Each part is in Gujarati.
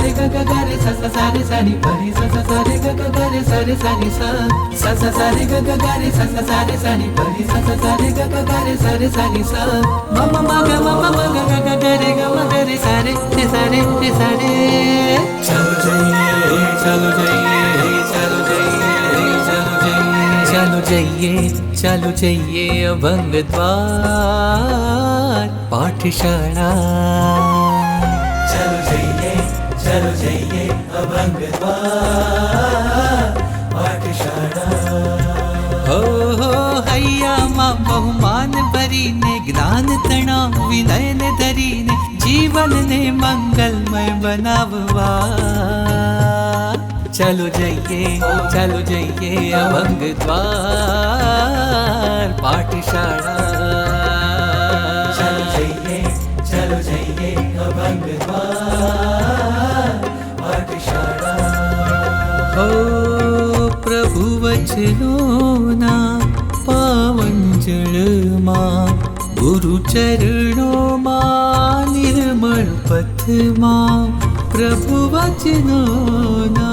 रे ग ग ग रे सा सा सा रे सा नि प रे सा सा सा रे ग ग ग रे सा रे सा नि सा सा सा सा रे ग ग ग रे सा सा सा रे सा नि प रे सा सा सा रे ग ग ग रे सा रे सा नि सा म म म ग म म म ग ग ग ग रे ग म ग रे सा रे सा रे सा रे। चलो जाइए चलो जाइए चलो जाइए चलो जाइए चलो जाइए अभंग द्वार पाठशाला। चलो जाइए अभंग द्वार पाठशाला। हो हैया माँ बहुमान भरीने ज्ञान तणाव विनय ने धरीने जीवन ने मंगलमय बनाववा। चलो जाइए अभंग द्वार पाठशाला। चलो जाइए अभंग द्वार पाठशाला। हो प्रभु वचनों ना पावन जल माँ गुरु चरणों माँ निर्मल पथ माँ प्रभु वचनों ना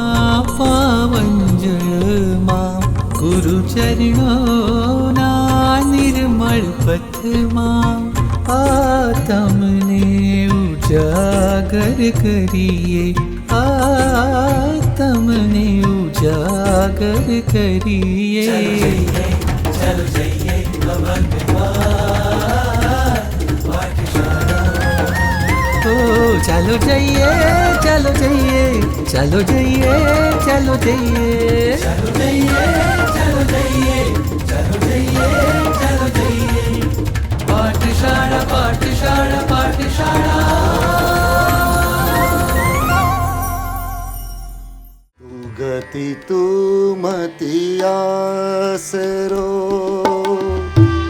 पावन जल माँ गुरु चरणों ना निर्मल पथ माँ आत्मने उजागर करिए आत्मने उजागर करिए। चलो जाइए अभंग द्वार पाठशाला। ओ चलो जाइए चलो जाइए चलो जाइए चलो जाइए चलो जाइए चलो जाइए चलो जाइए चलो जाइए पाठशाला पाठशाला पाठशाला। तू गति तू मति आसरो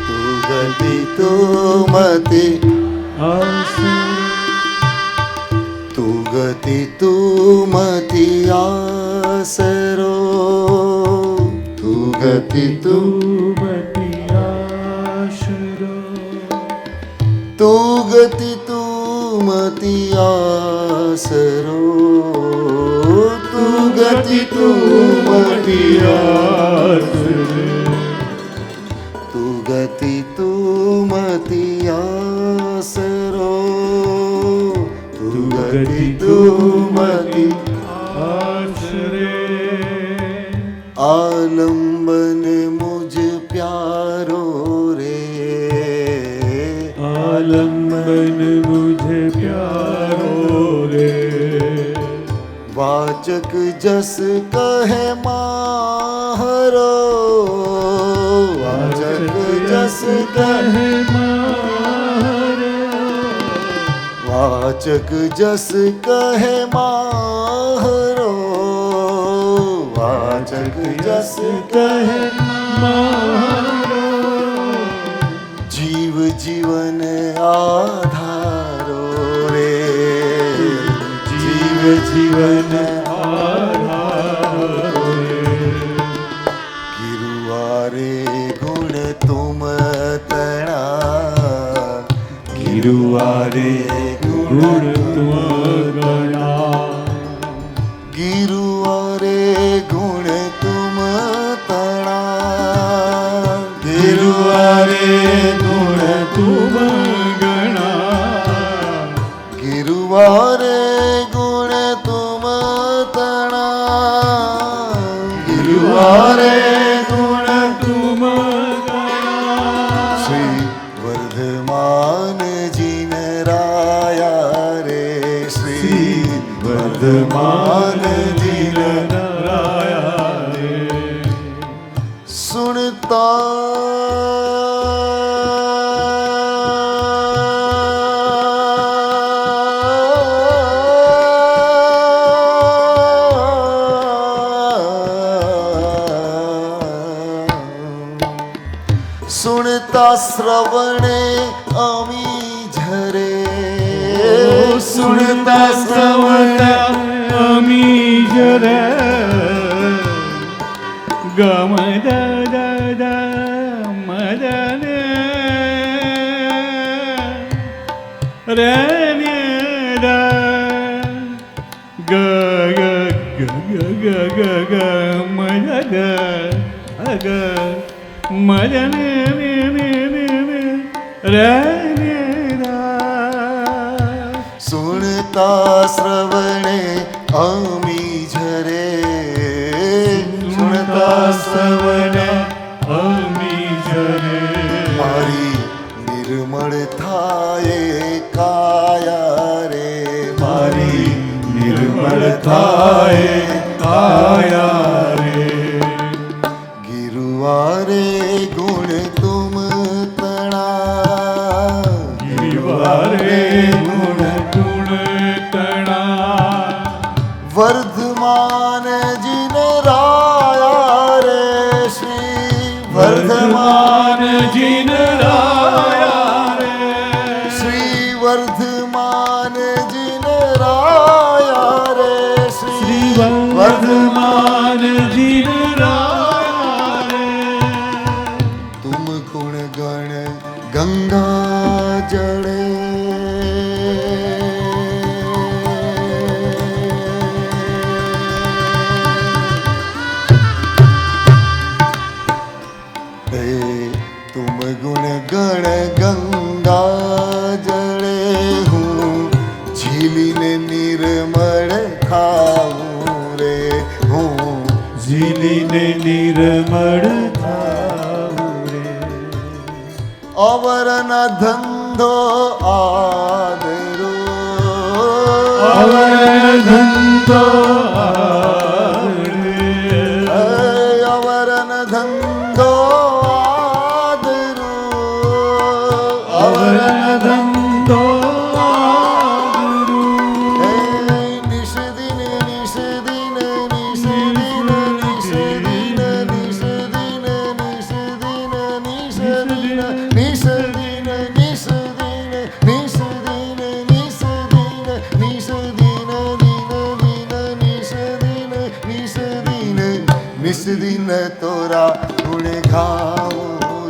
तू गति तू मति तू गति तू मति आसरो तू गति तू मति आसरो तू गति तू मति आसरो तू गति तू मति आसरो तू गति तू मति आसरो तू गति तू मति आसरे आलंबन मुझ प्यारो रे आलंबन मुझे प्यारो रे वाचक जस कहे माहरो वाचक जस कहे वाचक जस कहे माहरो वाचक जस कहे जीव जीवन आधारो रे जीव जीवन आधारो रे गिरुवारे गुण तुम तणा गिरुवारे गुण तुम गणा गिरुवारे गुण तुम तणा गिरुवारे गुण तुम गणा गिरुवारे गुण तुम तणा गिरुवारे गुण तुम गणा श्री वर्धमान जिन राया रे श्री वर्धमान जिन राया रे सुनता सुनता श्रवणे अमी झरे सुनता श्रवणे अमी जरे गम द द द मदन रे द સુણતા શ્રવણે અમી ઝરે સુણતા શ્રવણે મારી નિર્મળ થાય કાયા રે મારી નિર્મળ થાય કાયા રે ગિરુવારે ગુણ તુમ તણા ગિરિવારે ગુણ ગુણ તણા વર્ધમાન જીન રાયા રે શ્રી વર્ધમાન જીન રાયા રે શ્રી વર્ધમાન જીન રાયા રે શ્રી વર્ધમાન જીન રાયા રે તુમ ગુણ ગણ ગંગા જળે તુમ ગુણ ગણ ગંગા જળે હું ઝીલીને નિર્મળ થાવું રે હું ઝીલીને નિર્મળ થાવું રે અવરન ધંધો આદરો અવર ધંધો અવરન ધંધો આદરો અવર ધંધો નિષદિન નિષદિન નિષદિન નિષદિન નિષદિન નિષદિન નિષદિન નિષદિન નિષદિન નિષદિન નિષદિન નિષદિન નિષદિન નિષદિન તોરા ગુણ ગાઉં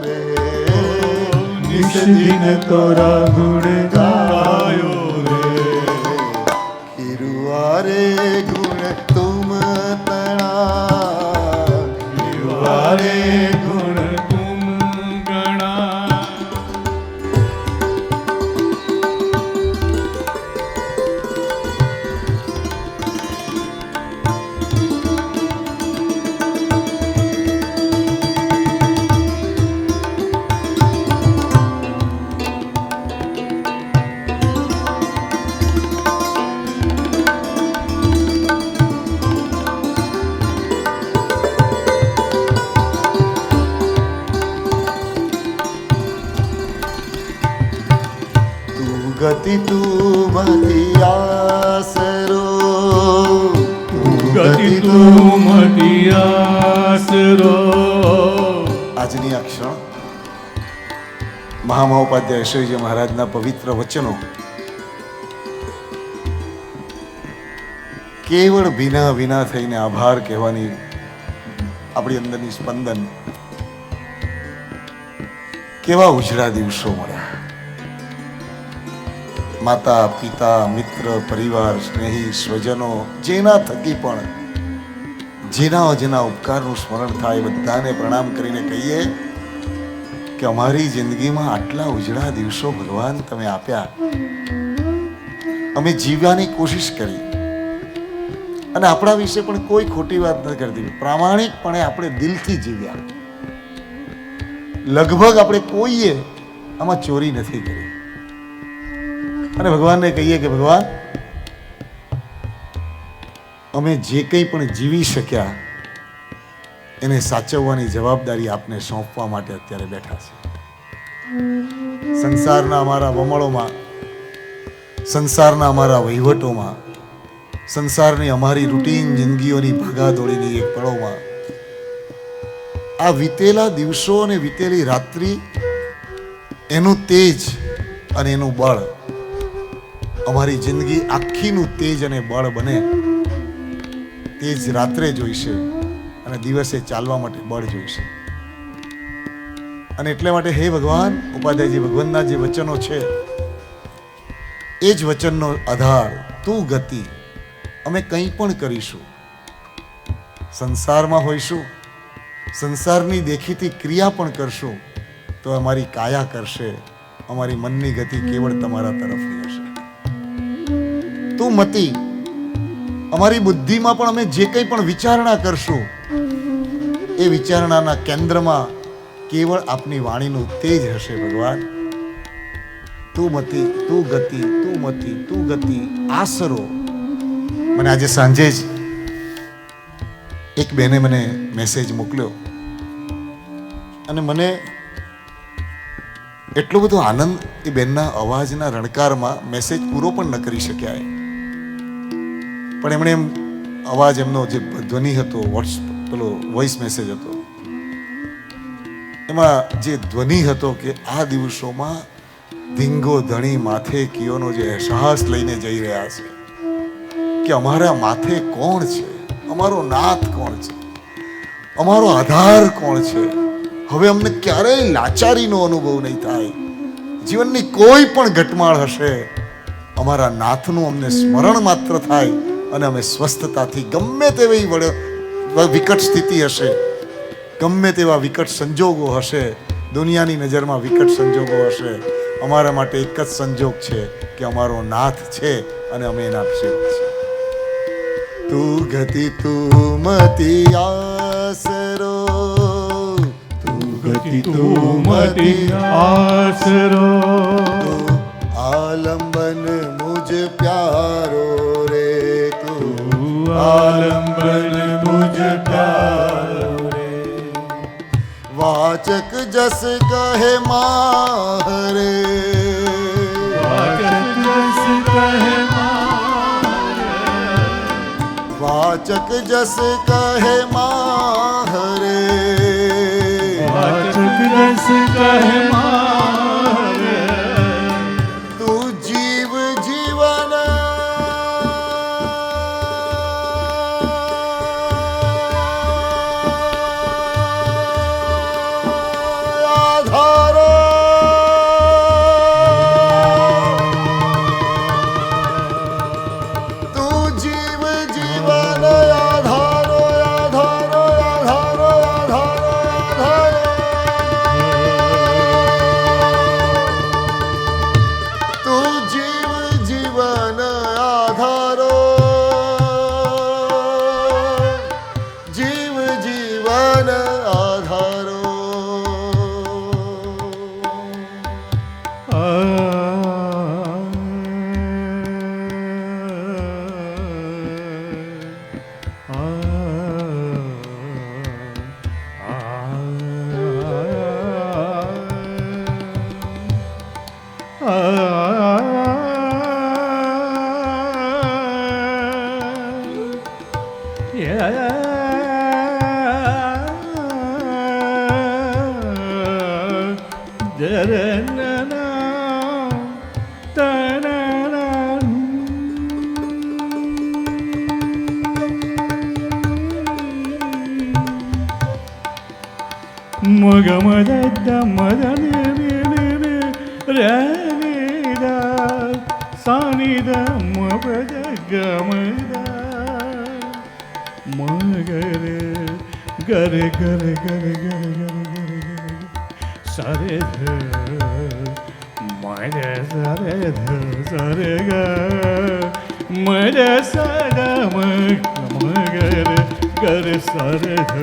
રે નિષદિન તોરા ગુણ ગાયો રે હિરુવારે ગુણ તુમ તણા વારે ગુણ તુમ ગણા ગતિ તું મતી આસરો ગતિ તું મતી આસરો આજની આ ક્ષણ મહામહોપાધ્યાય શ્રીજી મહારાજના પવિત્ર વચનો કેવળ ભીના ભીના થઈને આભાર કહેવાની આપણી અંદરની સ્પંદન કેવા ઉજળા દિવસો મળ્યા માતા પિતા મિત્ર પરિવાર સ્નેહી સ્વજનો જેના થકી પણ જેના ઉપકારનું સ્મરણ થાય બધાને પ્રણામ કરીને કહીએ કે અમારી જિંદગીમાં આટલા ઉજળા દિવસો ભગવાન તમે આપ્યા અમે જીવવાની કોશિશ કરી અને આપણા વિશે પણ કોઈ ખોટી વાત ન કરતી પ્રામાણિકપણે આપણે દિલથી જીવ્યા લગભગ આપણે કોઈએ આમાં ચોરી નથી કરી અને ભગવાનને કહીએ કે ભગવાન અમે જે કંઈ પણ જીવી શક્યા એને સાચવવાની જવાબદારી આપને સોંપવા માટે અત્યારે બેઠા છે સંસારના અમારા વમળોમાં સંસારના અમારા વહીવટોમાં સંસારની અમારી રૂટીન જિંદગીઓની ભાગાદોડીની એક પળોમાં આ વીતેલા દિવસો અને વીતેલી રાત્રિ એનું તેજ અને એનું બળ અમારી જિંદગી આખીનું તેજ અને બળ બને તે જ રાત્રે જોઈશે અને દિવસે ચાલવા માટે બળ જોઈશે અને એટલે માટે હે ભગવાન ઉપાધ્યાયજી ભગવાનના જે વચનો છે એ જ વચનનો આધાર તું ગતિ અમે કંઈ પણ કરીશું સંસારમાં હોઈશું, સંસારની દેખીતી ક્રિયા પણ કરશું તો અમારી કાયા કરશે, અમારી મનની ગતિ કેવળ તમારા તરફની હશે. તું મતી, અમારી બુદ્ધિમાં પણ અમે જે કંઈ પણ વિચારણા કરશું એ વિચારણાના કેન્દ્રમાં કેવળ આપની વાણીનું તેજ હશે. ભગવાન તું મતી, તું ગતિ, તું મતી, તું ગતિ, આસરો. મને આજે સાંજે જ એક બેને મને મેસેજ મોકલ્યો અને મને એટલો બધો આનંદ એ બેનના અવાજના રણકારમાં મેસેજ પૂરો પણ ન કરી શક્યા. પણ એમણે એમ અવાજ એમનો જે ધ્વનિ હતો, પેલો વોઇસ મેસેજ હતો, એમાં જે ધ્વનિ હતો કે આ દિવસોમાં ધીંગો ધણી માથે કિયોનો જે અહેસાસ લઈને જઈ રહ્યા છે કે અમારા માથે કોણ છે, અમારો નાથ કોણ છે, અમારો આધાર કોણ છે. હવે અમને ક્યારેય લાચારીનો અનુભવ નહીં થાય. જીવનની કોઈ પણ ઘટમાળ હશે, અમારા નાથનું અમને સ્મરણ માત્ર થાય અને અમે સ્વસ્થતાથી ગમે તેવી વિકટ સ્થિતિ હશે, ગમે તેવા વિકટ સંજોગો હશે, દુનિયાની નજરમાં વિકટ સંજોગો હશે, અમારા માટે એક જ સંજોગ છે કે અમારો નાથ છે અને અમે એના સેવક છીએ. તું ગતિ તું મતી આસરો, ગતિ તું મતી આસરો, આલંબન મુજ પ્યારો રે, તું આલંબન મુજ પ્યારો રે. વાચક જસ કહે મારે, વાચક જસ કહે વાચક જસ કહે મારે, વાચક જસ કહે મારે. તું જીવ જીવન આધારો, તું જીવ જીવન આધારો, આધારો, આધારો, આધારો, આધારો. તું જીવ જીવન આધારો, જીવ જીવન આધારો. ಮಗ ಮದ ಮದ ಸಾನಿದ ಮದ ಗಮದ ಮಗರ ಗರೆ ಗರೆ ಗರೆ ಗರೆ ಗರೆ ಗರೆ ಸರೆ ಧ ಮದ ಸರೆ ಧ ಸರೆ ಗ ಮದ ಸದ ಮಗರ ಗರೆ ಸರೆ ಧ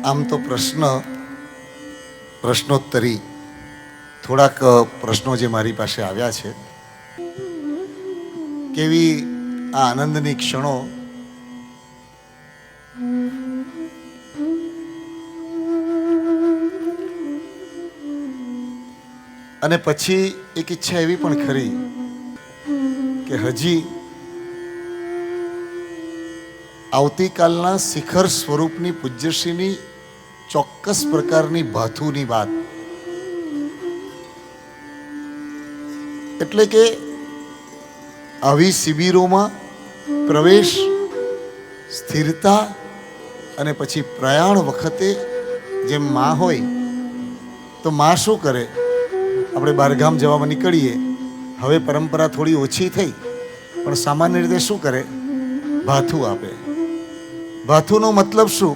આમ તો પ્રશ્નોત્તરી થોડાક પ્રશ્નો જે મારી પાસે આવ્યા છે, કેવી આ આનંદની ક્ષણો અને પછી એક ઈચ્છા એવી પણ ખરી કે હજી આવતીકાલના શિખર સ્વરૂપની પૂજ્યશ્રીની ચોક્કસ પ્રકારની ભાથુની વાત, એટલે કે આવી શિબિરોમાં પ્રવેશ, સ્થિરતા અને પછી પ્રયાણ વખતે જેમ માં હોય તો માં શું કરે, આપણે બહારગામ જવામાં નીકળીએ, હવે પરંપરા થોડી ઓછી થઈ પણ સામાન્ય રીતે શું કરે, ભાથું આપે. ભાથુનો મતલબ શું?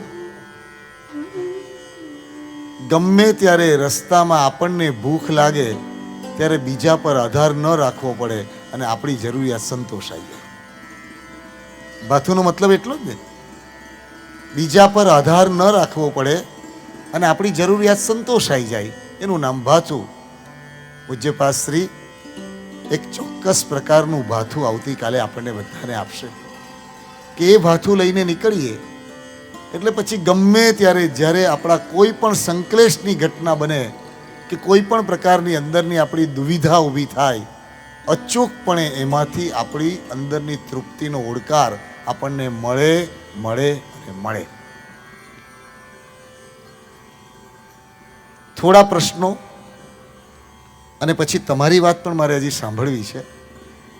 ગમે ત્યારે રસ્તામાં આપણને ભૂખ લાગે ત્યારે બીજા પર આધાર ન રાખવો પડે અને આપણી જરૂરિયાત સંતોષાઈ જાય. ભાથુનો મતલબ એટલો જ ને, બીજા પર આધાર ન રાખવો પડે અને આપણી જરૂરિયાત સંતોષાઈ જાય, એનું નામ ભાથું. પૂજ્યપાદ શ્રી એક ચોક્કસ પ્રકારનું ભાથું આવતીકાલે આપણને બધાને આપશે કે એ ભાથું લઈને નીકળીએ એટલે પછી ગમે ત્યારે જ્યારે આપણા કોઈ પણ સંકલેશની ઘટના બને કે કોઈ પણ પ્રકારની અંદરની આપણી દુવિધા ઊભી થાય, અચૂકપણે એમાંથી આપણી અંદરની તૃપ્તિનો ઓળકાર આપણને મળે મળે અને મળે. થોડા પ્રશ્નો અને પછી તમારી વાત પણ મારે હજી સાંભળવી છે.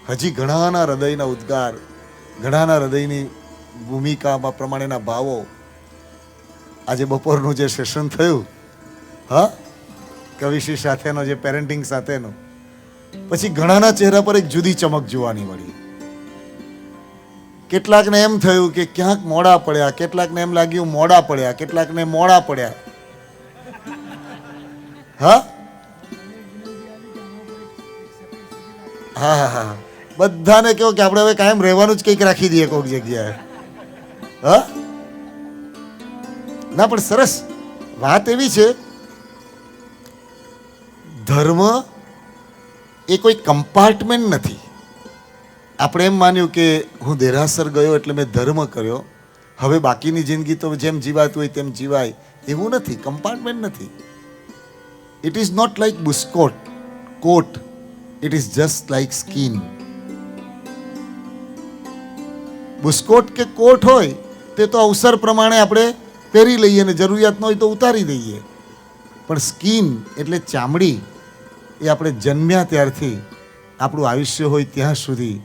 હજી ઘણાના હૃદયના ઉદ્ગાર, ઘણાના હૃદયની ભૂમિકામાં પ્રમાણેના ભાવો. આજે બપોરનું જે સેશન થયું, હા, કવિશ્રી સાથેનો, જે પેરેન્ટિંગ સાથેનો, પછી ઘણાના ચહેરા પર એક જુદી ચમક જોવાની મળી. કેટલાકને એમ થયું કે ક્યાંક મોડા પડ્યા, કેટલાકને એમ લાગ્યું મોડા પડ્યા, કેટલાકને મોડા પડ્યા. હા હા હા હા, બધાને કહો કે આપણે હવે કાયમ રહેવાનું જ કંઈક રાખી દઈએ કોઈક જગ્યાએ. હા ના, પણ સરસ વાત એવી છે, ધર્મ એ કોઈ કમ્પાર્ટમેન્ટ નથી. આપણે એમ માન્યું કે હું દેરાસર ગયો એટલે મેં ધર્મ કર્યો, હવે બાકીની જિંદગી તો જેમ જીવાતું હોય તેમ જીવાય, એવું નથી. કમ્પાર્ટમેન્ટ નથી. It is not like bush coat coat, it is just like skin. Bush coat કે કોટ હોય તે તો અવસર પ્રમાણે આપણે પહેરી લઈએ અને જરૂરિયાત ન હોય તો ઉતારી દઈએ, પણ સ્કિન એટલે ચામડી, એ આપણે જન્મ્યા ત્યારથી આપણું આયુષ્ય હોય ત્યાં સુધી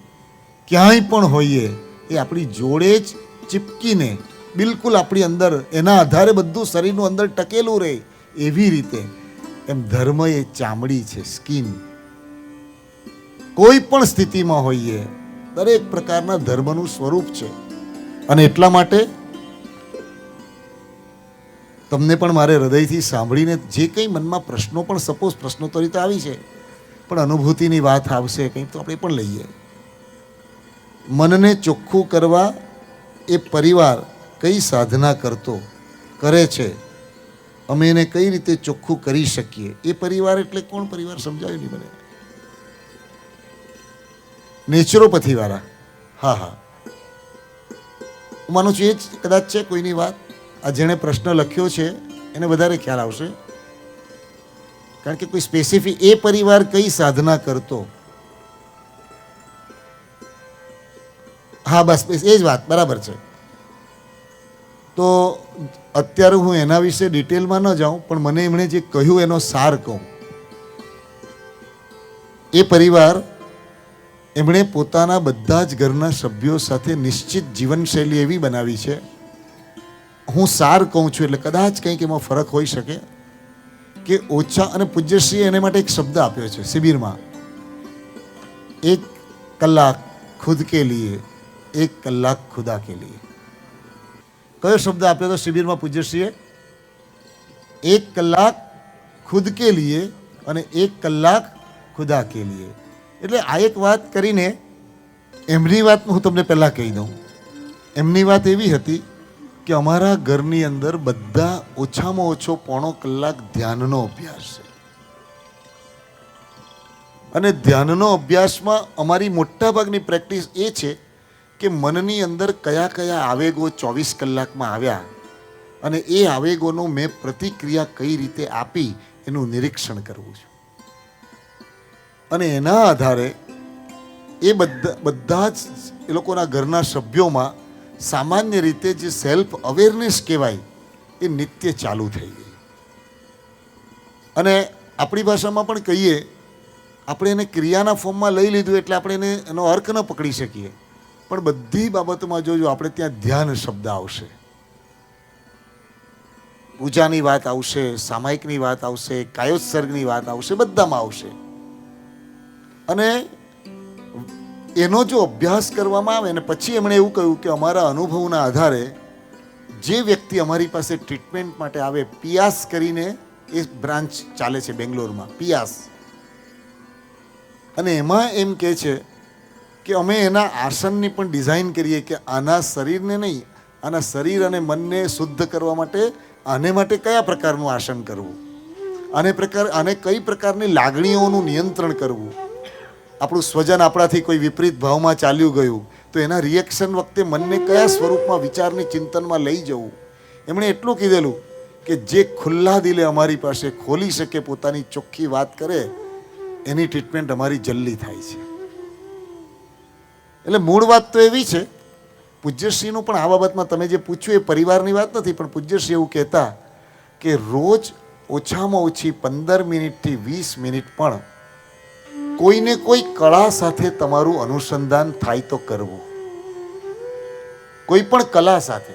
ક્યાંય પણ હોઈએ એ આપણી જોડે જ ચીપકીને બિલકુલ આપણી અંદર એના આધારે બધું શરીરનું અંદર ટકેલું રહે. એવી રીતે એમ ધર્મ એ ચામડી છે, સ્કિન. કોઈ પણ સ્થિતિમાં હોઈએ દરેક પ્રકારના ધર્મનું સ્વરૂપ છે. અને એટલા માટે તમને પણ મારે હૃદયથી સાંભળીને જે કંઈ મનમાં પ્રશ્નો પણ, સપોઝ પ્રશ્નોત્તરી તો આવી છે પણ અનુભૂતિની વાત આવશે કંઈક તો આપણે પણ લઈએ. મનને ચોખ્ખું કરવા એ પરિવાર કઈ સાધના કરે છે, અમે એને કઈ રીતે ચોખ્ખું કરી શકીએ? એ પરિવાર એટલે કોણ પરિવાર સમજાયું નહીં મને? નેચરોપથીવાળા. હા હા, હું માનું છું એ જ કદાચ છે કોઈની વાત. આ જેણે પ્રશ્ન લખ્યો છે એને વધારે ખ્યાલ આવશે, કારણ કે કોઈ સ્પેસિફિક એ પરિવાર કઈ સાધના કરતો. હા બસ એ જ વાત બરાબર છે. તો અત્યારે હું એના વિશે ડિટેલમાં ન જાઉં, પણ મને એમણે જે કહ્યું એનો સાર કહું. એ પરિવાર, એમણે પોતાના બધા જ ઘરના સભ્યો સાથે નિશ્ચિત જીવનશૈલી એવી બનાવી છે. હું સાર કહું છું એટલે કદાચ કંઈક એમાં ફરક હોઈ શકે કે ઓછા, અને પૂજ્યશ્રીએ એને માટે એક શબ્દ આપ્યો છે શિબિરમાં, 1 કલાક ખુદ કે લીએ, 1 કલાક ખુદા કે લીએ. કયો શબ્દ આપ્યો હતો શિબિરમાં પૂજ્યશ્રીએ? 1 કલાક ખુદ કે લીએ અને 1 કલાક ખુદા કે લીએ. એટલે આ એક વાત કરીને એમની વાત હું તમને પહેલાં કહી દઉં. એમની વાત એવી હતી કે અમારા ઘરની અંદર બધા ઓછામાં ઓછો પોણો કલાક ધ્યાનનો અભ્યાસ છે. અને ધ્યાનનો અભ્યાસમાં અમારી મોટાભાગની પ્રેક્ટિસ એ છે કે મનની અંદર કયા કયા આવેગો 24 કલાકમાં આવ્યા અને એ આવેગોનો મેં પ્રતિક્રિયા કઈ રીતે આપી એનું નિરીક્ષણ કરવું છે. અને એના આધારે એ બધા જ એ લોકોના ઘરના સભ્યોમાં સામાન્ય રીતે જે સેલ્ફ અવેરનેસ કહેવાય એ નિત્ય ચાલુ થઈ ગઈ. અને આપણી ભાષામાં પણ કહીએ, આપણે એને ક્રિયાના ફોર્મમાં લઈ લીધું એટલે આપણે એનો અર્થ ન પકડી શકીએ, પણ બધી બાબતોમાં જોજો આપણે ત્યાં ધ્યાન શબ્દ આવશે, પૂજાની વાત આવશે, સામાયિકની વાત આવશે, કાયોત્સર્ગની વાત આવશે, બધામાં આવશે. અને એનો જો અભ્યાસ કરવામાં આવે ને પછી એમણે એવું કહ્યું કે અમારા અનુભવના આધારે જે વ્યક્તિ અમારી પાસે ટ્રીટમેન્ટ માટે આવે, પિયાસ કરીને એ બ્રાન્ચ ચાલે છે બેંગ્લોરમાં, પિયાસ, અને એમાં એમ કહે છે કે અમે એના આસનની પણ ડિઝાઇન કરીએ કે આના શરીરને નહીં, આના શરીર અને મનને શુદ્ધ કરવા માટે આને માટે કયા પ્રકારનું આસન કરવું, આને કઈ પ્રકારની લાગણીઓનું નિયંત્રણ કરવું. આપણું સ્વજન આપણાથી કોઈ વિપરીત ભાવમાં ચાલ્યું ગયું તો એના રિએક્શન વખતે મનને કયા સ્વરૂપમાં વિચારની ચિંતનમાં લઈ જવું. એમણે એટલું કીધેલું કે જે ખુલ્લા દિલે અમારી પાસે ખોલી શકે, પોતાની ચોખ્ખી વાત કરે, એની ટ્રીટમેન્ટ અમારી જલ્દી થાય છે. એટલે મૂળ વાત તો એવી છે, પૂજ્યશ્રીનું પણ આ બાબતમાં તમે જે પૂછ્યું એ પરિવારની વાત નથી, પણ પૂજ્યશ્રી એવું કહેતા કે રોજ ઓછામાં ઓછી 15 મિનિટથી 20 મિનિટ પણ કોઈને કોઈ કળા સાથે તમારું અનુસંધાન થાય તો કરવું. કોઈ પણ કલા સાથે,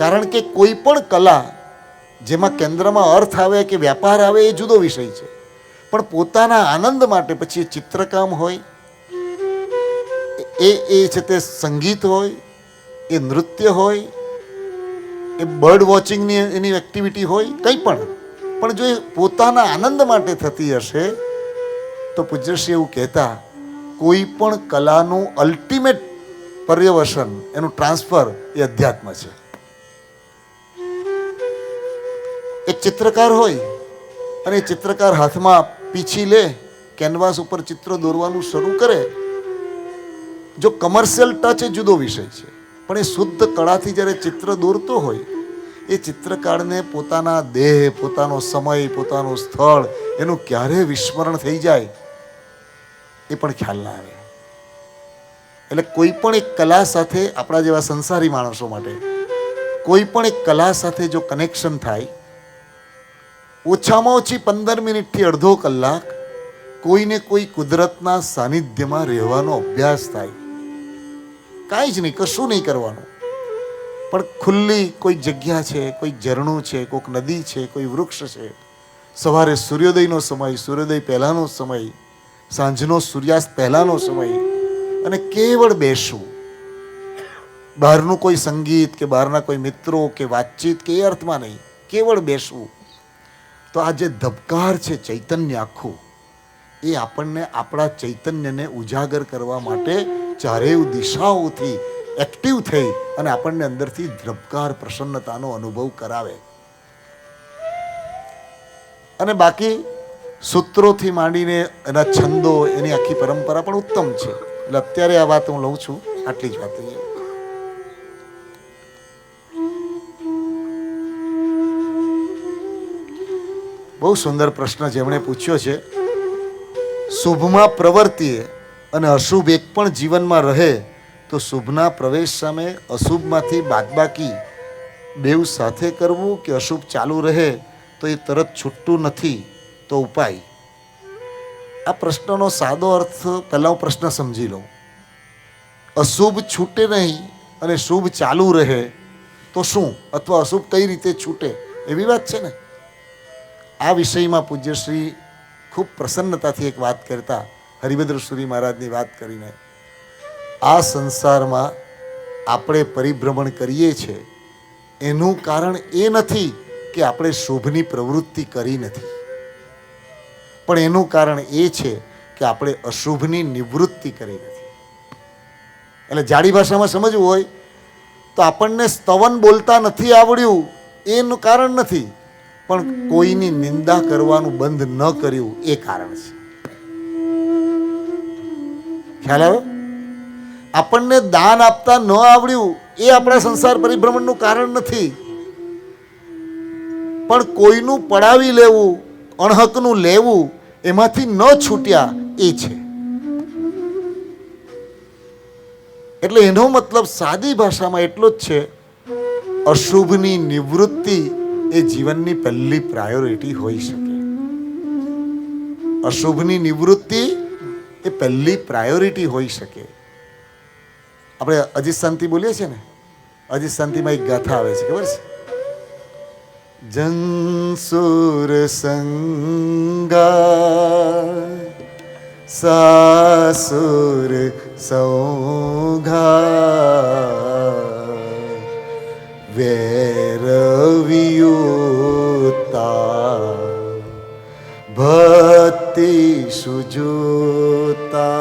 કારણ કે કોઈ પણ કલા જેમાં કેન્દ્રમાં અર્થ આવે કે વ્યાપાર આવે એ જુદો વિષય છે, પણ પોતાના આનંદ માટે પછી એ ચિત્રકામ હોય, એ છે તે સંગીત હોય, એ નૃત્ય હોય, એ બર્ડ વોચિંગની એની એક્ટિવિટી હોય, કંઈ પણ જો એ પોતાના આનંદ માટે થતી હશે તો પૂજ્યશ્રી એવું કહેતા કોઈ પણ કલાનું અલ્ટિમેટ પર્યવસન, એનું ટ્રાન્સફર એ અધ્યાત્મ છે. એક ચિત્રકાર હોય અને ચિત્રકાર હાથમાં પીછી લે, કેનવાસ ઉપર ચિત્ર દોરવાનું શરૂ કરે, જો કમર્શિયલ ટચ એ જુદો વિષય છે, પણ એ શુદ્ધ કળાથી જ્યારે ચિત્ર દોરતો હોય એ ચિત્રકારને પોતાના દેહ, પોતાનો સમય, પોતાનું સ્થળ એનું ક્યારે વિસ્મરણ થઈ જાય એ પણ ખ્યાલ ના આવે. એટલે કોઈ પણ એક કલા સાથે, આપણા જેવા સંસારી માણસો માટે કોઈ પણ એક કલા સાથે જો કનેક્શન થાય, ઓછામાં ઓછી 15 મિનિટથી અડધો કલાક કોઈને કોઈ કુદરતના સાનિધ્યમાં રહેવાનો અભ્યાસ થાય. કાંઈ જ નહીં, કશું નહીં કરવાનું, પણ ખુલ્લી કોઈ જગ્યા છે, કોઈ ઝરણું છે, કોઈક નદી છે, કોઈ વૃક્ષ છે, સવારે સૂર્યોદયનો સમય, સૂર્યોદય પહેલાંનો સમય, સાંજનો સૂર્યાસ્ત પહેલાંનો સમય, અને કેવળ બેસવું. બહારનું કોઈ સંગીત કે બહારના કોઈ મિત્રો કે વાતચીત કે એ અર્થમાં નહીં, કેવળ બેસવું. તો આ જે ધબકાર છે ચૈતન્ય આખું, એ આપણને આપણા ચૈતન્યને ઉજાગર કરવા માટે ચારેય દિશાઓથી એક્ટિવ થઈ અને આપણને અંદરથી ધબકાર, પ્રસન્નતાનો અનુભવ કરાવે. અને બાકી સૂત્રોથી માંડીને એના છંદો, એની આખી પરંપરા પણ ઉત્તમ છે. એટલે અત્યારે આ વાત હું લઉં છું, આટલી જ વાત. બહુ સુંદર પ્રશ્ન જેમણે પૂછ્યો છે. શુભમાં પ્રવર્તીએ અને અશુભ એક પણ જીવનમાં રહે તો શુભના પ્રવેશ સામે અશુભમાંથી બાદબાકી બેવ સાથે કરવું કે અશુભ ચાલુ રહે તો એ તરત છૂટતું નથી તો ઉપાય. આ પ્રશ્નનો સાદો અર્થ પહેલાં હું પ્રશ્ન સમજી લઉં. અશુભ છૂટે નહીં અને શુભ ચાલુ રહે તો શું, અથવા અશુભ કઈ રીતે છૂટે, એવી વાત છે ને. આ વિષયમાં પૂજ્યશ્રી ખૂબ પ્રસન્નતાથી એક વાત કરતા, હરિભદ્ર સુરી મહારાજની વાત કરીને, આ સંસારમાં આપણે પરિભ્રમણ કરીએ છીએ એનું કારણ એ નથી કે આપણે શુભની પ્રવૃત્તિ કરી નથી, પણ એનું કારણ એ છે કે આપણે અશુભની નિવૃત્તિ કરી નથી. એટલે જાડી ભાષામાં સમજવું હોય તો આપણને સ્તવન બોલતા નથી આવડ્યું એનું કારણ નથી, પણ કોઈની નિંદા કરવાનું બંધ ન કર્યું એ કારણ છે. ખ્યાલ આવ્યો? આપણને દાન આપતા ન આવડ્યું એ આપણા સંસાર પરિભ્રમણનું કારણ નથી, પણ કોઈનું પડાવી લેવું, અણહકનું લેવું, એમાંથી ન છૂટ્યા એ છે. એટલે એનો મતલબ સાદી ભાષામાં એટલો જ છે, અશુભની નિવૃત્તિ એ જીવનની પહેલી પ્રાયોરિટી હોઈ શકે. અશુભની નિવૃત્તિ એ પહેલી પ્રાયોરિટી હોઈ શકે. આપણે અજીત શાંતિ બોલીએ છીએ ને, અજીત શાંતિમાં એક ગાથા આવે છે, ખબર છે? જનસુર સંગા સાસુર સૌઘા વૈરવિયુતા ભક્તિ સુજોતા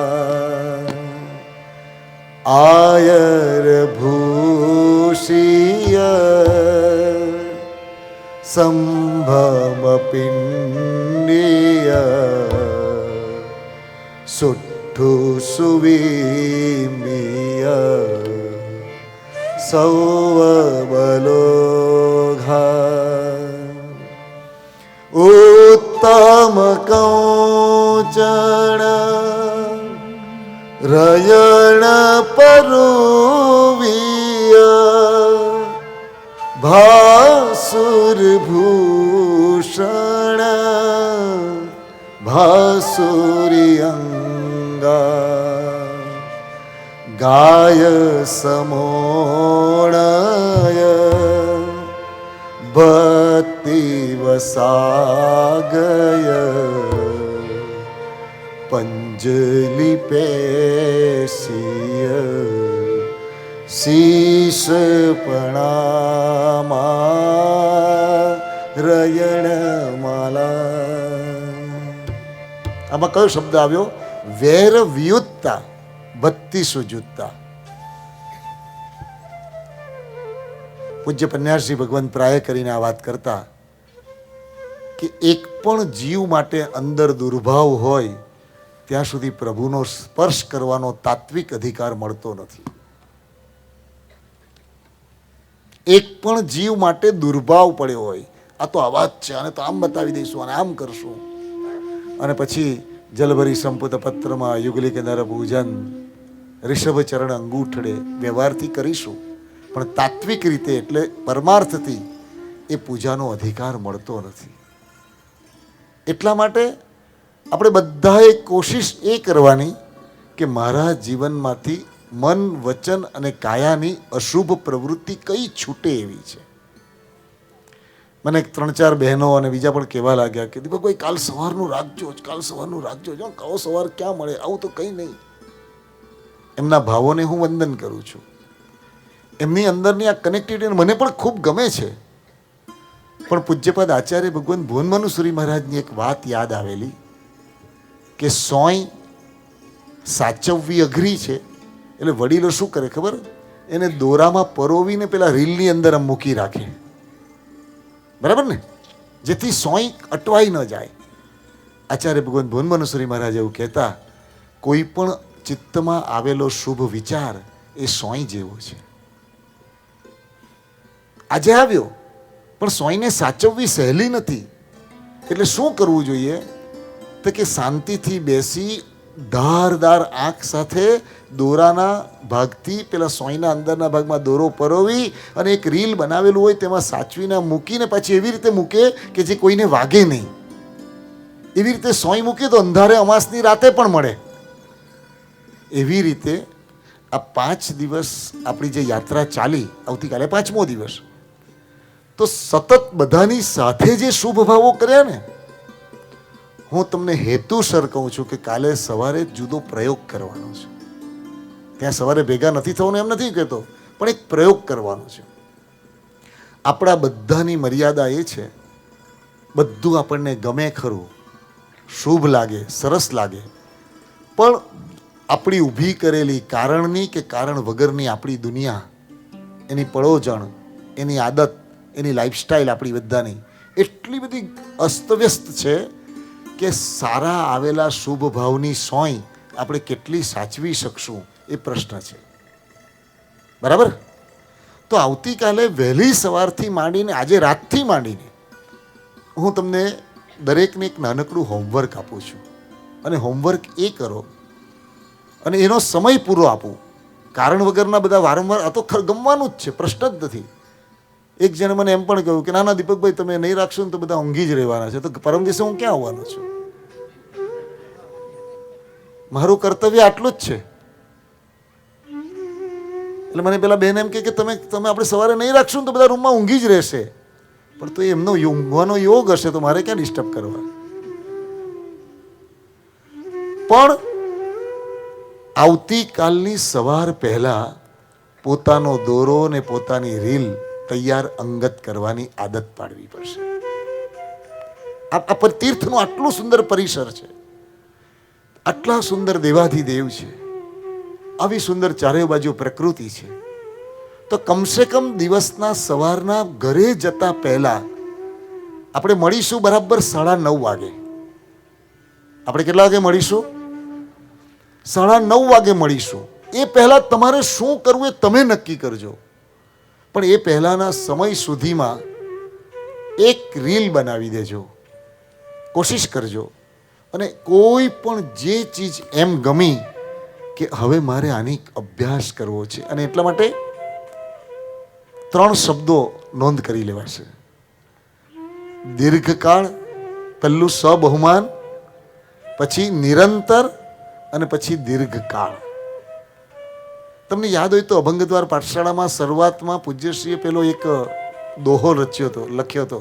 આયર ભૂષિય સંભમ પિંડિય સુઠ્ઠુ સુવિમિય સૌવબલોઘા ઉત્તમ કૌચણ રયણ પરુવિય ભાસુર ભૂષણ ભાસુર્યંગા ગાય સમોણય ભક્તિ વસાગય પંજલિ પેશિય શીશ પ્રણામા રયણ માલા. આમાં કયો શબ્દ આવ્યો? વેર વિયુત્તા, ભક્તિ સુજુત્તા. પૂજ્ય પન્યાસજી ભગવાન પ્રાય કરીને આ વાત કરતા કે એક પણ જીવ માટે અંદર દુર્ભાવ હોય ત્યાં સુધી પ્રભુનો સ્પર્શ કરવાનો તાત્વિક અધિકાર મળતો નથી. એક પણ જીવ માટે દુર્ભાવ પડ્યો હોય, આ તો આવા જ છે, અને તો આમ બતાવી દઈશું અને આમ કરશું, અને પછી જલભરી સંપુત પત્રમાં યુગલિક નર પૂજન ઋષભ ચરણ અંગૂઠડે વ્યવહારથી કરીશું, પણ તાત્વિક રીતે એટલે પરમાર્થથી એ પૂજાનો અધિકાર મળતો નથી. એટલા માટે આપણે બધાએ કોશિશ એ કરવાની કે મારા જીવનમાંથી મન, વચન અને કાયાની અશુભ પ્રવૃત્તિ કઈ છૂટે એવી છે. મને 3-4 બહેનો અને બીજા પણ કહેવા લાગ્યા કે દીપકભાઈ કાલ સવારનું રાખજો, કાલ સવારનું રાખજો. જો કાલો સવાર ક્યાં મળે, આવું તો કંઈ નહીં. એમના ભાવોને હું વંદન કરું છું. એમની અંદરની આ કનેક્ટિવિટી મને પણ ખૂબ ગમે છે. પણ પૂજ્યપદ આચાર્ય ભગવાન ભુવનમનુસુરી મહારાજની એક વાત યાદ આવેલી કે સોય સાચવવી અઘરી છે, એટલે વડીલો શું કરે ખબર? એને દોરામાં પરોવીને પેલા રીલની અંદર આમ મૂકી રાખે, બરાબર ને, જેથી સોય અટવાઈ ન જાય. આચાર્ય ભગવાન ભુવનમનુસુરી મહારાજ એવું કહેતા, કોઈ પણ ચિત્તમાં આવેલો શુભ વિચાર એ સોય જેવો છે. આજે આવ્યો પણ સોયને સાચવવી સહેલી નથી. એટલે શું કરવું જોઈએ? તો કે શાંતિથી બેસી ધારદાર આંખ સાથે દોરાના ભાગથી પેલા સોયના અંદરના ભાગમાં દોરો પરોવી અને એક રીલ બનાવેલું હોય તેમાં સાચવીને મૂકીને પાછી એવી રીતે મૂકે કે જે કોઈને વાગે નહીં. એવી રીતે સોય મૂકે તો અંધારે અમાસની રાતે પણ મળે. એવી રીતે આ 5 દિવસ આપણી જે યાત્રા ચાલી, આવતીકાલે 5મો દિવસ, તો સતત બધાની સાથે જે શુભ ભાવો કર્યા ને, હું તમને હેતુસર કહું છું કે કાલે સવારે જુદો પ્રયોગ કરવાનો છે. ત્યાં સવારે ભેગા નથી થવાનું એમ નથી કહેતો, પણ એક પ્રયોગ કરવાનો છે. આપણા બધાની મર્યાદા એ છે, બધું આપણને ગમે ખરું, શુભ લાગે, સરસ લાગે, પણ આપણી ઊભી કરેલી કારણની કે કારણ વગરની આપણી દુનિયા એની પળોજણ, એની આદત, એની લાઈફસ્ટાઈલ આપણી બધાની એટલી બધી અસ્તવ્યસ્ત છે કે સારા આવેલા શુભ ભાવની સોય આપણે કેટલી સાચવી શકશું એ પ્રશ્ન છે. બરાબર? તો આવતીકાલે વહેલી સવારથી માંડીને આજે રાતથી માંડીને હું તમને દરેકને એક નાનકડું હોમવર્ક આપું છું અને હોમવર્ક એ કરો અને એનો સમય પૂરો આપું. કારણ વગરના બધા વારંવાર આ તો ગમવાનું જ છે, પ્રશ્ન જ નથી. એક જણે મને એમ પણ કહ્યું કે ના ના દીપકભાઈ તમે નહીં રાખશો ને તો બધા ઊંઘી જ રહેવાના છે, તો પરમ દિવસે હું ક્યાં આવવાનો છું? મારું કર્તવ્ય આટલું જ છે. એટલે મને પેલા બેન એમ કે તમે આપણે સવારે નહીં રાખશું ને તો બધા રૂમમાં ઊંઘી જ રહેશે. પણ તો એમનો ઊંઘવાનો યોગ હશે તો મારે ક્યાં ડિસ્ટર્બ કરવા? પણ આવતીકાલની સવાર પહેલા પોતાનો દોરો ને પોતાની રીલ તૈયાર અંગત કરવાની આદત પાડવી પડશે. આ પર તીર્થનું આટલું સુંદર પરિસર છે, આટલા સુંદર દેવાધિદેવ છે, આવી સુંદર ચારે બાજુ પ્રકૃતિ છે, તો કમસે કમ દિવસના સવારના ઘરે જતા પહેલા આપણે મળીશું બરાબર 9:30 વાગે. આપણે કેટલા વાગે મળીશું? 9:30 વાગે મળીશું. એ પહેલા તમારે શું કરવું એ તમે નક્કી કરજો. પણ એ પહેલાના સમય સુધીમાં એક રીલ બનાવી દેજો, કોશિશ કરજો. અને કોઈ પણ જે ચીજ એમ ગમી કે હવે મારે આની અભ્યાસ કરવો છે, અને એટલા માટે 3 શબ્દો નોંધ કરી લેવાશે. દીર્ઘકાળ, પહેલું સબહુમાન, પછી નિરંતર અને પછી દીર્ઘકાળ. તમને યાદ હોય તો અભંગદ્વાર પાઠશાળામાં શરૂઆતમાં પૂજ્યશ્રીએ પેલો એક દોહો લખ્યો હતો.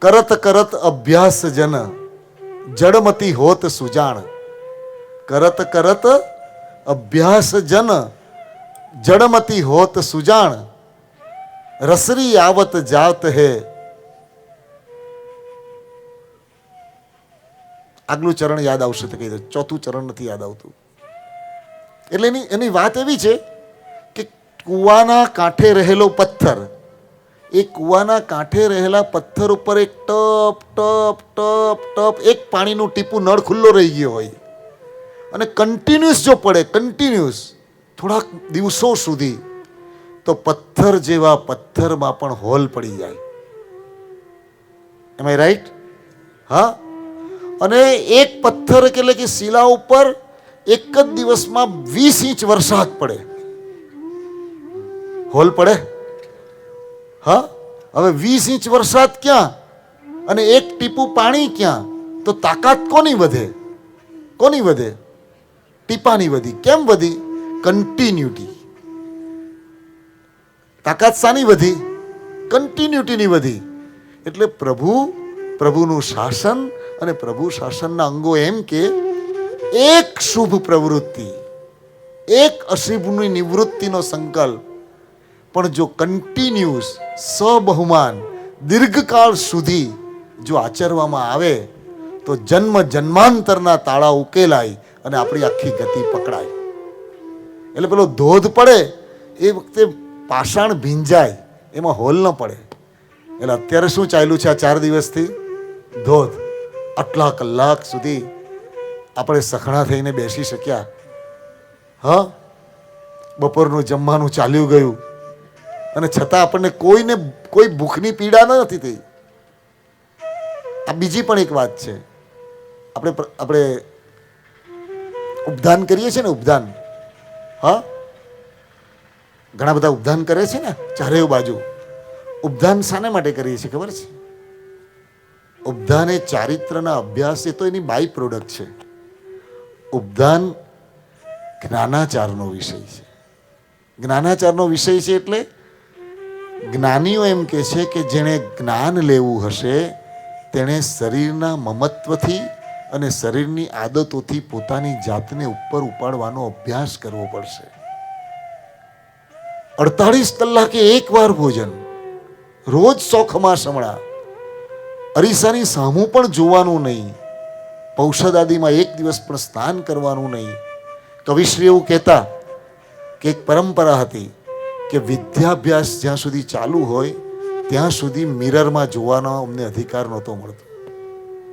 કરત કરત અભ્યાસ જન જડમતી હોત સુજાણ. કરત કરત અભ્યાસ જન જડમતી હોત સુજાણ. રસરી આવત જાત હે. આગલું ચરણ યાદ આવશે તો કહી દો, ચોથું ચરણ નથી યાદ આવતું. એટલે એની વાત એવી છે કે કૂવાના કાંઠે રહેલો પથ્થર, એ કૂવાના કાંઠે રહેલા પથ્થર ઉપર એક ટપ ટપ ટપ ટપ એક પાણીનું ટીપું નળ ખુલ્લો રહી ગયો હોય અને કન્ટિન્યુઅસ જો પડે, કન્ટિન્યુઅસ થોડાક દિવસો સુધી, તો પથ્થર જેવા પથ્થરમાં પણ હોલ પડી જાય. એમ આઈ રાઈટ? હા. અને એક પથ્થર એટલે કે શિલા ઉપર એક જ દિવસમાં 20 ઇંચ વરસાદ પડે, હોલ પડે. હા. હવે 20 ઇંચ વરસાદ ક્યાં અને એક ટીપું પાણી ક્યાં? તો તાકાત કોની વધે? કોની વધે? ટીપાની વધી. કેમ વધી? કન્ટિન્યુટી. તાકાત શાની વધી? કન્ટિન્યુટીની વધી. એટલે પ્રભુનું શાસન અને પ્રભુ શાસનના અંગો એમ કે એક શુભ પ્રવૃત્તિ, એક અશુભની નિવૃત્તિનો સંકલ્પ પણ જો કન્ટિન્યુઅસ સબહુમાન દીર્ઘકાળ સુધી જો આચરવામાં આવે તો જન્મ જન્માંતરના તાળા ઉકેલાય અને આપણી આખી ગતિ પકડાય. એટલે પેલો ધોધ પડે એ વખતે પાષાણ ભીંજાય, એમાં હોલ ન પડે. એટલે અત્યારે શું ચાલ્યું છે આ 4 દિવસથી? ધોધ. આટલા કલાક સુધી આપણે સખણા થઈને બેસી શક્યા. હા. બપોરનું જમવાનું ચાલ્યું ગયું અને છતાં આપણને કોઈ ભૂખની પીડા નથી થઈ. આ બીજી પણ એક વાત છે. આપણે ઉપદાન કરીએ છીએ ને, ઉપદાન. હા. ઘણા બધા ઉપદાન કરે છે ને ચારેય બાજુ. ઉપદાન શાને માટે કરીએ છીએ ખબર છે? ઉપદાન એ ચારિત્રના અભ્યાસ, એ તો એની બાય પ્રોડક્ટ છે. ઉપદાન જ્ઞાનાચારનો વિષય છે. જ્ઞાનાચારનો વિષય છે એટલે જ્ઞાનીઓ એમ કે છે કે જેણે જ્ઞાન લેવું હશે તેણે શરીરના મમત્વથી અને શરીરની આદતોથી પોતાની જાતને ઉપર ઉપાડવાનો અભ્યાસ કરવો પડશે. 48 કલાકે એકવાર ભોજન, રોજ શોખમાં સમણા, અરીસાની સામું પણ જોવાનું નહીં, પૌષદાદીમાં એક દિવસ પણ સ્નાન કરવાનું નહીં. કવિશ્રી એવું કહેતા કે એક પરંપરા હતી કે વિદ્યાભ્યાસ જ્યાં સુધી ચાલુ હોય ત્યાં સુધી મિરરમાં જોવાનો અમને અધિકાર નહોતો મળતો.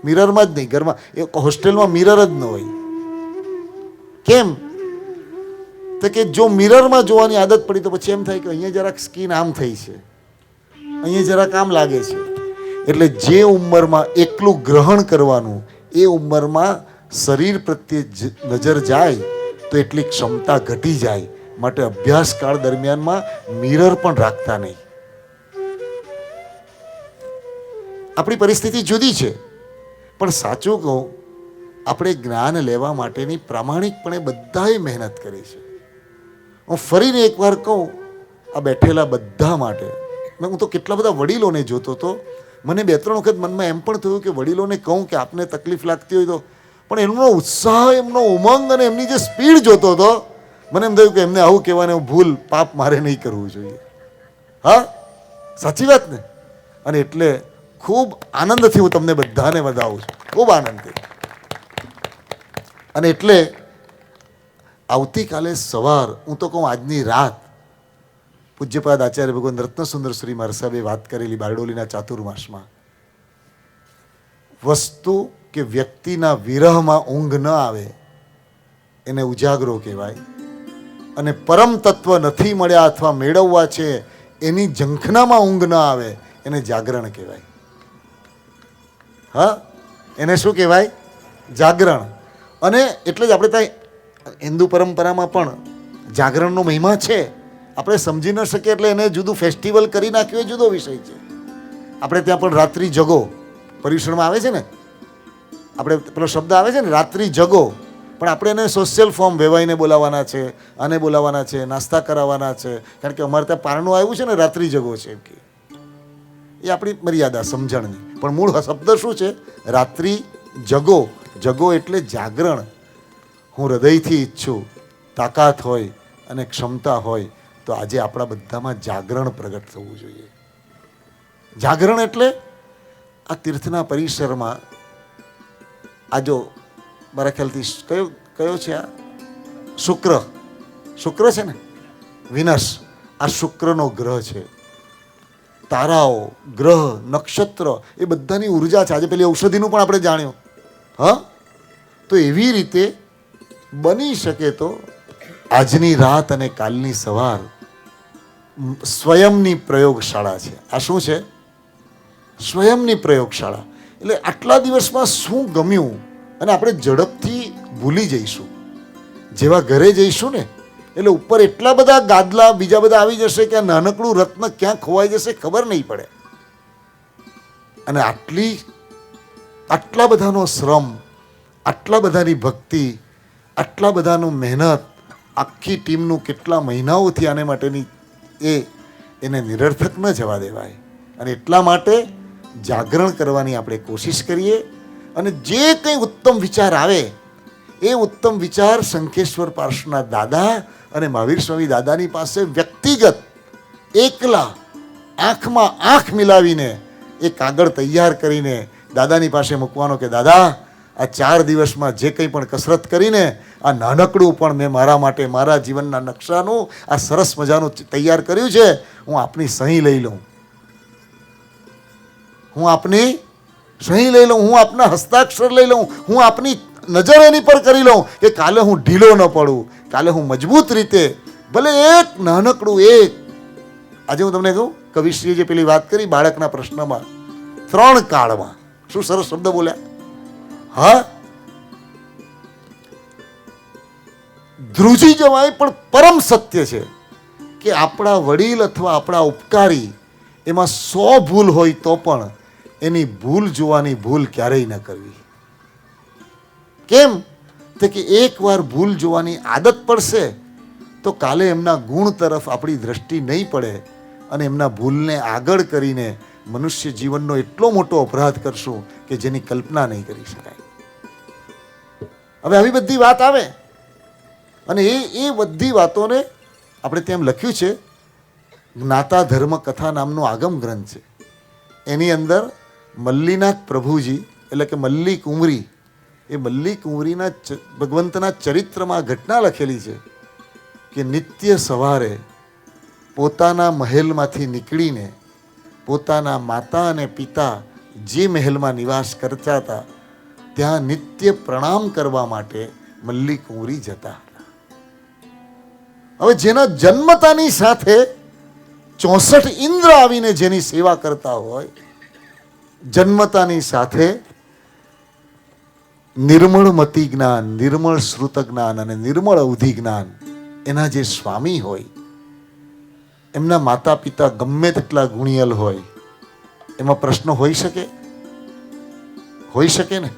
મિરરમાં જ નહીં, ઘરમાં એ હોસ્ટેલમાં મિરર જ ન હોય. કેમ? તો કે જો મિરરમાં જોવાની આદત પડી તો પછી એમ થાય કે અહીંયા જરાક સ્કિન આમ થઈ છે, અહીંયા જરાક આમ લાગે છે. એટલે જે ઉંમરમાં એકલું ગ્રહણ કરવાનું એ ઉંમરમાં શરીર પ્રત્યે નજર જાય તો એટલી ક્ષમતા ઘટી જાય. માટે અભ્યાસકાળ દરમિયાનમાં મિરર પણ રાખતા નહીં. આપણી પરિસ્થિતિ જુદી છે, પણ સાચું કહું, આપણે જ્ઞાન લેવા માટેની પ્રામાણિકપણે બધાએ મહેનત કરી છે. હું ફરીને એકવાર કહું, આ બેઠેલા બધા માટે, હું તો કેટલા બધા વડીલોને જોતો હતો. મને 2-3 વખત મનમાં એમ પણ થયું કે વડીલોને કહું કે આપને તકલીફ લાગતી હોય તો, પણ એમનો ઉત્સાહ, એમનો ઉમંગ અને એમની જે સ્પીડ જોતો હતો, મને એમ થયું કે એમને આવું કહેવાને ભૂલ, પાપ મારે નહીં કરવું જોઈએ. હા, સાચી વાત ને? અને એટલે ખૂબ આનંદથી હું તમને બધાને વધાવું છું, ખૂબ આનંદથી. અને એટલે આવતીકાલે સવાર, હું તો કહું આજની રાત, પૂજ્યપાદ આચાર્ય ભગવાન રત્નસુંદર શ્રી મહારાજ સાહેબે વાત કરેલી બારડોલીના ચાતુર્માસમાં, વસ્તુ કે વ્યક્તિના વિરહમાં ઊંઘ ન આવે એને ઉજાગરો કહેવાય, અને પરમ તત્વ નથી મળ્યા અથવા મેળવવા છે એની ઝંખનામાં ઊંઘ ન આવે એને જાગરણ કહેવાય. હા, એને શું કહેવાય? જાગરણ. અને એટલે જ આપણે ત્યાં હિન્દુ પરંપરામાં પણ જાગરણનો મહિમા છે. આપણે સમજી ન શકીએ એટલે એને જુદું ફેસ્ટિવલ કરી નાખ્યું એ જુદો વિષય છે. આપણે ત્યાં પણ રાત્રિ જગો પર્યુષણમાં આવે છે ને, આપણે પેલો શબ્દ આવે છે ને રાત્રિ જગો, પણ આપણે એને સોશિયલ ફોર્મ વેવાઈને બોલાવવાના છે, આને બોલાવવાના છે, નાસ્તા કરાવવાના છે, કારણ કે અમારે ત્યાં પારણું આવ્યું છે ને રાત્રિ જગો છે એમ કે. એ આપણી મર્યાદા સમજણની, પણ મૂળ શબ્દ શું છે? રાત્રિ જગો. જગો એટલે જાગરણ. હું હૃદયથી ઈચ્છું, તાકાત હોય અને ક્ષમતા હોય તો આજે આપણા બધામાં જાગરણ પ્રગટ થવું જોઈએ. જાગરણ એટલે આ તીર્થના પરિસરમાં આ જો મારા ખ્યાલથી કયો છે આ? શુક્ર છે ને, વિનસ. આ શુક્રનો ગ્રહ છે. તારાઓ, ગ્રહ, નક્ષત્ર એ બધાની ઉર્જા છે. આજે પેલી ઔષધિનું પણ આપણે જાણ્યું. હા, તો એવી રીતે બની શકે તો આજની રાત અને કાલની સવાર સ્વયંની પ્રયોગશાળા છે. આ શું છે? સ્વયંની પ્રયોગશાળા. એટલે આટલા દિવસમાં શું ગમ્યું અને આપણે ઝડપથી ભૂલી જઈશું. જેવા ઘરે જઈશું ને એટલે ઉપર એટલા બધા ગાદલા બીજા બધા આવી જશે કે આ નાનકડું રત્ન ક્યાં ખોવાઈ જશે ખબર નહીં પડે. અને આટલા બધાનો શ્રમ, આટલા બધાની ભક્તિ, આટલા બધાનું મહેનત, આખી ટીમનું કેટલા મહિનાઓથી આને માટેની એને નિરર્થક ન જવા દેવાય. અને એટલા માટે જાગરણ કરવાની આપણે કોશિશ કરીએ. અને જે કંઈ ઉત્તમ વિચાર આવે એ ઉત્તમ વિચાર શંખેશ્વર પાર્શ્વના દાદા અને મહાવીર સ્વામી દાદાની પાસે વ્યક્તિગત એકલા આંખમાં આંખ મિલાવીને એ કાગળ તૈયાર કરીને દાદાની પાસે મૂકવાનો કે દાદા, આ 4 દિવસમાં જે કંઈ પણ કસરત કરીને આ નાનકડું પણ મેં મારા માટે મારા જીવનના નકશાનું આ સરસ મજાનું તૈયાર કર્યું છે, હું આપની સહી લઈ લઉં, હું આપની સહી લઈ લઉં, હું આપના હસ્તાક્ષર લઈ લઉં, હું આપની નજર એની પર કરી લઉં કે કાલે હું ઢીલો ન પડું, કાલે હું મજબૂત રીતે ભલે એક નાનકડું એક. આજે હું તમને કહું, કવિશ્રીએ જે પેલી વાત કરી બાળકના પ્રશ્નમાં, 3 કાળમાં, શું સરસ શબ્દ બોલ્યા. હા, ધ્રુજી જવાય પણ પરમ સત્ય છે કે આપણા વડીલ અથવા આપણા ઉપકારી એમાં 100 ભૂલ હોય તો પણ એની ભૂલ જોવાની ભૂલ ક્યારેય ન કરવી. કેમ? તો કે એકવાર ભૂલ જોવાની આદત પડશે તો કાલે એમના ગુણ તરફ આપણી દ્રષ્ટિ નહીં પડે અને એમના ભૂલને આગળ કરીને મનુષ્ય જીવનનો એટલો મોટો અપરાધ કરશું કે જેની કલ્પના નહીં કરી શકાય. હવે આવી બધી વાત આવે અને એ બધી વાતોને આપણે ત્યાં લખ્યું છે, જ્ઞાતા ધર્મ કથા નામનો આગમ ગ્રંથ છે. એની અંદર મલ્લીનાથ પ્રભુજી એટલે કે મલ્લી કુંવરી, એ મલ્લી કુંવરીના ભગવંતના ચરિત્રમાં ઘટના લખેલી છે કે નિત્ય સવારે પોતાના મહેલમાંથી નીકળીને પોતાના માતા અને પિતા જે મહેલમાં નિવાસ કરતા હતા ત્યાં નિત્ય પ્રણામ કરવા માટે મલ્લી કુંવરી જતા હતા. હવે જેના જન્મતાની સાથે 64 ઇન્દ્ર આવીને જેની સેવા કરતા હોય, જન્મતાની સાથે નિર્મળ મતિ જ્ઞાન, નિર્મળ શ્રુત જ્ઞાન અને નિર્મળ અવધિ જ્ઞાન એના જે સ્વામી હોય, એમના માતા પિતા ગમે તેટલા ગુણિયલ હોય, એમાં પ્રશ્ન હોઈ શકે? હોઈ શકે ને,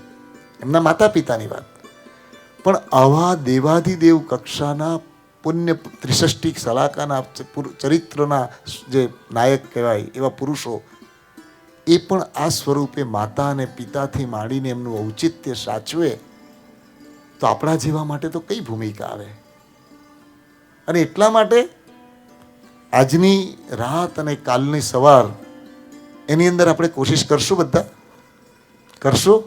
એમના માતા પિતાની વાત. પણ આવા દેવાધિદેવ કક્ષાના પુણ્ય 63 સલાકાના ચરિત્રના જે નાયક કહેવાય એવા પુરુષો, એ પણ આ સ્વરૂપે માતા અને પિતાથી માંડીને એમનું ઔચિત્ય સાચવે તો આપણા જેવા માટે તો કઈ ભૂમિકા આવે. અને એટલા માટે આજની રાત અને કાલની સવાર એની અંદર આપણે કોશિશ કરશું, બધા કરશું.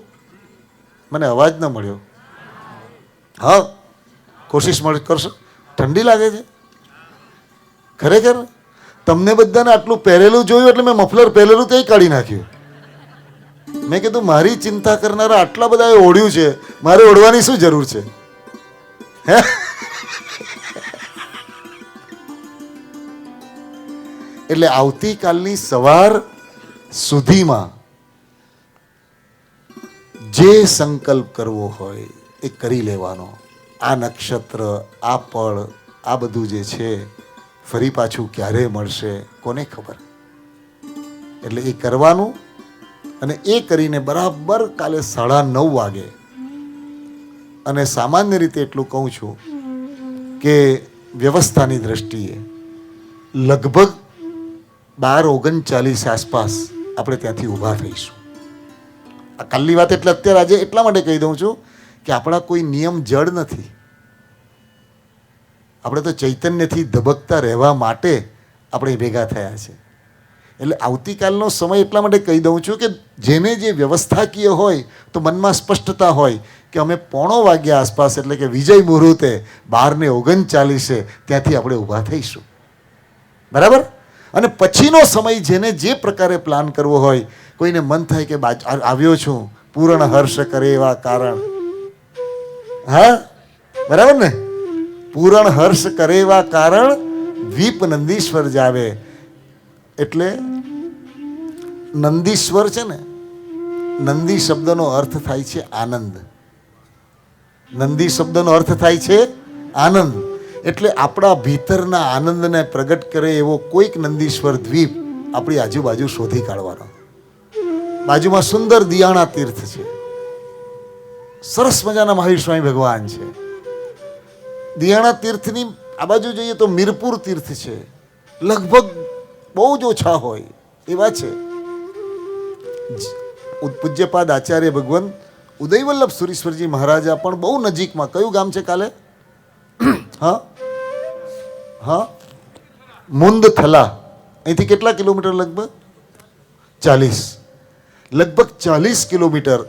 મને અવાજ ન મળ્યો. હા, કોશિશ કરશો. ઠંડી લાગે છે ખરેખર? તમને બધાને આટલું પહેરેલું જોયું એટલે મેં મફલર પહેરેલું તે કાઢી નાખ્યું. મેં કીધું મારી ચિંતા કરનારા આટલા બધા ઓઢ્યું છે, મારે ઓઢવાની શું જરૂર છે? હે, એટલે આવતીકાલની સવાર સુધીમાં જે સંકલ્પ કરવો હોય એ કરી લેવાનો. આ નક્ષત્ર, આ પળ, આ બધું જે છે ફરી પાછું ક્યારે મળશે કોને ખબર. એટલે એ કરવાનું અને એ કરીને બરાબર કાલે 9:30 વાગે, અને સામાન્ય રીતે એટલું કહું છું કે વ્યવસ્થાની દ્રષ્ટિએ લગભગ 12:39 આસપાસ આપણે ત્યાંથી ઊભા થઈશું. આ કાલની વાત એટલે અત્યારે આજે એટલા માટે કહી દઉં છું કે આપણા કોઈ નિયમ જડ નથી. આપણે તો ચૈતન્યથી ધબકતા રહેવા માટે આપણે ભેગા થયા છે. એટલે આવતીકાલનો સમય એટલા માટે કહી દઉં છું કે જેને જે વ્યવસ્થાકીય હોય તો મનમાં સ્પષ્ટતા હોય કે અમે 9:15 વાગ્યા આસપાસ એટલે કે વિજય મુહૂર્તે 12:39 ત્યાંથી આપણે ઊભા થઈશું. બરાબર? અને પછીનો સમય જેને જે પ્રકારે પ્લાન કરવો હોય, કોઈને મન થાય કે આવ્યો છું પૂર્ણ હર્ષ કરે એવા કારણ, હા બરાબર ને, પૂર્ણ હર્ષ કરે એવા કારણ દ્વીપ નંદીશ્વર જાવે. એટલે નંદીશ્વર છે ને, નંદી શબ્દનો અર્થ થાય છે આનંદ. નંદી શબ્દનો અર્થ થાય છે આનંદ. એટલે આપણા ભીતરના આનંદને પ્રગટ કરે એવો કોઈક નંદીશ્વર દ્વીપ આપણી આજુબાજુ શોધી કાઢવાનો. બાજુમાં સુંદર દિયાણા તીર્થ છે, સરસ મજાના મહાવીર સ્વામી ભગવાન છે. દિયાણા તીર્થની આ બાજુ જોઈએ તો મીરપુર તીર્થ છે, લગભગ બહુ જ ઓછા હોય એવા છે. પૂજ્યપાદ આચાર્ય ભગવાન ઉદયવલ્લભ સુરીશ્વરજી મહારાજા પણ બહુ નજીકમાં. કયું ગામ છે કાલે? હા હા, મુંદથલા. અહીંથી કેટલા કિલોમીટર? લગભગ 40 કિલોમીટર.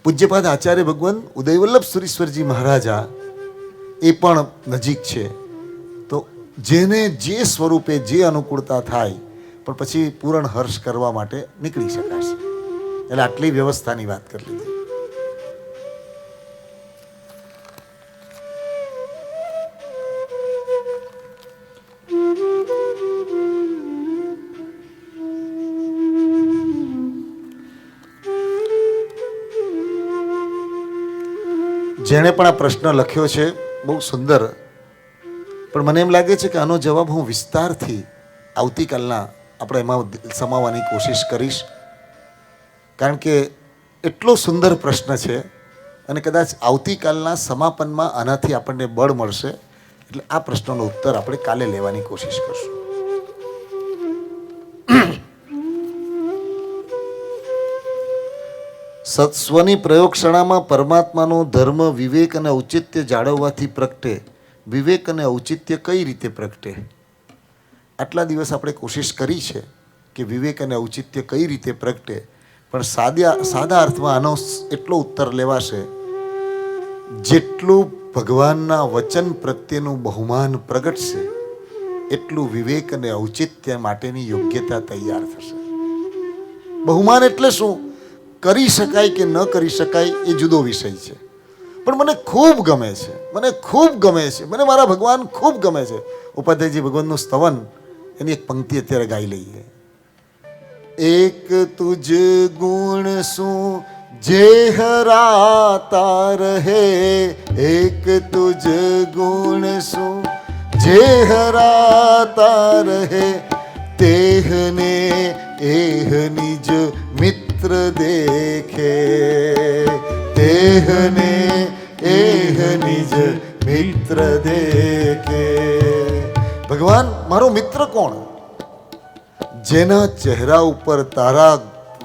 પૂજ્યપાદ આચાર્ય ભગવાન ઉદયવલ્લભ સુરીશ્વરજી મહારાજા એ પણ નજીક છે. તો જેને જે સ્વરૂપે જે અનુકૂળતા થાય પણ પછી પૂર્ણ હર્ષ કરવા માટે નીકળી શકાશે. એટલે આટલી વ્યવસ્થાની વાત કરી લીધી. જેણે પણ આ પ્રશ્ન લખ્યો છે બહુ સુંદર, પણ મને એમ લાગે છે કે આનો જવાબ હું વિસ્તારથી આવતીકાલના આપણે એમાં સમાવવાની કોશિશ કરીશ. કારણ કે એટલો સુંદર પ્રશ્ન છે અને કદાચ આવતીકાલના સમાપનમાં આનાથી આપણને બળ મળશે. એટલે આ પ્રશ્નનો ઉત્તર આપણે કાલે લેવાની કોશિશ કરશું. સત્સ્વની પ્રયોગશાળામાં પરમાત્માનો ધર્મ વિવેક અને ઔચિત્ય જાળવવાથી પ્રગટે. વિવેક અને ઔચિત્ય કઈ રીતે પ્રગટે? આટલા દિવસ આપણે કોશિશ કરી છે કે વિવેક અને ઔચિત્ય કઈ રીતે પ્રગટે, પણ સાદા અર્થમાં આનો એટલો ઉત્તર લેવાશે જેટલું ભગવાનના વચન પ્રત્યેનું બહુમાન પ્રગટશે એટલું વિવેક અને ઔચિત્ય માટેની યોગ્યતા તૈયાર થશે. બહુમાન એટલે શું? કરી શકાય કે ન કરી શકાય એ જુદો વિષય છે, પણ મને ખૂબ ગમે છે, મને ખૂબ ગમે છે, મને મારા ભગવાન ખૂબ ગમે છે. ઉપાધ્યાયજી ભગવાનનું સ્તવન, એની એક પંક્તિ અત્યારે ગાઈ લઈએ. એક તુજ ગુણ શું જે હરાતા રહે, એક તુજ ગુણ શું જે હરાતા રહે, તેહને એહ નિજ મિત્ર દેખે, તેહને એહ નિજ મિત્ર દેખે. ભગવાન મારો મિત્ર કોણ? જેના ચહેરા ઉપર તારા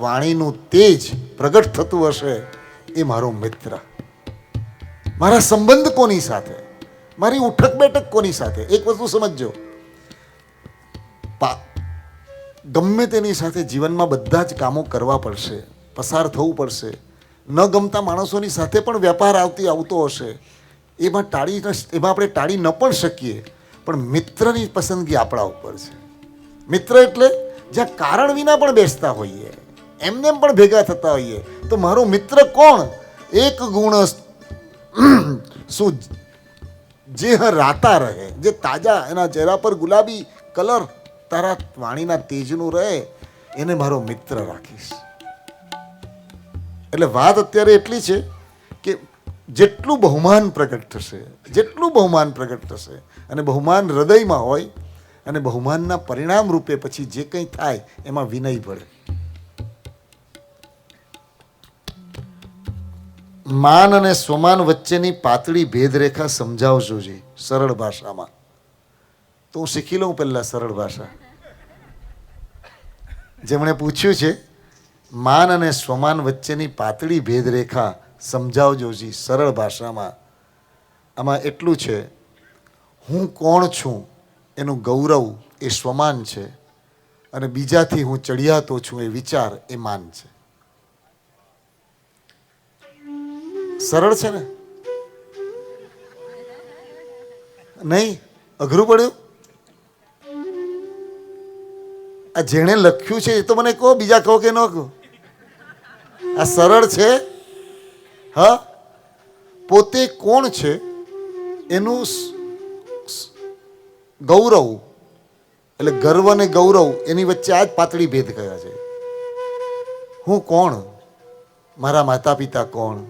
વાણીનું તેજ પ્રગટ થતું હશે એ મારો મિત્ર. મારા સંબંધ કોની સાથે? મારી ઉઠક બેઠક કોની સાથે? એક વસ્તુ સમજજો, ગમે તેની સાથે જીવનમાં બધા જ કામો કરવા પડશે, પસાર થવું પડશે. ન ગમતા માણસોની સાથે પણ વ્યાપાર આવતો હશે, એમાં આપણે ટાળી ન પણ શકીએ, પણ મિત્રની પસંદગી આપણા ઉપર છે. મિત્ર એટલે જ્યાં કારણ વિના પણ બેસતા હોઈએ, એમને પણ ભેગા થતા હોઈએ, તો મારો મિત્ર કોણ? એક ગુણ શું જે રાતા રહે, જે તાજા, એના ચહેરા પર ગુલાબી કલર તારા વાણીના તેજનું રહે, એને મારો મિત્ર રાખીશ. એટલે વાત અત્યારે એટલી છે કે જેટલું બહુમાન પ્રગટ થશે, જેટલું બહુમાન પ્રગટ થશે, અને બહુમાન હૃદયમાં હોય, અને બહુમાનના પરિણામ રૂપે પછી જે કંઈ થાય એમાં વિનય પડે. માન અને સ્વમાન વચ્ચેની પાતળી ભેદરેખા સમજાવજો જી સરળ ભાષામાં. તો હું શીખી લઉં પહેલા સરળ ભાષા. જેમણે પૂછ્યું છે માન અને સ્વમાન વચ્ચેની પાતળી ભેદરેખા સમજાવજો જી સરળ ભાષામાં. આમાં એટલું છે, હું કોણ છું એનું ગૌરવ એ સ્વમાન છે, અને બીજાથી હું ચડિયાતો છું એ વિચાર એ માન છે. સરળ છે ને? નહીં? અઘરું પડ્યું? આ જેણે લખ્યું છે એ તો મને કહો, બીજા કહો કે ન કહો. આ સરળ છે. હા, પોતે કોણ છે એનું ગૌરવ, એટલે ગર્વ અને ગૌરવ એની વચ્ચે આ જ પાતળી ભેદ કયા છે. હું કોણ? મારા માતા પિતા કોણ?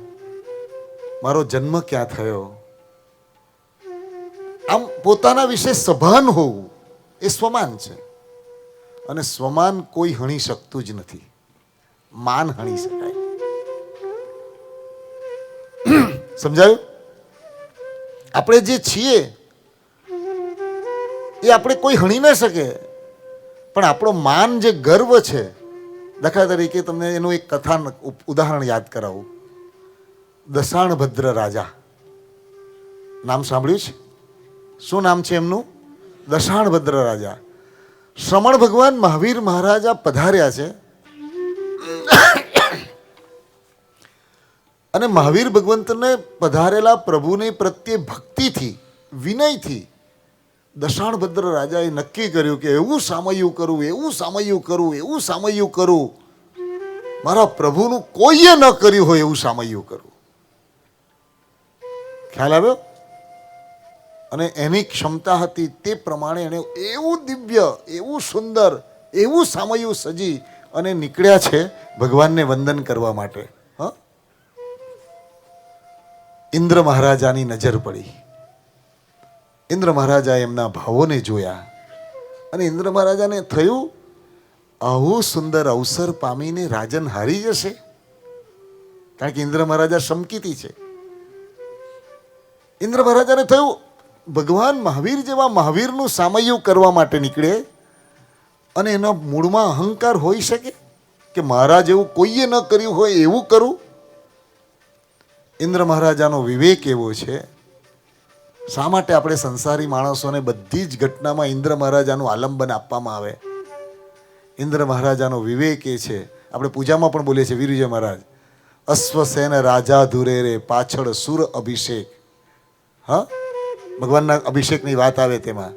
મારો જન્મ ક્યાં થયો? આમ પોતાના વિશે સભાન હોવું એ સ્વમાન છે. અને સ્વમાન કોઈ હણી શકતું જ નથી, માન હણી શકાય. સમજાયું? આપણે જે છીએ એ આપણે કોઈ હણી ન શકે, પણ આપણો માન જે ગર્વ છે, દાખલા તરીકે તમને એનું એક કથા ઉદાહરણ યાદ કરાવું. દશાણભદ્ર રાજા નામ સાંભળ્યું છે? શું નામ છે એમનું? દશાણભદ્ર રાજા. શ્રમણ ભગવાન મહાવીર મહારાજા પધાર્યા છે, અને મહાવીર ભગવંતને પધારેલા પ્રભુની પ્રત્યે ભક્તિથી, વિનયથી દશાણભદ્ર રાજાએ નક્કી કર્યું કે એવું સામયું કરું, એવું સામયું કરું, એવું સામયું કરું, મારા પ્રભુનું કોઈએ ન કર્યું હોય એવું સામયું કરું. ખ્યાલ આવ્યો? અને એની ક્ષમતા હતી તે પ્રમાણે એણે એવું દિવ્ય, એવું સુંદર, એવું સામયું સજી અને નીકળ્યા છે ભગવાનને વંદન કરવા માટે. હા, ઇન્દ્ર મહારાજાની નજર પડી. ઇન્દ્ર મહારાજાએ એમના ભાવોને જોયા, અને ઇન્દ્ર મહારાજાને થયું આવું સુંદર અવસર પામીને રાજન હારી જશે. કારણ કે ઇન્દ્ર મહારાજા સમકીતી છે. ઇન્દ્ર મહારાજાને થયું ભગવાન મહાવીર જેવા મહાવીરનું સામયું કરવા માટે નીકળે, અને એના મૂળમાં અહંકાર હોઈ શકે કે મારા જેવું કોઈએ ન કર્યું હોય એવું કરું. ઇન્દ્ર મહારાજાનો વિવેક એવો છે. શા માટે આપણે સંસારી માણસોને બધી જ ઘટનામાં ઇન્દ્ર મહારાજાનું આલંબન આપવામાં આવે? ઇન્દ્ર મહારાજાનો વિવેક એ છે, આપણે પૂજામાં પણ બોલીએ છીએ વીરજય મહારાજ, અશ્વસેન રાજા ધુરે રે પાછળ સુર અભિષેક. હા, ભગવાનના અભિષેકની વાત આવે તેમાં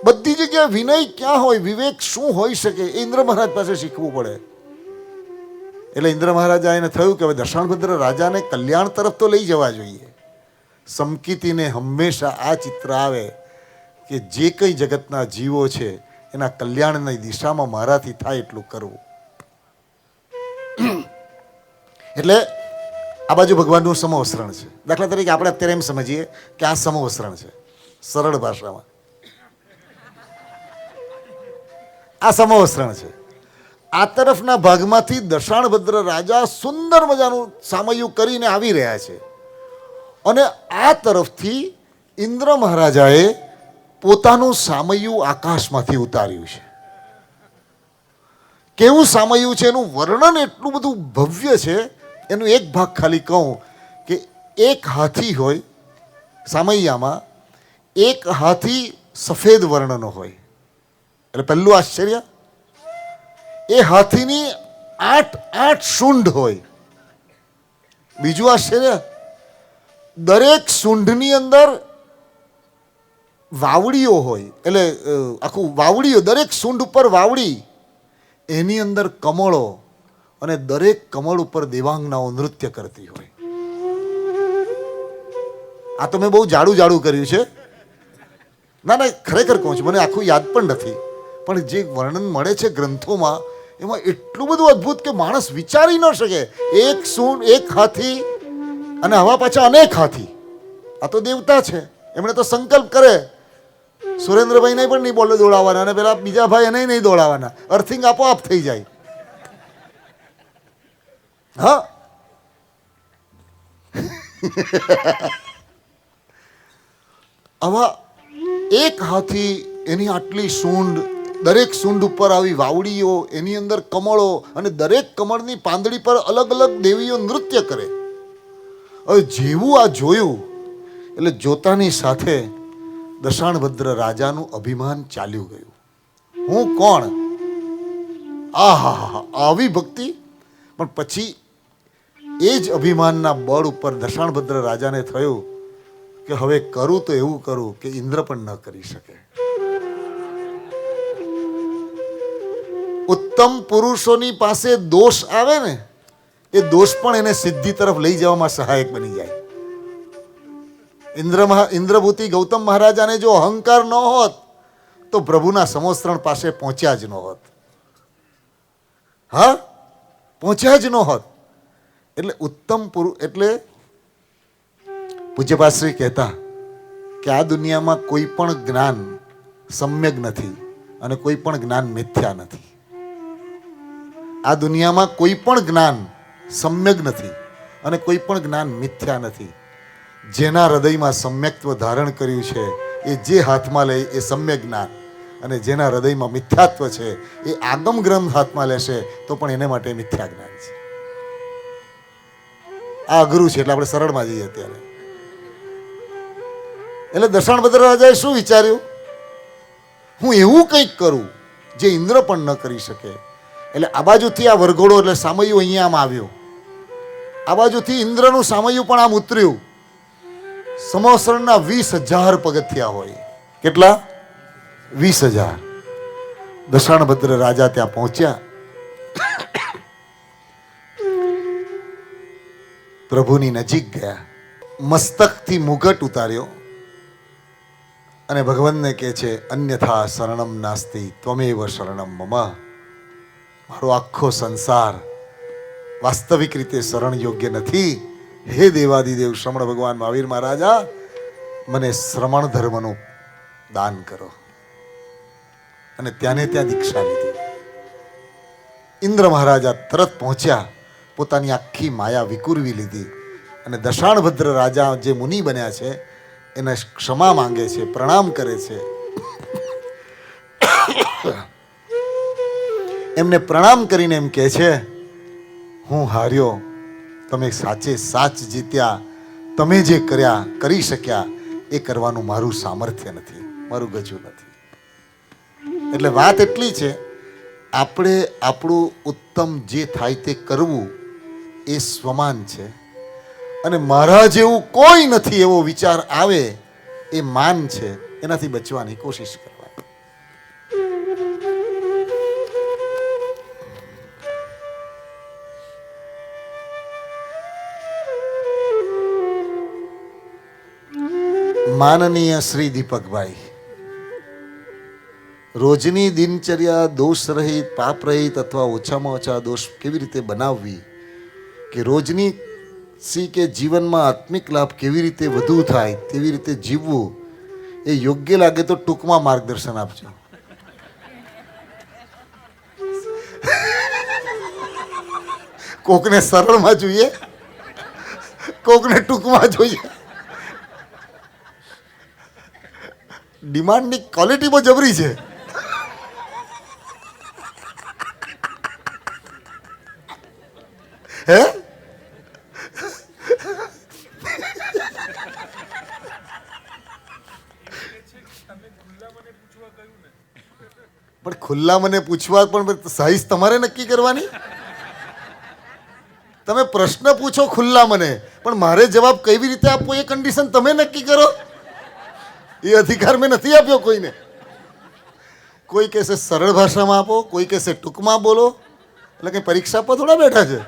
બધી જગ્યાએ વિનય ક્યાં હોય, વિવેક શું હોઈ શકે, એ ઇન્દ્ર મહારાજ પાસે શીખવું પડે. એટલે ઇન્દ્ર મહારાજા એને થયું કે હવે દશાણભદ્ર રાજાને કલ્યાણ તરફ તો લઈ જવા જોઈએ. સમકીતીને હંમેશા આ ચિત્ર આવે કે જે કંઈ જગતના જીવો છે એના કલ્યાણની દિશામાં મારાથી થાય એટલું કરવું. એટલે આ બાજુ ભગવાનનું સમવસ્ત્રણ છે. દાખલા તરીકે આપણે અત્યારે એમ સમજીએ કે આ સમવસ્ત્રણ છે, સરળ ભાષામાં આ સમવસ્ત્રણ છે. આ તરફના ભાગમાંથી દશાણભદ્ર રાજા સુંદર મજાનું સામયું કરીને આવી રહ્યા છે અને આ તરફથી ઇન્દ્ર મહારાજાએ પોતાનું સામયું આકાશમાંથી ઉતાર્યું છે. કેવું સામયું છે એનું વર્ણન એટલું બધું ભવ્ય છે. એનું એક ભાગ ખાલી કહું કે એક હાથી હોય સામૈયામાં, એક હાથી સફેદ વર્ણનો હોય. એટલે પહેલું આશ્ચર્ય, એ હાથીની 8 સૂંઢ હોય. બીજું આશ્ચર્ય, દરેક સૂંઢની અંદર વાવડીઓ હોય. એટલે આખું વાવડીઓ, દરેક સૂંઢ ઉપર વાવડી, એની અંદર કમળો, અને દરેક કમળ ઉપર દેવાંગનાઓ નૃત્ય કરતી હોય. આ તો મેં બહુ જાડું કર્યું છે. ના ખરેખર કહું છું, મને આખું યાદ પણ નથી, પણ જે વર્ણન મળે છે ગ્રંથોમાં એમાં એટલું બધું અદ્ભુત કે માણસ વિચારી ન શકે. એક સૂંઢ, એક હાથી, અને હવા પાછા અનેક હાથી. આ તો દેવતા છે, એમણે તો સંકલ્પ કરે સુરેન્દ્રભાઈને પણ નહીં બોલે દોડાવવાના, અને પેલા બીજા ભાઈ એને નહીં દોડાવવાના, અર્થિંગ આપોઆપ થઈ જાય. હા આવા એક હાથી, એની આટલી સૂંઢ, દરેક સૂંઢ ઉપર આવી વાવડીઓ, એની અંદર કમળો, અને દરેક કમળની પાંદડી પર અલગ અલગ દેવીઓ નૃત્ય કરે. હવે જેવું આ જોયું એટલે જોતાની સાથે દશાણભદ્ર રાજાનું અભિમાન ચાલ્યું ગયું. હું કોણ? આહા, આવી ભક્તિ. પણ પછી એ જ અભિમાનના બળ ઉપર દશાણભદ્ર રાજાને થયું કે હવે કરું તો એવું કરું કે ઇન્દ્ર પણ ન કરી શકે. ઉત્તમ પુરુષોની પાસે દોષ આવે ને, એ દોષ પણ એને સિદ્ધિ તરફ લઈ જવામાં સહાયક બની જાય. ઇન્દ્રભૂતિ ગૌતમ મહારાજાને જો અહંકાર ન હોત તો પ્રભુના સમોસ્ત્રણ પાસે પહોંચ્યા જ ન હોત. હા, પહોંચ્યા જ ન હોત. એટલે ઉત્તમ પુરુષ, એટલે પૂજ્યપાશ્રી કહેતા કે આ દુનિયામાં કોઈ પણ જ્ઞાન સમ્યક નથી અને કોઈ પણ જ્ઞાન મિથ્યા નથી. આ દુનિયામાં કોઈ પણ જ્ઞાન સમ્યક નથી અને કોઈ પણ જ્ઞાન મિથ્યા નથી. જેના હૃદયમાં સમ્યક્ત્વ ધારણ કર્યું છે એ જે હાથમાં લે એ સમ્યક જ્ઞાન, અને જેના હૃદયમાં મિથ્યાત્વ છે એ આગમ ગ્રંથ હાથમાં લેશે તો પણ એને માટે મિથ્યા જ્ઞાન છે. આ અઘરું છે, એટલે આપણે સરળમાં જઈએ અત્યારે. એટલે દશાણભદ્ર રાજાએ શું વિચાર્યું? હું એવું કંઈક કરું જે ઇન્દ્ર પણ ન કરી શકે. એટલે આ બાજુથી આ વરઘોડો, એટલે સામયું અહીંયા આમ આવ્યો, આ બાજુથી ઇન્દ્રનું સામયું પણ આમ ઉતર્યું. સમવસ્ત્રણના 20,000 પગથિયા હોય. કેટલા? 20,000. દશાણભદ્ર રાજા ત્યાં પહોંચ્યા, પ્રભુની નજીક ગયા, મસ્તકથી મુગટ ઉતાર્યો અને ભગવાનને કહે છે, અન્યથા શરણમ નાસ્તિ ત્વમેવ શરણમ મમ. મારો આખો સંસાર વાસ્તવિક રીતે શરણ યોગ્ય નથી. હે દેવાદિદેવ શ્રમણ ભગવાન મહાવીર મહારાજા, મને શ્રમણ ધર્મનું દાન કરો. અને ત્યાંને ત્યાં દીક્ષા લીધી. ઇન્દ્ર મહારાજા તરત પહોંચ્યા, પોતાની આખી માયા વિકુરવી લીધી અને દશાણભદ્ર રાજા જે મુનિ બન્યા છે એને ક્ષમા માંગે છે, પ્રણામ કરે છે. એમને પ્રણામ કરીને એમ કહે છે, હું હાર્યો, તમે સાચે સાચ જીત્યા. તમે જે કર્યા, કરી શક્યા એ કરવાનું મારું સામર્થ્ય નથી, મારું ગજું નથી. એટલે વાત એટલી છે, આપણે આપણું ઉત્તમ જે થાય તે કરવું એ સ્વમાન છે, અને મારા જેવું કોઈ નથી એવો વિચાર આવે એ માન છે. એનાથી બચવાની કોશિશ કરવાની. માનનીય શ્રી દીપકભાઈ, રોજની દિનચર્યા દોષ રહિત, પાપ રહિત અથવા ઓછામાં ઓછા દોષ કેવી રીતે બનાવવી, કે રોજની કે જીવનમાં આત્મિક લાભ કેવી રીતે વધુ થાય તેવી રીતે જીવવું, એ યોગ્ય લાગે તો ટૂંકમાં માર્ગદર્શન આપજો. કોકને સરળમાં જોઈએ, કોકને ટૂંકમાં જોઈએ. ડિમાન્ડની ક્વોલિટી બહુ જબરી છે. હે પણ ખુલ્લા મને પૂછવા, પણ સાઈઝ તમારે નક્કી કરવાની. તમે પ્રશ્ન પૂછો ખુલ્લા મને, પણ મારે જવાબ કેવી રીતે આપવો એ કન્ડિશન તમે નક્કી કરો. એ અધિકાર મેં નથી આપ્યો કોઈને. કોઈ કહેશે સરળ ભાષામાં આપો, કોઈ કહેશે ટૂંકમાં બોલો. એટલે કંઈ પરીક્ષા આપવા થોડા બેઠા છે.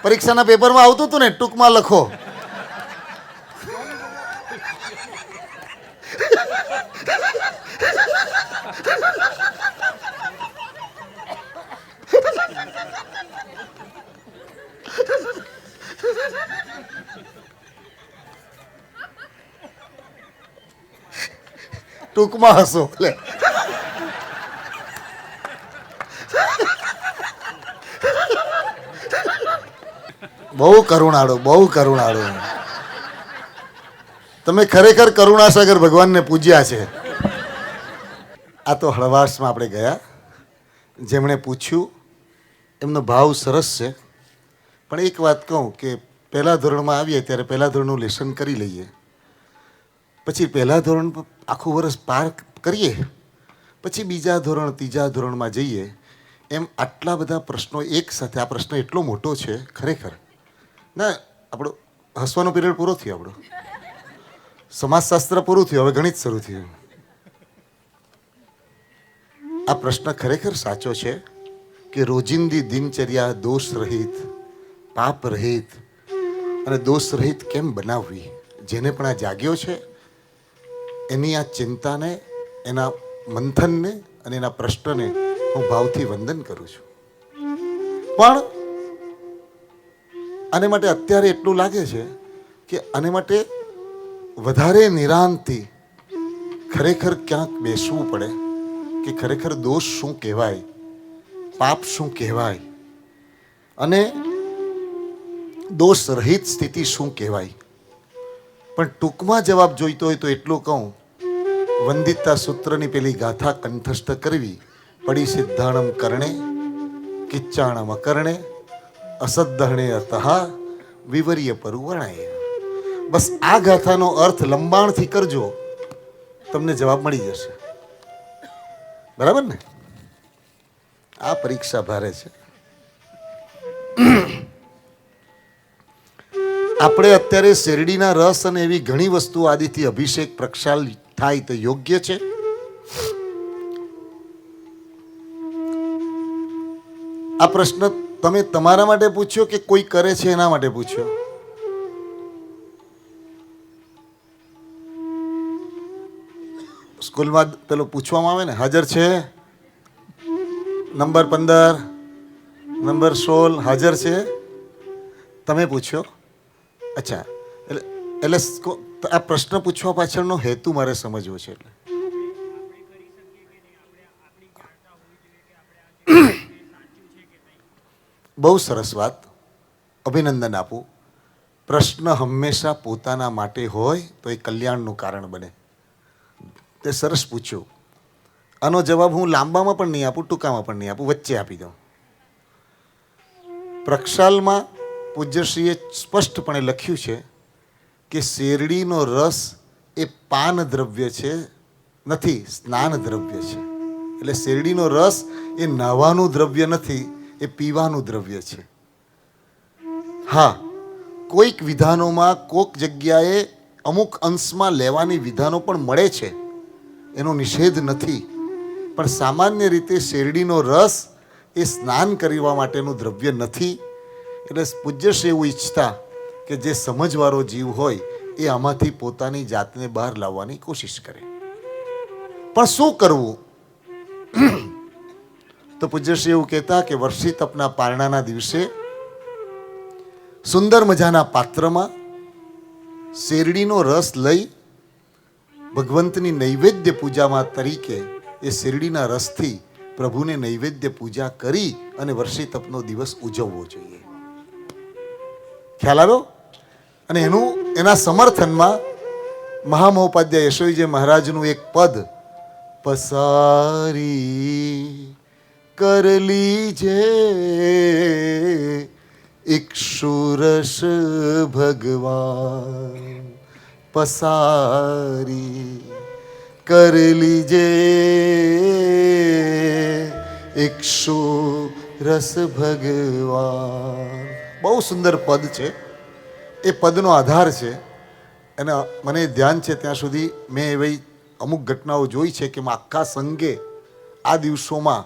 પરીક્ષાના પેપરમાં આવતું હતું ને, ટૂંકમાં લખો. ટૂંકમાં હસો. બહુ કરુણાળો, બહુ કરુણાળો. તમે ખરેખર કરુણાસાગર ભગવાનને પૂજ્યા છે. આ તો હળવાશમાં આપણે ગયા. જેમણે પૂછ્યું એમનો ભાવ સરસ છે. પણ એક વાત કહું કે પહેલા ધોરણમાં આવીએ ત્યારે પહેલા ધોરણનું લેસન કરી લઈએ, પછી પહેલા ધોરણ આખું વર્ષ પાર કરીએ, પછી બીજા ધોરણ ત્રીજા ધોરણમાં જઈએ, એમ આટલા બધા પ્રશ્નો એક સાથે. આ પ્રશ્ન એટલો મોટો છે ખરેખર. ના, આપણો હસવાનો પીરિયડ પૂરો થયો, આપણો સમાજશાસ્ત્ર પૂરું થયું, હવે ગણિત શરૂ થયું. આ પ્રશ્ન ખરેખર સાચો છે કે રોજિંદી દિનચર્યા દોષ રહિત, પાપ રહિત અને દોષ રહિત કેમ બનાવવી. જેને પણ આ જાગ્યો છે એની આ ચિંતાને, એના મંથનને અને એના પ્રશ્નને હું ભાવથી વંદન કરું છું. પણ આને માટે અત્યારે એટલું લાગે છે કે આને માટે વધારે નિરાંતથી ખરેખર ક્યાંક બેસવું પડે કે ખરેખર દોષ શું કહેવાય, પાપ શું કહેવાય અને દોષ રહિત સ્થિતિ શું કહેવાય. પણ ટૂંકમાં જવાબ જોઈતો હોય તો એટલું કહું, વંદિતા સૂત્રની પેલી ગાથા કંઠસ્થ કરવી. પડી સિદ્ધાણમ કરણે કિચ્ચાણમ અકરણે અસદ્દહણે અતઃ વિવર્ય પરુવર્ણાય. બસ આ ગાથાનો અર્થ લંબાણથી કરજો, તમને જવાબ મળી જશે. બરાબર ને? આ પરીક્ષા ભારે છે. આપણે અત્યારે શેરડીના રસ અને એવી ઘણી વસ્તુ આદિથી અભિષેક પ્રક્ષાલ થાય તો યોગ્ય છે. આ પ્રશ્ન તમે તમારા માટે પૂછ્યો કે કોઈ કરે છે એના માટે પૂછ્યો? સ્કૂલમાં પેલો પૂછવામાં આવે ને, હાજર છે નંબર 15, નંબર 16 હાજર છે? તમે પૂછ્યો? અચ્છા, એટલે આ પ્રશ્ન પૂછવા પાછળનો હેતુ મારે સમજવો છે. એટલે બહુ સરસ વાત, અભિનંદન આપું. પ્રશ્ન હંમેશા પોતાના માટે હોય તો એ કલ્યાણનું કારણ બને. તે સરસ પૂછ્યું. આનો જવાબ હું લાંબામાં પણ નહીં આપું, ટૂંકામાં પણ નહીં આપું, વચ્ચે આપી દઉં. પ્રક્ષાલમાં પૂજ્યશ્રીએ સ્પષ્ટપણે લખ્યું છે કે શેરડીનો રસ એ પાન દ્રવ્ય છે, નથી સ્નાન દ્રવ્ય છે. એટલે શેરડીનો રસ એ નાહવાનું દ્રવ્ય નથી, એ પીવાનું દ્રવ્ય છે. હા, કોઈક વિધાનોમાં કોઈક જગ્યાએ અમુક અંશમાં લેવાની વિધાનો પણ મળે છે, એનો નિષેધ નથી. પણ સામાન્ય રીતે શેરડીનો રસ એ સ્નાન કરવા માટેનું દ્રવ્ય નથી. એટલે પૂજ્યશ્રી એવું ઈચ્છતા કે જે સમજવાળો જીવ હોય એ આમાંથી પોતાની જાતને બહાર લાવવાની કોશિશ કરે. પણ શું કરવું? તો પૂજ્યશ્રી એવું કહેતા કે વર્ષી તપના પારણાના દિવસે સુંદર મજાના પાત્રમાં શેરડીનો રસ લઈ ભગવંતની નૈવેદ્ય પૂજામાં તરીકે એ શેરડીના રસથી પ્રભુને નૈવેદ્ય પૂજા કરી અને વર્ષી તપનો દિવસ ઉજવવો જોઈએ. ખ્યાલ આવ્યો? અને એના સમર્થનમાં મહામહોપાધ્યાય યશોજીજી મહારાજનું એક પદ, પસારી કર લીજે ઇક્ષુરસ ભગવાન, પસારી કર લીજે ઇક્ષુરસ ભગવાન. બહુ સુંદર પદ છે. એ પદનો આધાર છે. અને મને ધ્યાન છે ત્યાં સુધી મેં એવી અમુક ઘટનાઓ જોઈ છે કે આખા સંઘે આ દિવસોમાં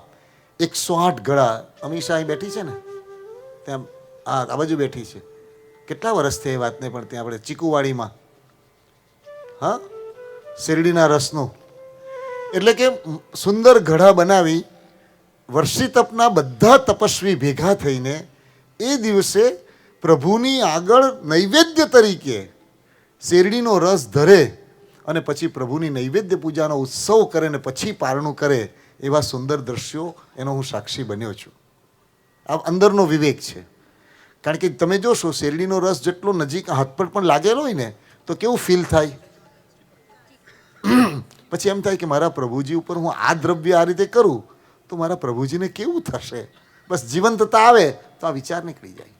108 ગળા, અમીષા અહીં બેઠી છે ને, ત્યાં આ બાજુ બેઠી છે, કેટલા વર્ષ થયા એ વાતને, પણ ત્યાં આપણે ચીકુવાડીમાં, હા, શેરડીના રસનું, એટલે કે સુંદર ઘડા બનાવી વર્ષી તપના બધા તપસ્વી ભેગા થઈને એ દિવસે પ્રભુની આગળ નૈવેદ્ય તરીકે શેરડીનો રસ ધરે અને પછી પ્રભુની નૈવેદ્ય પૂજાનો ઉત્સવ કરે ને પછી પારણું કરે. એવા સુંદર દ્રશ્યો એનો હું સાક્ષી બન્યો છું. આ અંદરનો વિવેક છે. કારણ કે તમે જોશો શેરડીનો રસ જેટલો નજીક હાથ પર પણ લાગેલો હોય ને તો કેવું ફીલ થાય. પછી એમ થાય કે મારા પ્રભુજી ઉપર હું આ દ્રવ્ય આ રીતે કરું તો મારા પ્રભુજીને કેવું થશે. બસ જીવંતતા આવે તો આ વિચાર નીકળી જાય.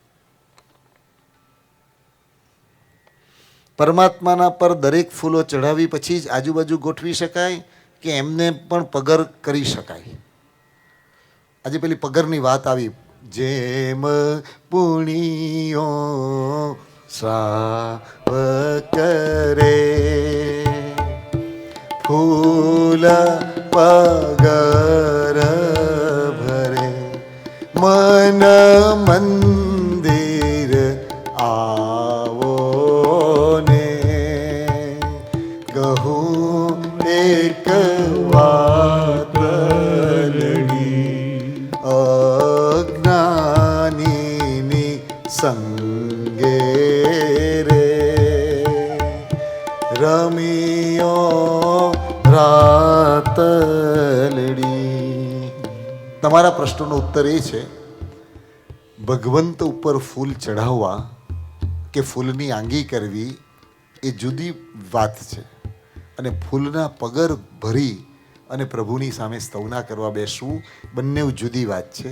પરમાત્માના પર દરેક ફૂલો ચઢાવી પછી જ આજુબાજુ ગોઠવી શકાય કે એમને પણ પગર કરી શકાય? આજે પેલી પગરની વાત આવી, જેમ પુણ્યો શ્રાવ કરે ફૂલ પગર ભરે મન મંદિર આવો ને કહું એક વાત લડી અજ્ઞાનીની સંગે રે રમિયો રાત લડી. તમારા પ્રશ્નનો ઉત્તર એ છે, ભગવંત ઉપર ફૂલ ચઢાવવા કે ફૂલની આંગી કરવી એ જુદી વાત છે. અને ફૂલના પગર ભરી અને પ્રભુની સામે સ્તવના કરવા બેસવું બંને જુદી વાત છે.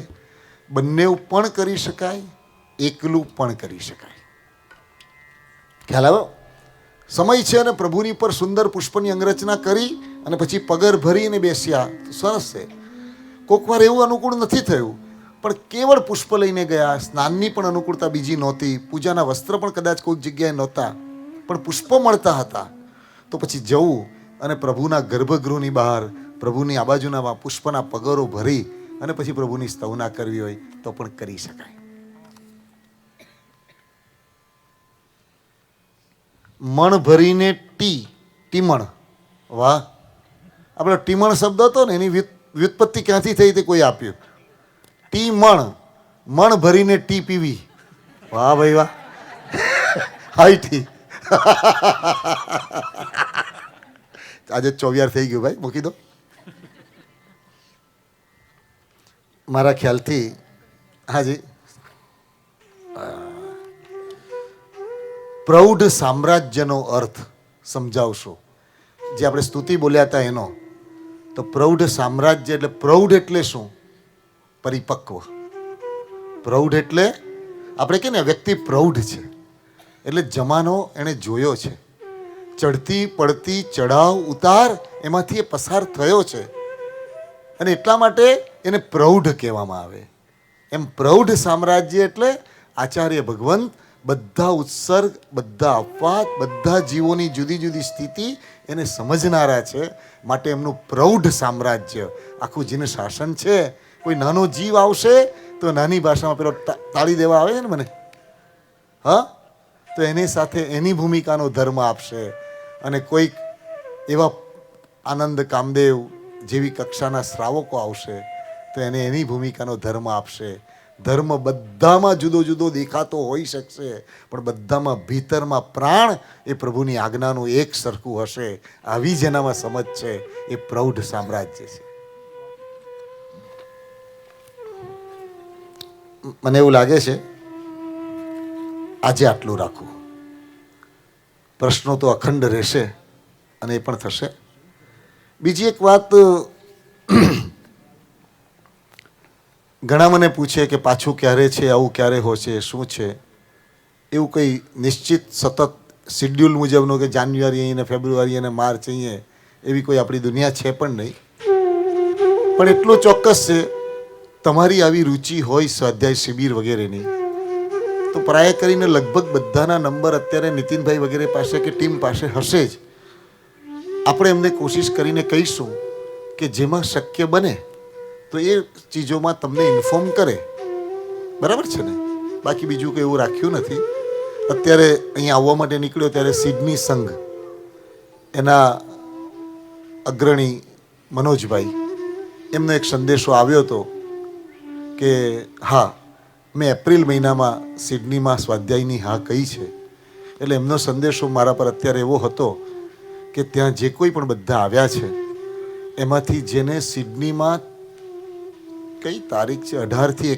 બંને પણ કરી શકાય, એકલું પણ કરી શકાય. ખ્યાલ આવ્યો? સમય છે અને પ્રભુની પર સુંદર પુષ્પની અંગરચના કરી અને પછી પગર ભરીને બેસ્યા તો સરસ છે. કોક વાર એવું અનુકૂળ નથી થયું પણ કેવળ પુષ્પ લઈને ગયા, સ્નાનની પણ અનુકૂળતા બીજી નહોતી, પૂજાના વસ્ત્ર પણ કદાચ કોઈક જગ્યાએ નહોતા, પણ પુષ્પ મળતા હતા, તો પછી જવું અને પ્રભુના ગર્ભગૃહની બહાર પ્રભુની આ બાજુના પુષ્પના પગરો ભરી અને પછી પ્રભુની સ્તવના કરવી હોય તો પણ કરી શકાય. મણ ભરીને ટીમણ, વાહ, આપણો ટીમણ શબ્દ હતો ને એની વ્યુત્પત્તિ ક્યાંથી થઈ તે કોઈ આપ્યું. ટીમણ, મણ ભરીને ટી પીવી, વાહ ભાઈ વાહ, હાઈ ટી. આજે 24 થઈ ગયું ભાઈ, મૂકી દો. મારા ખ્યાલથી હાજી પ્રૌઢ સામ્રાજ્યનો અર્થ સમજાવશો. જે આપણે સ્તુતિ બોલ્યા હતા એનો, તો પ્રૌઢ સામ્રાજ્ય એટલે પ્રૌઢ એટલે શું? પરિપક્વ. પ્રૌઢ એટલે આપણે કહીએ ને વ્યક્તિ પ્રૌઢ છે એટલે જમાનો એણે જોયો છે, ચડતી પડતી ચઢાવ ઉતાર એમાંથી એ પસાર થયો છે અને એટલા માટે એને પ્રૌઢ કહેવામાં આવે. એમ પ્રૌઢ સામ્રાજ્ય એટલે આચાર્ય ભગવંત બધા ઉત્સર્ગ, બધા અપવાદ, બધા જીવોની જુદી જુદી સ્થિતિ એને સમજનારા છે, માટે એમનું પ્રૌઢ સામ્રાજ્ય આખું જેનું શાસન છે. કોઈ નાનો જીવ આવશે તો નાની ભાષામાં પેલો તાળી દેવા આવે છે ને મને, હા, તો એની સાથે એની ભૂમિકાનો ધર્મ આપશે. અને કોઈક એવા આનંદ કામદેવ જેવી કક્ષાના શ્રાવકો આવશે તો એને એની ભૂમિકાનો ધર્મ આપશે. ધર્મ બધામાં જુદો જુદો દેખાતો હોઈ શકશે, પણ બધામાં ભીતરમાં પ્રાણ એ પ્રભુની આજ્ઞાનું એક સરખું હશે. આવી જેનામાં સમજ છે એ પ્રૌઢ સામ્રાજ્ય છે. મને એવું લાગે છે આજે આટલું રાખવું. પ્રશ્નો તો અખંડ રહેશે અને એ પણ થશે. બીજી એક વાત, ઘણા મને પૂછે કે પાછું ક્યારે છે, આવું ક્યારે હોશે, શું છે? એવું કંઈ નિશ્ચિત સતત શિડ્યુલ મુજબનું કે જાન્યુઆરી અને ફેબ્રુઆરી અને માર્ચ અહીંયા એવી કોઈ આપણી દુનિયા છે પણ નહીં. પણ એટલું ચોક્કસ છે, તમારી આવી રુચિ હોય સ્વાધ્યાય શિબિર વગેરેની, તો પ્રાય કરીને લગભગ બધાના નંબર અત્યારે નીતિનભાઈ વગેરે પાસે કે ટીમ પાસે હશે જ. આપણે એમને કોશિશ કરીને કહીશું કે જેમાં શક્ય બને તો એ ચીજોમાં તમને ઇન્ફોર્મ કરે. બરાબર છે ને? બાકી બીજું કંઈ એવું રાખ્યું નથી. અત્યારે અહીંયા આવવા માટે નીકળ્યો ત્યારે સિડની સંઘ એના અગ્રણી મનોજભાઈ, એમનો એક સંદેશો આવ્યો હતો કે હા, મેં એપ્રિલ મહિનામાં સિડનીમાં સ્વાધ્યાયની હા કહી છે. એટલે એમનો સંદેશો મારા પર અત્યારે એવો હતો કે ત્યાં જે કોઈ પણ બધા આવ્યા છે એમાંથી જેને સિડનીમાં કઈ તારીખ છે, 18 થી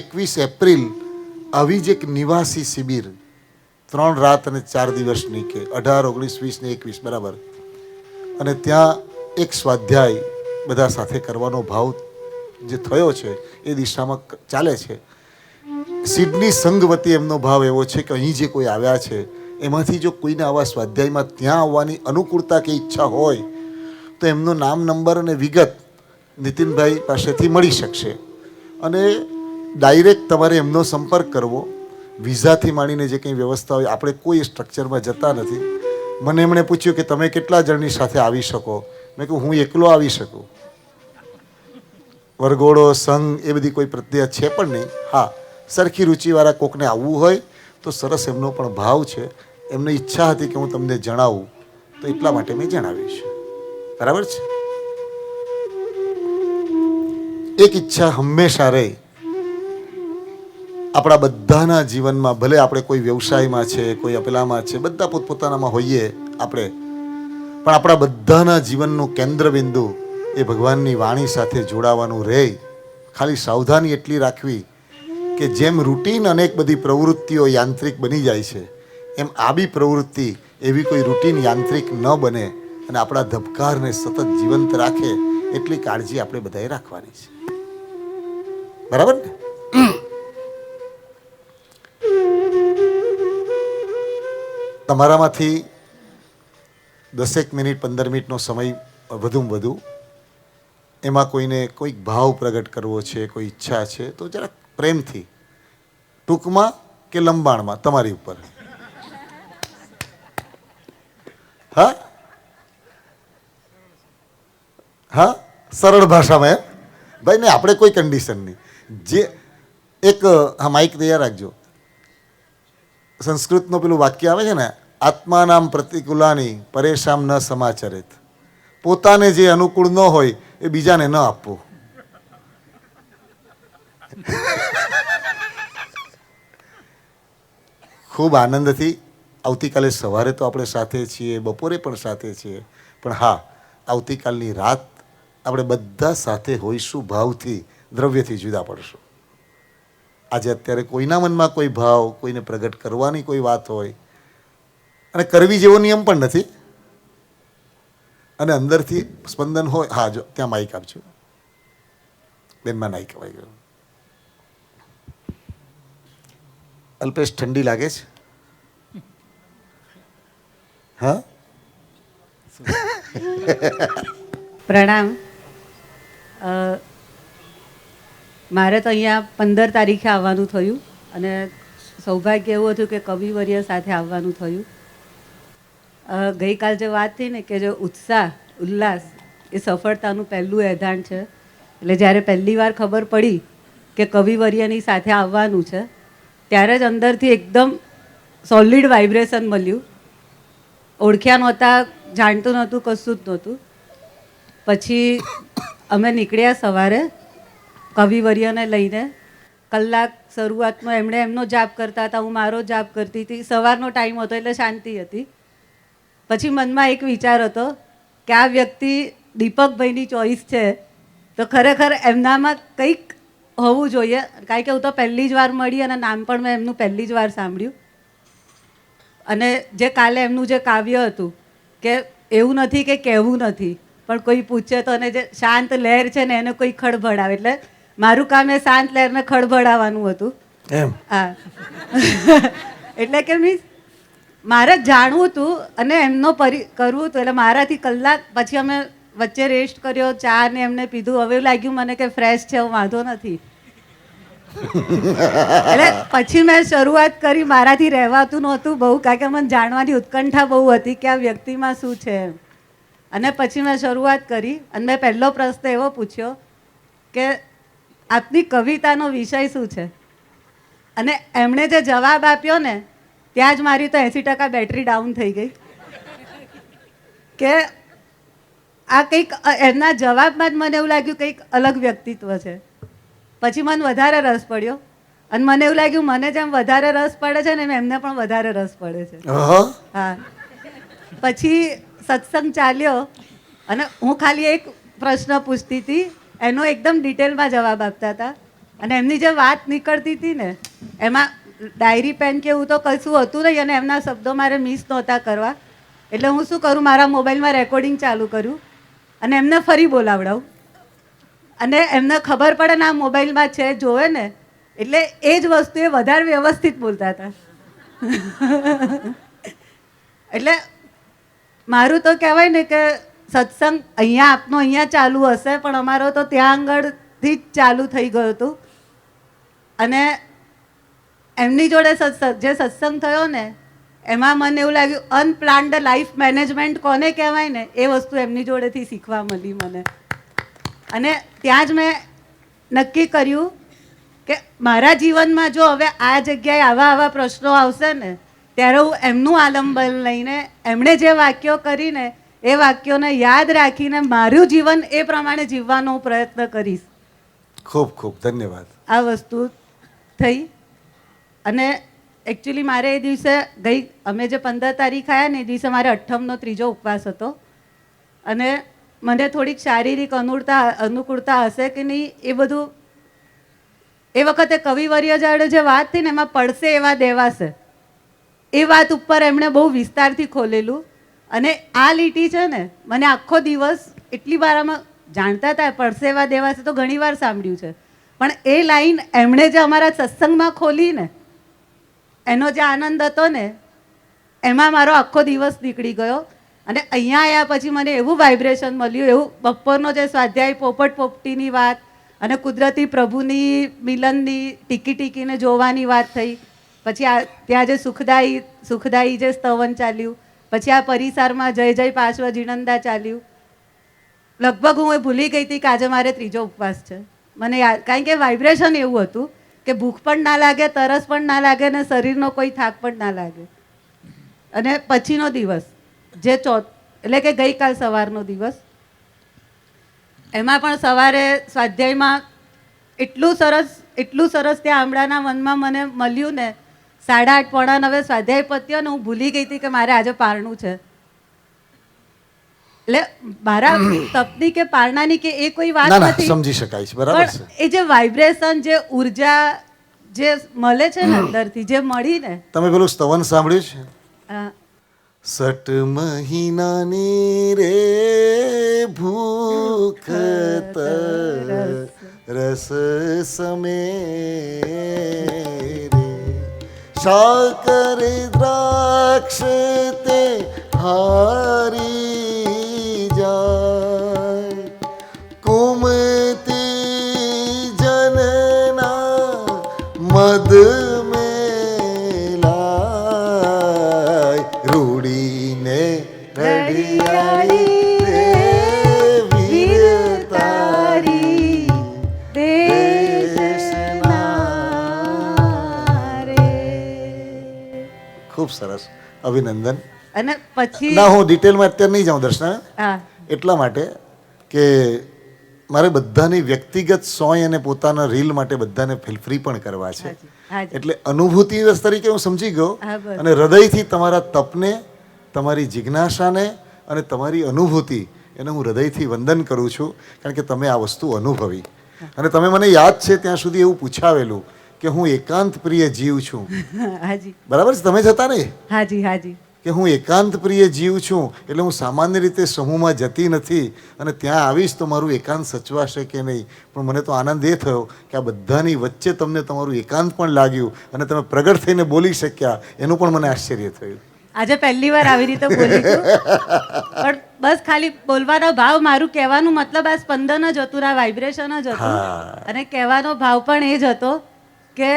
21 એપ્રિલ આવી જ એક નિવાસી શિબિર 3 રાત અને 4 દિવસની, કે 18, 19, 20 ને 21 બરાબર, અને ત્યાં એક સ્વાધ્યાય બધા સાથે કરવાનો ભાવ જે થયો છે એ દિશામાં ચાલે છે. સિડની સંઘ વતી એમનો ભાવ એવો છે કે અહીં જે કોઈ આવ્યા છે એમાંથી જો કોઈને આવા સ્વાધ્યાયમાં ત્યાં આવવાની અનુકૂળતા કે ઈચ્છા હોય તો એમનું નામ, નંબર અને વિગત નીતિનભાઈ પાસેથી મળી શકશે. અને ડાયરેક્ટ તમારે એમનો સંપર્ક કરવો. વિઝાથી માંડીને જે કંઈ વ્યવસ્થા હોય, આપણે કોઈ સ્ટ્રક્ચરમાં જતા નથી. મને એમણે પૂછ્યું કે તમે કેટલા જણની સાથે આવી શકો? મેં કહ્યું હું એકલો આવી શકું. વરઘોડો, સંઘ એ બધી કોઈ પ્રત્યય છે પણ નહીં. હા, સરખી રુચિવાળા કોકને આવવું હોય તો સરસ, એમનો પણ ભાવ છે. એમની ઈચ્છા હતી કે હું તમને જણાવું, તો એટલા માટે મેં જણાવ્યું છે. બરાબર છે? એક ઈચ્છા હંમેશા રહે આપણા બધાના જીવનમાં, ભલે આપણે કોઈ વ્યવસાયમાં છે, કોઈ અપેલામાં છે, બધા પોતપોતાનામાં હોઈએ આપણે, પણ આપણા બધાના જીવનનું કેન્દ્રબિંદુ એ ભગવાનની વાણી સાથે જોડાવાનું રહે. ખાલી સાવધાની એટલી રાખવી કે જેમ રૂટીન અનેક બધી પ્રવૃત્તિઓ યાંત્રિક બની જાય છે, એમ આ બી પ્રવૃત્તિ એવી કોઈ રૂટીન યાંત્રિક ન બને અને આપણા ધબકારને સતત જીવંત રાખે એટલી કાળજી આપણે બધાએ રાખવાની છે. બરાબર ને? તમારામાંથી 10 મિનિટ 15 મિનિટનો સમય વધુમાં વધુ, એમાં કોઈને કોઈક ભાવ પ્રગટ કરવો છે, કોઈ ઈચ્છા છે, તો જરાક પ્રેમથી, ટૂંકમાં કે લંબાણમાં, તમારી ઉપર. હા હા, સરળ ભાષામાં એમ ભાઈ ને, આપણે કોઈ કન્ડિશન નહીં. જે એક, હા માઇક તૈયાર રાખજો. સંસ્કૃતનું પેલું વાક્ય આવે છે ને, આત્માનામ પ્રતિકૂલાની પરેશાન ન સમાચરિત. પોતાને જે અનુકૂળ ન હોય એ બીજાને ન આપવું. ખૂબ આનંદથી આવતીકાલે સવારે તો આપણે સાથે છીએ, બપોરે પણ સાથે છીએ, પણ હા, આવતીકાલની રાત આપણે બધા સાથે હોઈશું. ભાવથી, દ્રવ્યથી જુદા પડશું. આજે અત્યારે કોઈના મનમાં કોઈ ભાવ, કોઈને પ્રગટ કરવાની કોઈ વાત હોય, અને કરવી જેવો નિયમ પણ નથી, અને અંદરથી સ્પંદન હોય, હા જો ત્યાં માઇક આપજો બેનમાં, માઇક અપાઈ ગયો. અલ્પેશ, ઠંડી લાગે છે? હા, પ્રણામ. મારે તો અહીંયા 15 તારીખે આવવાનું થયું અને સૌભાગ્ય એવું હતું કે કવિવર્ય સાથે આવવાનું થયું. ગઈકાલ જે વાત થઈ ને કે જે ઉત્સાહ, ઉલ્લાસ એ સફળતાનું પહેલું એધાણ છે. એટલે જ્યારે પહેલી વાર ખબર પડી કે કવિવર્યની સાથે આવવાનું છે ત્યારે જ અંદરથી એકદમ સોલિડ વાઇબ્રેશન મળ્યું. ઓળખ્યા નહોતા, જાણતું નહોતું, કશું જ નહોતું. પછી અમે નીકળ્યા સવારે કવિવર્યને લઈને. કલાક શરૂઆતમાં એમણે એમનો જાપ કરતા હતા, હું મારો જાપ કરતી હતી. સવારનો ટાઈમ હતો એટલે શાંતિ હતી. પછી મનમાં એક વિચાર હતો કે આ વ્યક્તિ દીપકભાઈની ચોઈસ છે તો ખરેખર એમનામાં કંઈક હોવું જોઈએ. કારણ કે હું તો પહેલી જ વાર મળી અને નામ પણ મેં એમનું પહેલી જ વાર સાંભળ્યું. અને જે કાલે એમનું જે કાવ્ય હતું કે એવું નથી કે કહેવું નથી, પણ કોઈ પૂછે તો, અને જે શાંત લહેર છે ને એને કોઈ ખળભળાવે, એટલે મારું કામ એ શાંત લહેરને ખળભળાવવાનું હતું. એમ હા એટલે કે મીન્સ મારે જાણવું હતું અને એમનો કરવું હતું. એટલે મારાથી કલાક પછી અમે વચ્ચે રેસ્ટ કર્યો, ચા ને એમને પીધું. હવે લાગ્યું મને કે ફ્રેશ છે, હું વાંધો નથી. એટલે પછી મેં શરૂઆત કરી. મારાથી રહેવાતું નહોતું બહુ, કારણ કે મને જાણવાની ઉત્કંઠા બહુ હતી કે આ વ્યક્તિમાં શું છે એમ. અને પછી મેં શરૂઆત કરી અને મેં પહેલો પ્રશ્ન એવો પૂછ્યો કે આપની કવિતાનો વિષય શું છે? અને એમણે જે જવાબ આપ્યો ને ત્યાં જ મારી તો 80% બેટરી ડાઉન થઈ ગઈ કે આ કંઈક એમના જવાબમાં જ મને એવું લાગ્યું કંઈક અલગ વ્યક્તિત્વ છે. પછી મને વધારે રસ પડ્યો અને મને એવું લાગ્યું મને જેમ વધારે રસ પડે છે ને એમ એમને પણ વધારે રસ પડે છે. હા. પછી સત્સંગ ચાલ્યો અને હું ખાલી એક પ્રશ્ન પૂછતી હતી, એનો એકદમ ડિટેલમાં જવાબ આપતા હતા. અને એમની જે વાત નીકળતી હતી ને એમાં ડાયરી પેન કે એવું તો કશું હતું નહીં અને એમના શબ્દો મારે મિસ નહોતા કરવા. એટલે હું શું કરું, મારા મોબાઈલમાં રેકોર્ડિંગ ચાલુ કર્યું અને એમને ફરી બોલાવડાવું. અને એમને ખબર પડે ને આ મોબાઈલમાં છે, જોવે ને એટલે એ જ વસ્તુ એ વધારે વ્યવસ્થિત બોલતા હતા. એટલે મારું તો કહેવાય ને કે સત્સંગ અહીંયા આપનો અહીંયા ચાલુ હશે, પણ અમારો તો ત્યાં આગળથી જ ચાલુ થઈ ગયું હતું. અને એમની જોડે જે સત્સંગ થયો ને એમાં મને એવું લાગ્યું અનપ્લાન્ડ લાઈફ મેનેજમેન્ટ કોને કહેવાય ને એ વસ્તુ એમની જોડેથી શીખવા મળી મને. અને ત્યાં જ મેં નક્કી કર્યું કે મારા જીવનમાં જો હવે આ જગ્યાએ આવા પ્રશ્નો આવશે ને ત્યારે હું એમનું આલંબન લઈને એમણે જે વાક્યો કરીને એ વાક્યોને યાદ રાખીને મારું જીવન એ પ્રમાણે જીવવાનો હું પ્રયત્ન કરીશ. ખૂબ ખૂબ ધન્યવાદ. આ વસ્તુ થઈ. અને એકચ્યુઅલી મારે એ દિવસે અમે જે 15 તારીખ આવ્યા ને એ દિવસે મારે 8મનો ત્રીજો ઉપવાસ હતો. અને મને થોડીક શારીરિક અનુકૂળતા હશે કે નહીં એ બધું એ વખતે કવિવર્ય જોડે જે વાત થઈ ને એમાં પડશે એવા દેવાશે એ વાત ઉપર એમણે બહુ વિસ્તારથી ખોલેલું. અને આ લીટી છે ને મને આખો દિવસ એટલી વાર આમાં જાણતા હતા, પડશે એવા દેવાશે તો ઘણી વાર સાંભળ્યું છે, પણ એ લાઈન એમણે જે અમારા સત્સંગમાં ખોલી ને એનો જે આનંદ હતો ને એમાં મારો આખો દિવસ નીકળી ગયો. અને અહીંયા આવ્યા પછી મને એવું વાઇબ્રેશન મળ્યું, એવું બપોરનો જે સ્વાધ્યાય પોપટ પોપટીની વાત અને કુદરતી પ્રભુની મિલનની ટીકીને જોવાની વાત થઈ. પછી ત્યાં જે સુખદાયી જે સ્તવન ચાલ્યું, પછી આ પરિસરમાં જય જય પાર્શ્વ જીણંદા ચાલ્યું. લગભગ હું એ ભૂલી ગઈ હતી કે આજે મારે ત્રીજો ઉપવાસ છે. મને યાદ, કારણ કે વાઇબ્રેશન એવું હતું કે ભૂખ પણ ના લાગે, તરસ પણ ના લાગે ને શરીરનો કોઈ થાક પણ ના લાગે. અને પછીનો દિવસ જે એટલે કે ગઈકાલ સવારનો દિવસ, એમાં પણ સવારે સ્વાધ્યાયમાં એટલું સરસ ત્યાં આંબળાના વનમાં મને મળ્યું ને 8:30 પોણા 9 સ્વાધ્યાય પત્યો ને હું ભૂલી ગઈ હતી કે મારે આજે પારણું છે. એટલે મારા તપની કે પારણાની કે એ કોઈ વાત નથી, સમજી શકાય છે, બરાબર છે. એ જે વાઇબ્રેશન, જે ઉર્જા જે મળે છે ને અંદરથી જે મળી ને. તમે પેલું સ્તવન સાંભળ્યું છે? હા. સટ મહિનાની રે ભૂખ રસ સમે રે સાકર દ્રાક્ષ તે હારી જાય કુમતી જનના મદ ખૂબ સરસ, અભિનંદન. અને પછી ના, હું ડિટેલમાં અત્યારે નહીં જાઉં દર્શના, હા એટલા માટે કે મારે બધાની વ્યક્તિગત સોય અને પોતાના રીલ માટે બધાને ફ્રી પણ કરવા છે. હાજી, હાજી. એટલે અનુભૂતિ તરીકે હું સમજી ગયો હા, બસ. અને હૃદયથી તમારા તપને, તમારી જિજ્ઞાસાને અને તમારી અનુભૂતિ એને હું હૃદયથી વંદન કરું છું, કારણ કે તમે આ વસ્તુ અનુભવી. અને તમે મને યાદ છે ત્યાં સુધી એવું પૂછાવેલું કે હું એકાંત પ્રિય જીવ છું, હાજી બરાબર છે? તમે જ હતા ને હાજી હાજી કે હું એકાંત પ્રિય જીવ છું, એટલે હું સામાન્ય રીતે સમૂહમાં જતી નથી અને ત્યાં આવીશ તો મારું એકાંત સચવાશે કે નહીં. પણ મને તો આનંદ એ થયો કે આ બધાની વચ્ચે તમને તમારું એકાંત પણ લાગ્યું અને તમે પ્રગટ થઈને બોલી શક્યા, એનું પણ મને આશ્ચર્ય થયું. આજે પહેલી વાર આવી રીતે બોલી છું, પણ બસ ખાલી બોલવાનો ભાવ, મારું કહેવાનું મતલબ આ સ્પંદન જ હતું, આ વાઇબ્રેશન જ હતું. હા. અને કહેવાનો ભાવ પણ એ જ હતો કે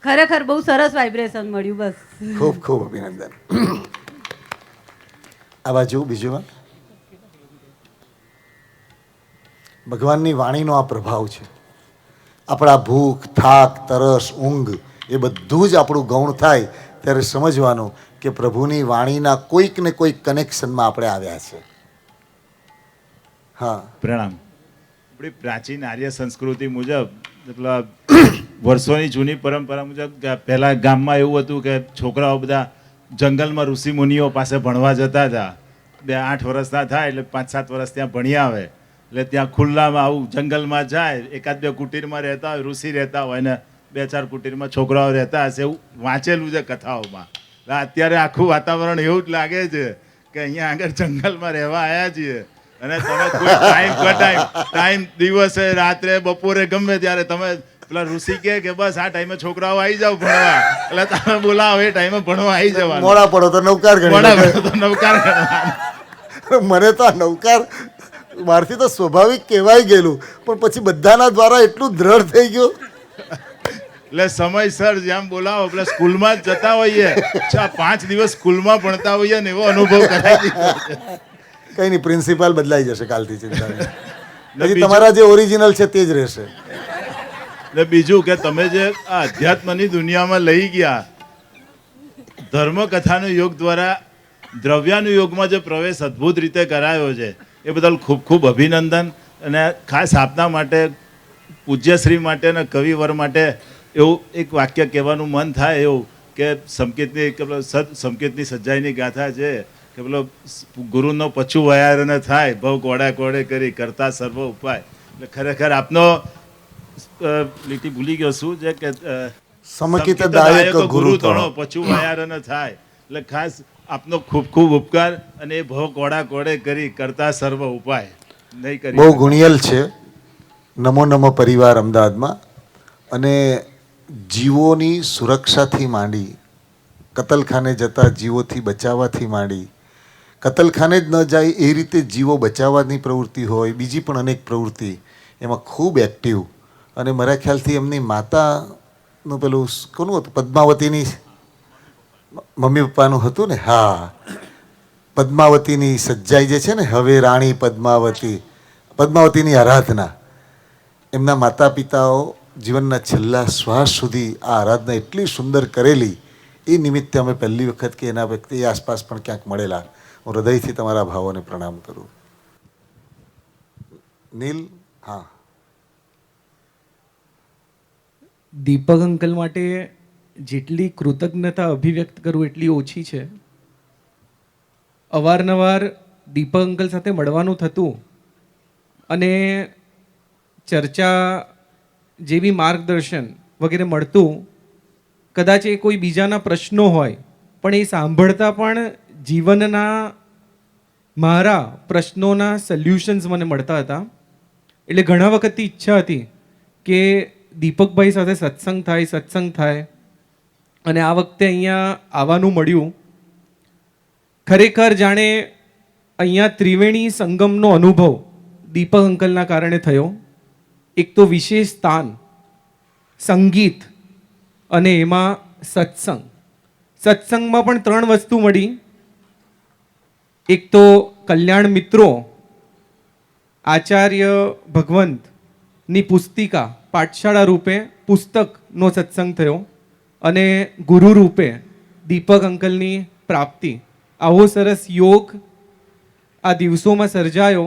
ખરેખર બહુ સરસ વાઇબ્રેશન મળ્યું. બસ ખૂબ ખૂબ અભિનંદન. આ બાજુ બીજું ભગવાનની વાણીનો આ પ્રભાવ છે. આપણા ભૂખ, થાક, તરસ, ઊંઘ એ બધું જ આપણું ગૌણ થાય ત્યારે સમજવાનું કે પ્રભુની વાણીના કોઈક ને કોઈક કનેક્શનમાં આપણે આવ્યા છે. હા, પ્રણામ. આપણી પ્રાચીન આર્ય સંસ્કૃતિ મુજબ, મતલબ વર્ષોની જૂની પરંપરા મુજબ પહેલાં ગામમાં એવું હતું કે છોકરાઓ બધા જંગલમાં ઋષિ મુનિઓ પાસે ભણવા જતા હતા. 8 વર્ષના થાય એટલે 5-7 વર્ષ ત્યાં ભણી આવે, એટલે ત્યાં ખુલ્લામાં આવું જંગલમાં જાય, 1-2 કુટીરમાં રહેતા હોય, ઋષિ રહેતા હોય ને 2-4 કુટીરમાં છોકરાઓ રહેતા હશે, એવું વાંચેલું છે કથાઓમાં. એટલે અત્યારે આખું વાતાવરણ એવું જ લાગે છે કે અહીંયા આગળ જંગલમાં રહેવા આવ્યા છીએ અને તમે કોઈ ટાઈમ દિવસે રાત્રે બપોરે ગમે ત્યારે તમે પેલા ઋષિ કે બસ આ ટાઈમે છોકરાઓ આવી જાવ ભણવા, એટલે તમે બોલાવો એ ટાઈમે ભણવા આવી જવાનું. મોડા પડો તો નવકાર મોડા ગણી. પડો તો નવકાર ગણવાનું. મને તો આ નવકાર મારથી તો સ્વાભાવિક કહેવાય ગયેલું, પણ પછી બધાના દ્વારા એટલું દ્રઢ થઈ ગયું. એટલે સમયસર જેમ બોલાવો, એટલે સ્કૂલમાં જ જતા હોઈએ, 5 દિવસ સ્કૂલમાં ભણતા હોઈએ ને એવો અનુભવ કરાવી દીધો છે. કઈ નહીં, પ્રિન્સિપાલ બદલાઈ જશે કાલથી, ચિંતા નહીં. એટલે પછી બીજું- તમારા જે ઓરિજિનલ છે તે જ રહેશે. એટલે બીજું કે તમે જે આ અધ્યાત્મની દુનિયામાં લઈ ગયા, ધર્મકથાનું યોગ દ્વારા દ્રવ્યાનું યોગમાં જે પ્રવેશ અદ્ભુત રીતે કરાયો છે એ બદલ ખૂબ ખૂબ અભિનંદન. અને ખાસ આપના માટે, પૂજ્યશ્રી માટે અને કવિવર માટે એવું એક વાક્ય કહેવાનું મન થાય એવું કે સંકેતની સજ્જાઈની ગાથા છે કે પેલો ગુરુનો પછું વયાર ન થાય, ભવ કોડા કોડે કરી કરતા સર્વ ઉપાય. એટલે ખરેખર આપનો લીટી ભૂલી ગયો શું છે કે સમકિત દાયક ગુરુ તણો. પછું વયાર ન થાય. એટલે ખાસ આપનો ખૂબ ખૂબ ઉપકાર, અને એ ભવ કોડા કોડે કરી કરતા સર્વ ઉપાય નહીં કરી. બહુ ગુણિયલ છે. નમો નમો પરિવાર અમદાવાદમાં, અને જીવોની સુરક્ષાથી માંડી, કતલખાને જતા જીવોથી બચાવવાથી માંડી, કતલખાને જ ન જાય એ રીતે જીવો બચાવવાની પ્રવૃત્તિ હોય, બીજી પણ અનેક પ્રવૃત્તિ એમાં ખૂબ એક્ટિવ. અને મારા ખ્યાલથી એમની માતાનું પેલું કોનું હતું, પદ્માવતીની મમ્મી પપ્પાનું હતું ને? હા, પદ્માવતીની સજ્જાઈ જે છે ને, હવે રાણી પદ્માવતીની આરાધના. એમના માતા પિતાઓ જીવનના છેલ્લા શ્વાસ સુધી આ આરાધના એટલી સુંદર કરેલી, એ નિમિત્તે અમે પહેલી વખત કે એના વ્યક્તિ એ આસપાસ પણ ક્યાંક મળેલા. હું હૃદયથી તમારા ભાવોને પ્રણામ કરું. નીલ. હા, દીપક અંકલ માટે જેટલી કૃતજ્ઞતા અભિવ્યક્ત કરું એટલી ઓછી છે. અવારનવાર દીપક અંકલ સાથે મળવાનું થતું અને ચર્ચા જેવી માર્ગદર્શન વગેરે મળતું. કદાચ એ કોઈ બીજાના પ્રશ્નો હોય પણ એ સાંભળતા પણ જીવનના મારા પ્રશ્નોના સોલ્યુશન્સ મને મળતા હતા. એટલે ઘણા વખતથી ઈચ્છા હતી કે દીપકભાઈ સાથે સત્સંગ થાય અને આ વખતે અહીંયા આવવાનું મળ્યું. ખરેખર જાણે અહીંયા ત્રિવેણી સંગમનો અનુભવ દીપક અંકલના કારણે થયો. એક તો વિશેષ સ્થાન, સંગીત અને એમાં સત્સંગમાં પણ 3 વસ્તુ મળી. એક તો કલ્યાણ મિત્રો, આચાર્ય ભગવંતની પુસ્તિકા પાઠશાળા રૂપે પુસ્તકનો સત્સંગ થયો, અને ગુરુ રૂપે દીપક અંકલની પ્રાપ્તિ, આવો સરસ યોગ આ દિવસોમાં સર્જાયો.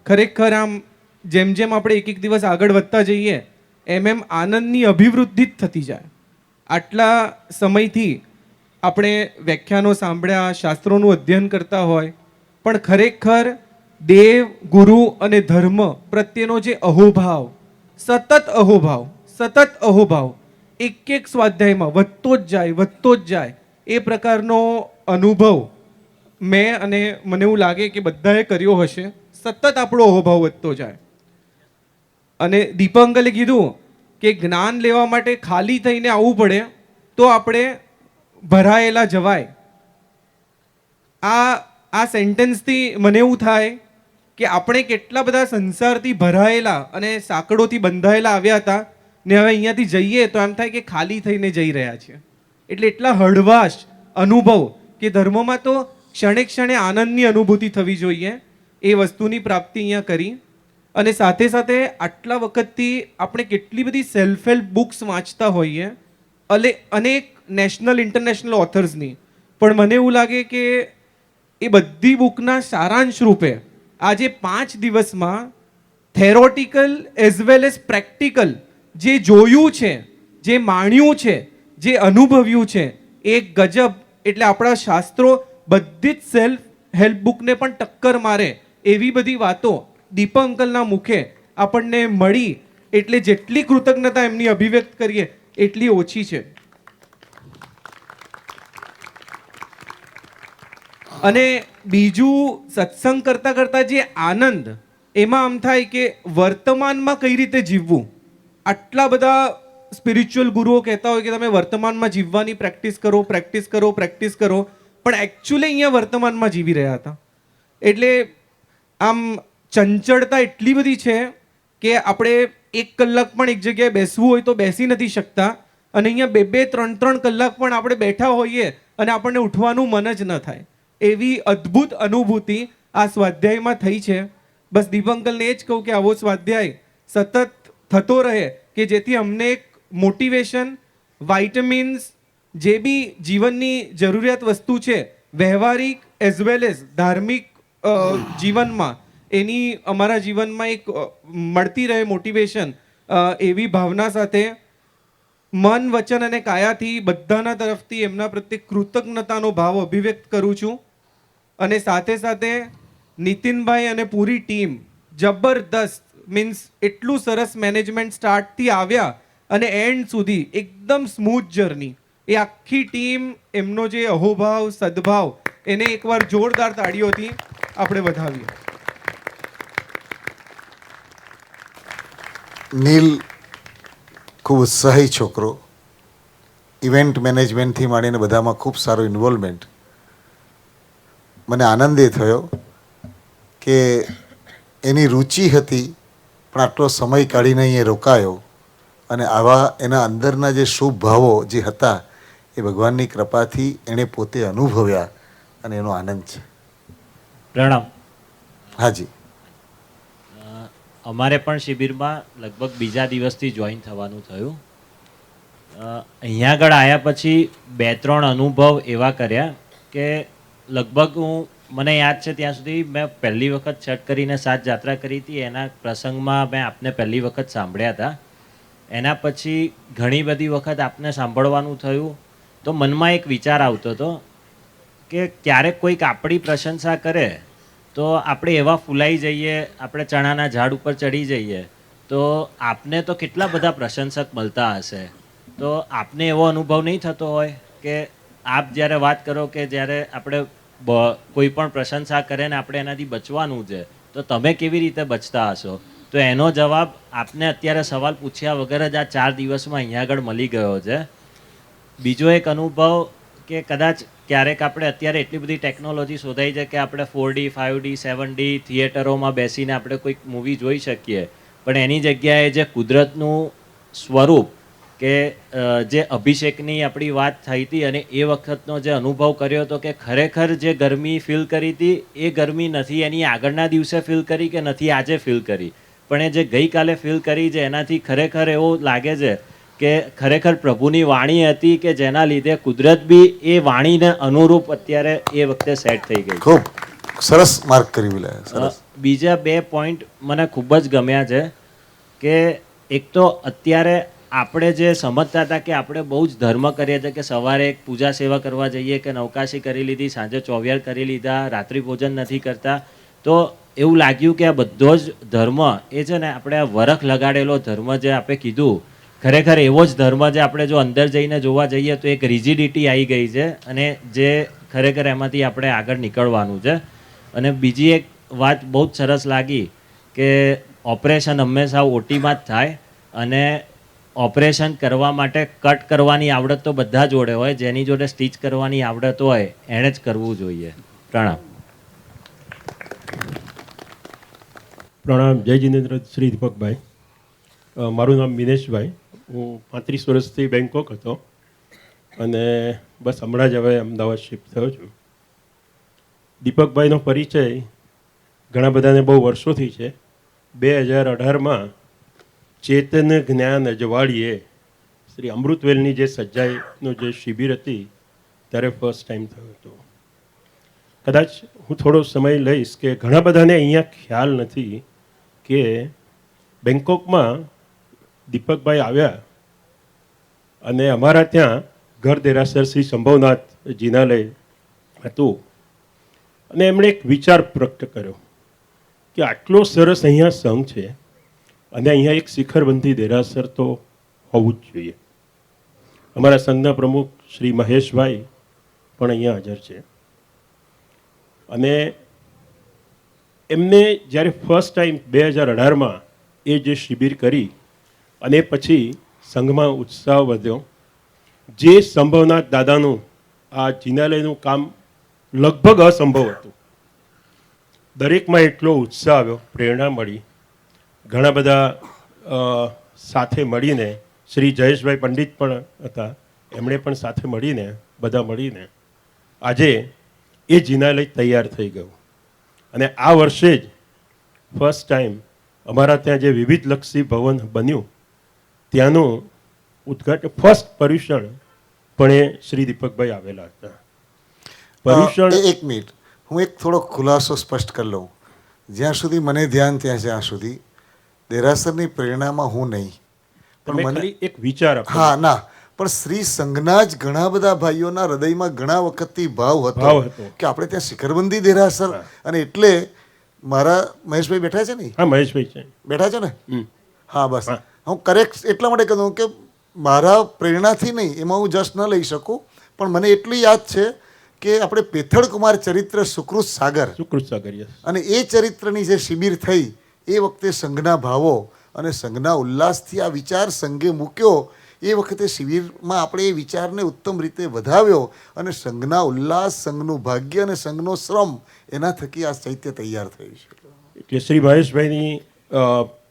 ખરેખર આમ જેમ જેમ આપણે એક એક દિવસ આગળ વધતા જઈએ એમ આનંદની અભિવૃદ્ધિ જ થતી જાય. આટલા સમયથી આપણે વ્યાખ્યાનો સાંભળ્યા, શાસ્ત્રોનું અધ્યયન કરતા હોય, પણ ખરેખર દેવ, ગુરુ અને ધર્મ પ્રત્યેનો જે અહોભાવ, સતત અહોભાવ એક એક સ્વાધ્યાયમાં વધતો જ જાય એ પ્રકારનો અનુભવ મેં અને મને એવું લાગે કે બધાએ કર્યો હશે. સતત આપણો અહોભાવ વધતો જાય. અને દીપંકલે કીધું કે જ્ઞાન લેવા માટે ખાલી થઈને આવવું પડે તો આપણે ભરાયેલા જવાય. આ સેન્ટેન્સથી મને એવું થાય કે આપણે કેટલા બધા સંસારથી ભરાયેલા અને સાંકળોથી બંધાયેલા આવ્યા હતા ને હવે અહીંયાથી જઈએ તો એમ થાય કે ખાલી થઈને જઈ રહ્યા છીએ. એટલે એટલા હળવાશ અનુભવ કે ધર્મમાં તો ક્ષણે ક્ષણે આનંદની અનુભૂતિ થવી જોઈએ એ વસ્તુની પ્રાપ્તિ અહીંયા કરી. અને સાથે સાથે આટલા વખતથી આપણે કેટલી બધી સેલ્ફ હેલ્પ બુક્સ વાંચતા હોઈએ અનેક નેશનલ ઇન્ટરનેશનલ ઓથર્સની, પણ મને એવું લાગે કે એ બધી બુકના સારાંશ રૂપે આજે 5 દિવસમાં થેરોટિકલ એઝ વેલ એઝ પ્રેક્ટિકલ જે જોયું છે, જે માણ્યું છે, જે અનુભવ્યું છે એ ગજબ. એટલે આપણા શાસ્ત્રો બધી જ સેલ્ફ હેલ્પ બુકને પણ ટક્કર મારે એવી બધી વાતો દીપક અંકલના મુખે આપણને મળી. એટલે જેટલી કૃતજ્ઞતા એમની અભિવ્યક્ત કરીએ એટલી ઓછી છે. અને બીજું, સત્સંગ કરતા કરતા જે આનંદ એમાં આમ થાય કે વર્તમાનમાં કઈ રીતે જીવવું. આટલા બધા સ્પિરિચ્યુઅલ ગુરુઓ કહેતા હોય કે તમે વર્તમાનમાં જીવવાની પ્રેક્ટિસ કરો, પણ એકચ્યુઅલી અહીંયા વર્તમાનમાં જીવી રહ્યા હતા. એટલે આમ ચંચળતા એટલી બધી છે કે આપણે 1 કલાક પણ એક જગ્યાએ બેસવું હોય તો બેસી નથી શકતા, અને અહીંયા 2-3 કલાક પણ આપણે બેઠા હોઈએ અને આપણને ઉઠવાનું મન જ ન થાય. એવી અદ્ભુત અનુભૂતિ આ સ્વાધ્યાયમાં થઈ છે. બસ દીપક અંકલને એ જ કહું કે આવો સ્વાધ્યાય સતત થતો રહે કે જેથી અમને એક મોટિવેશન, વાઇટામિન્સ, જે બી જીવનની જરૂરિયાત વસ્તુ છે વ્યવહારિક એઝ વેલ એઝ ધાર્મિક જીવનમાં, એની અમારા જીવનમાં એક મળતી રહે મોટિવેશન. એવી ભાવના સાથે મન, વચન અને કાયાથી બધાના તરફથી એમના પ્રત્યે કૃતજ્ઞતાનો ભાવ અભિવ્યક્ત કરું છું. અને સાથે સાથે નીતિનભાઈ અને પૂરી ટીમ જબરદસ્ત, મીન્સ એટલું સરસ મેનેજમેન્ટ સ્ટાર્ટથી આવ્યા અને એન્ડ સુધી એકદમ સ્મૂથ જર્ની. એ આખી ટીમ, એમનો જે અહોભાવ, સદભાવ, એને એકવાર જોરદાર તાળીઓથી આપણે વધાવીએ. નીલ ખૂબ ઉત્સાહી છોકરો, ઇવેન્ટ મેનેજમેન્ટથી માંડીને બધામાં ખૂબ સારું ઇન્વોલ્વમેન્ટ. મને આનંદ એ થયો કે એની રુચિ હતી પણ આટલો સમય કાઢીને અહીંયા રોકાયો, અને આવા એના અંદરના જે શુભ ભાવો જે હતા એ ભગવાનની કૃપાથી એણે પોતે અનુભવ્યા અને એનો આનંદ છે. પ્રણામ. હાજી. અમારે પણ શિબિરમાં લગભગ બીજા દિવસથી જોઈન થવાનું થયું. અહીંયા આગળ આવ્યા પછી 2-3 અનુભવ એવા કર્યા કે લગભગ મને યાદ છે ત્યાં સુધી મેં પહેલી વખત છઠ કરીને 7 જાત્રા કરી હતી, એના પ્રસંગમાં મેં આપને પહેલી વખત સાંભળ્યા હતા. એના પછી ઘણી બધી વખત આપને સાંભળવાનું થયું તો મનમાં એક વિચાર આવતો હતો કે ક્યારેક કોઈક આપણી પ્રશંસા કરે તો આપણે એવા ફૂલાઈ જઈએ, આપણે ચણાના ઝાડ ઉપર ચડી જઈએ તો આપને તો કેટલા બધા પ્રશંસક મળતા હશે. તો આપને એવો અનુભવ નહીં થતો હોય કે આપ જ્યારે વાત કરો કે જ્યારે આપણે કોઈ પણ પ્રશંસા કરે ને આપણે એનાથી બચવાનું છે તો તમે કેવી રીતે બચતા હશો? તો એનો જવાબ આપને અત્યારે સવાલ પૂછ્યા વગર જ આ 4 દિવસમાં અહીંયા આગળ મળી ગયો છે. બીજો એક અનુભવ કે કદાચ ક્યારેક આપણે અત્યારે એટલી બધી ટેકનોલોજી શોધાઈ છે કે આપણે 4D, 5D, 7D થિયેટરોમાં બેસીને આપણે કોઈક મૂવી જોઈ શકીએ, પણ એની જગ્યાએ જે કુદરતનું સ્વરૂપ કે જે અભિષેકની આપણી વાત થઈ હતી અને એ વખતનો જે અનુભવ કર્યો હતો કે ખરેખર જે ગરમી ફીલ કરી હતી એ ગરમી નથી એની આગળના દિવસે ફીલ કરી કે નથી આજે ફીલ કરી, પણ એ જે ગઈકાલે ફીલ કરી છે એનાથી ખરેખર એવું લાગે છે કે ખરેખર પ્રભુની વાણી હતી કે જેના લીધે કુદરત બી એ વાણીને અનુરૂપ અત્યારે એ વખતે સેટ થઈ ગઈ. ખૂબ સરસ માર્ક કરી વિલાય, સરસ. બીજા 2 પોઈન્ટ મને ખૂબ જ ગમ્યા છે કે એક તો અત્યારે આપણે જે સમજતા હતા કે આપણે બહુ જ ધર્મ કરીએ છીએ કે સવારે એક પૂજા સેવા કરવા જઈએ કે નવકાશી કરી લીધી, સાંજે ચોવિયાર કરી લીધા, રાત્રિ ભોજન નથી કરતા, તો એવું લાગ્યું કે આ બધો જ ધર્મ એ છે ને આપણે આ વરખ લગાડેલો ધર્મ જે આપણે કીધું, ખરેખર એવો જ ધર્મ જે આપણે જો અંદર જઈને જોવા જઈએ તો એક રિજિડિટી આવી ગઈ છે અને જે ખરેખર એમાંથી આપણે આગળ નીકળવાનું છે. અને બીજી એક વાત બહુ જ સરસ લાગી કે ઓપરેશન હંમેશા ઓટીમાં જ થાય અને ઓપરેશન કરવા માટે કટ કરવાની આવડત તો બધા જોડે હોય, જેની જોડે સ્ટીચ કરવાની આવડત હોય એણે જ કરવું જોઈએ. પ્રણામ. પ્રણામ. જય જિનેન્દ્ર શ્રી દીપકભાઈ. મારું નામ મિનેશભાઈ. હું 35 વર્ષથી બેંકોક હતો અને બસ હમણાં જ હવે અમદાવાદ શિફ્ટ થયો છું. દીપકભાઈનો પરિચય ઘણા બધાને બહુ વર્ષોથી છે. 2018માં ચેતન જ્ઞાન અજવાળીએ શ્રી અમૃતવેલની જે સજ્જાઈનો જે શિબિર હતી ત્યારે ફર્સ્ટ ટાઈમ થયો હતો. કદાચ હું થોડો સમય લઈશ કે ઘણા બધાને અહીંયા ખ્યાલ નથી કે બેંકોકમાં દીપકભાઈ આવ્યા અને અમારા ત્યાં ઘર દેરાસર શ્રી સંભવનાથ જિનાલય હતું અને એમણે એક વિચાર પ્રગટ કર્યો કે આટલો સરસ અહીંયા સંઘ છે અને અહીંયા એક શિખરબંધી દેરાસર તો હોવું જ જોઈએ. અમારા સંઘના પ્રમુખ શ્રી મહેશભાઈ પણ અહીંયા હાજર છે અને એમને જ્યારે ફર્સ્ટ ટાઈમ 2018માં એ જે શિબિર કરી અને પછી સંઘમાં ઉત્સાહ વધ્યો. જે સંભવનાથ દાદાનું આ જિનાલયનું કામ લગભગ અસંભવ હતું. દરેકમાં એટલો ઉત્સાહ આવ્યો, પ્રેરણા મળી. ઘણા બધા સાથે મળીને શ્રી જયેશભાઈ પંડિત પણ હતા, એમણે પણ સાથે મળીને બધા મળીને આજે એ જિનાલય તૈયાર થઈ ગયું. અને આ વર્ષે જ ફર્સ્ટ ટાઈમ અમારા ત્યાં જે વિવિધલક્ષી ભવન બન્યું ત્યાંનું ઉદ્ઘાટન ફર્સ્ટ પર્યુષણ પણ એ શ્રી દીપકભાઈ આવેલા હતા. પર્યુષણ એક મિનિટ, હું એક થોડો ખુલાસો સ્પષ્ટ કરી લઉં. જ્યાં સુધી મને ધ્યાન ત્યાં સુધી દેરાસરની પ્રેરણામાં હું નહીં, પણ મને એક વિચાર આપ્યો. હા ના, પણ શ્રી સંઘના જ ઘણા બધા ભાઈઓના હૃદયમાં ઘણા વખતથી ભાવ હતો કે આપણે ત્યાં શિખરબંધી દેરાસર, અને એટલે મારા મહેશભાઈ બેઠા છે ને? હા, મહેશભાઈ છે, બેઠા છો ને? હા, બસ હું કરેક્ટ એટલા માટે કહું કે મારા પ્રેરણાથી નહીં, એમાં હું જશ ન લઈ શકું, પણ મને એટલું યાદ છે કે આપણે પેથળ કુમાર ચરિત્ર સુકૃત સાગર અને એ ચરિત્રની જે શિબિર થઈ એ વખતે સંઘના ભાવો અને સંઘના ઉલ્લાસથી આ વિચાર સંઘે મૂક્યો. એ વખતે શિબિરમાં આપણે એ વિચારને ઉત્તમ રીતે વધાવ્યો અને સંઘના ઉલ્લાસ, સંઘનું ભાગ્ય અને સંઘનો શ્રમ, એના થકી આ ચૈત્ય તૈયાર થયું છે. એટલે શ્રી મહેશભાઈની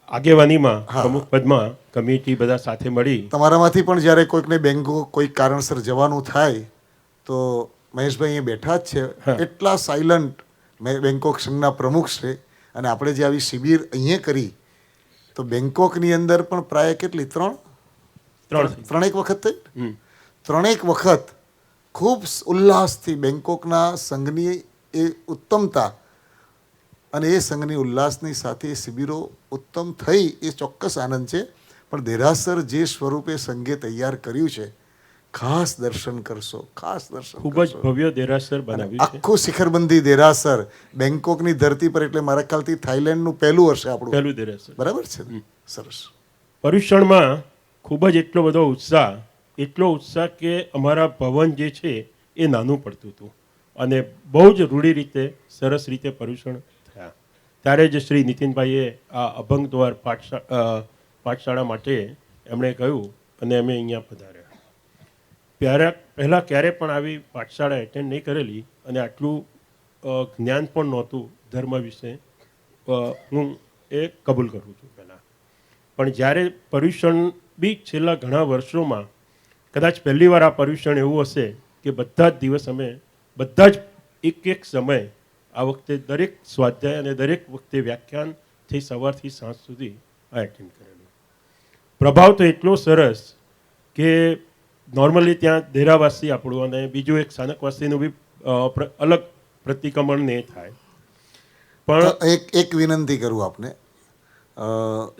આગેવાનીમાં પ્રમુખ પદમાં કમિટી બધા સાથે મળી. તમારામાંથી પણ જ્યારે કોઈકને બેંકો કોઈ કારણસર જવાનું થાય તો મહેશભાઈ અહીંયા બેઠા જ છે. એટલા સાયલન્ટ બેંકોક સંઘના પ્રમુખ છે. અને આપણે જે આવી શિબિર અહીંયા કરી તો બેંકોકની અંદર પણ પ્રાય કેટલી ત્રણેક વખત થઈ. ત્રણેક વખત ખૂબ ઉલ્લાસથી બેંકોકના સંઘની એ ઉત્તમતા અને એ સંઘની ઉલ્લાસની સાથે એ શિબિરો ઉત્તમ થઈ, એ ચોક્કસ આનંદ છે. પણ દેરાસર જે સ્વરૂપે સંઘે તૈયાર કર્યું છે, ખાસ દર્શન કરશો, ખાસ દર્શન. ખૂબ જ ભવ્ય દેરાસર બનાવ્યું છે. આખું શિખરબંધી દેરાસર બેંકોકની ધરતી પર, એટલે મારા ખ્યાલથી થાઈલેન્ડનું પહેલું હશે આપણું પહેલું દેરાસર. બરાબર છે, સરસ. પર્યુષણમાં ખૂબ જ એટલો બધો ઉત્સાહ કે અમારા ભવન જે છે એ નાનું પડતું હતું અને બહુ જ રૂઢી રીતે સરસ રીતે પર્યુષણ થયા. ત્યારે જ શ્રી નીતિનભાઈએ આ અભંગ દ્વાર પાઠશાળા માટે એમણે કહ્યું અને અમે અહીંયા પધાર્યા. પહેલાં ક્યારે પણ આવી પાઠશાળા એટેન્ડ નહીં કરેલી અને આટલું જ્ઞાન પણ નહોતું ધર્મ વિશે, હું એ કબૂલ કરું છું પહેલાં. પણ જ્યારે પર્યુષણ બી છેલ્લા ઘણા વર્ષોમાં, કદાચ પહેલી વાર આ પર્યુષણ એવું હશે કે બધા જ દિવસ અમે બધા જ એક સમય આ વખતે દરેક સ્વાધ્યાય અને દરેક વખતે વ્યાખ્યાનથી સવારથી સાંજ સુધી આ એટેન્ડ કરેલું. પ્રભાવ તો એટલો સરસ કે નોર્મલી ત્યાં દેરાવાસી આપણું અને બીજું એક સ્થાનકવાસીનું બી અલગ પ્રતિક્રમણ ને થાય. પણ એક વિનંતી કરું આપને.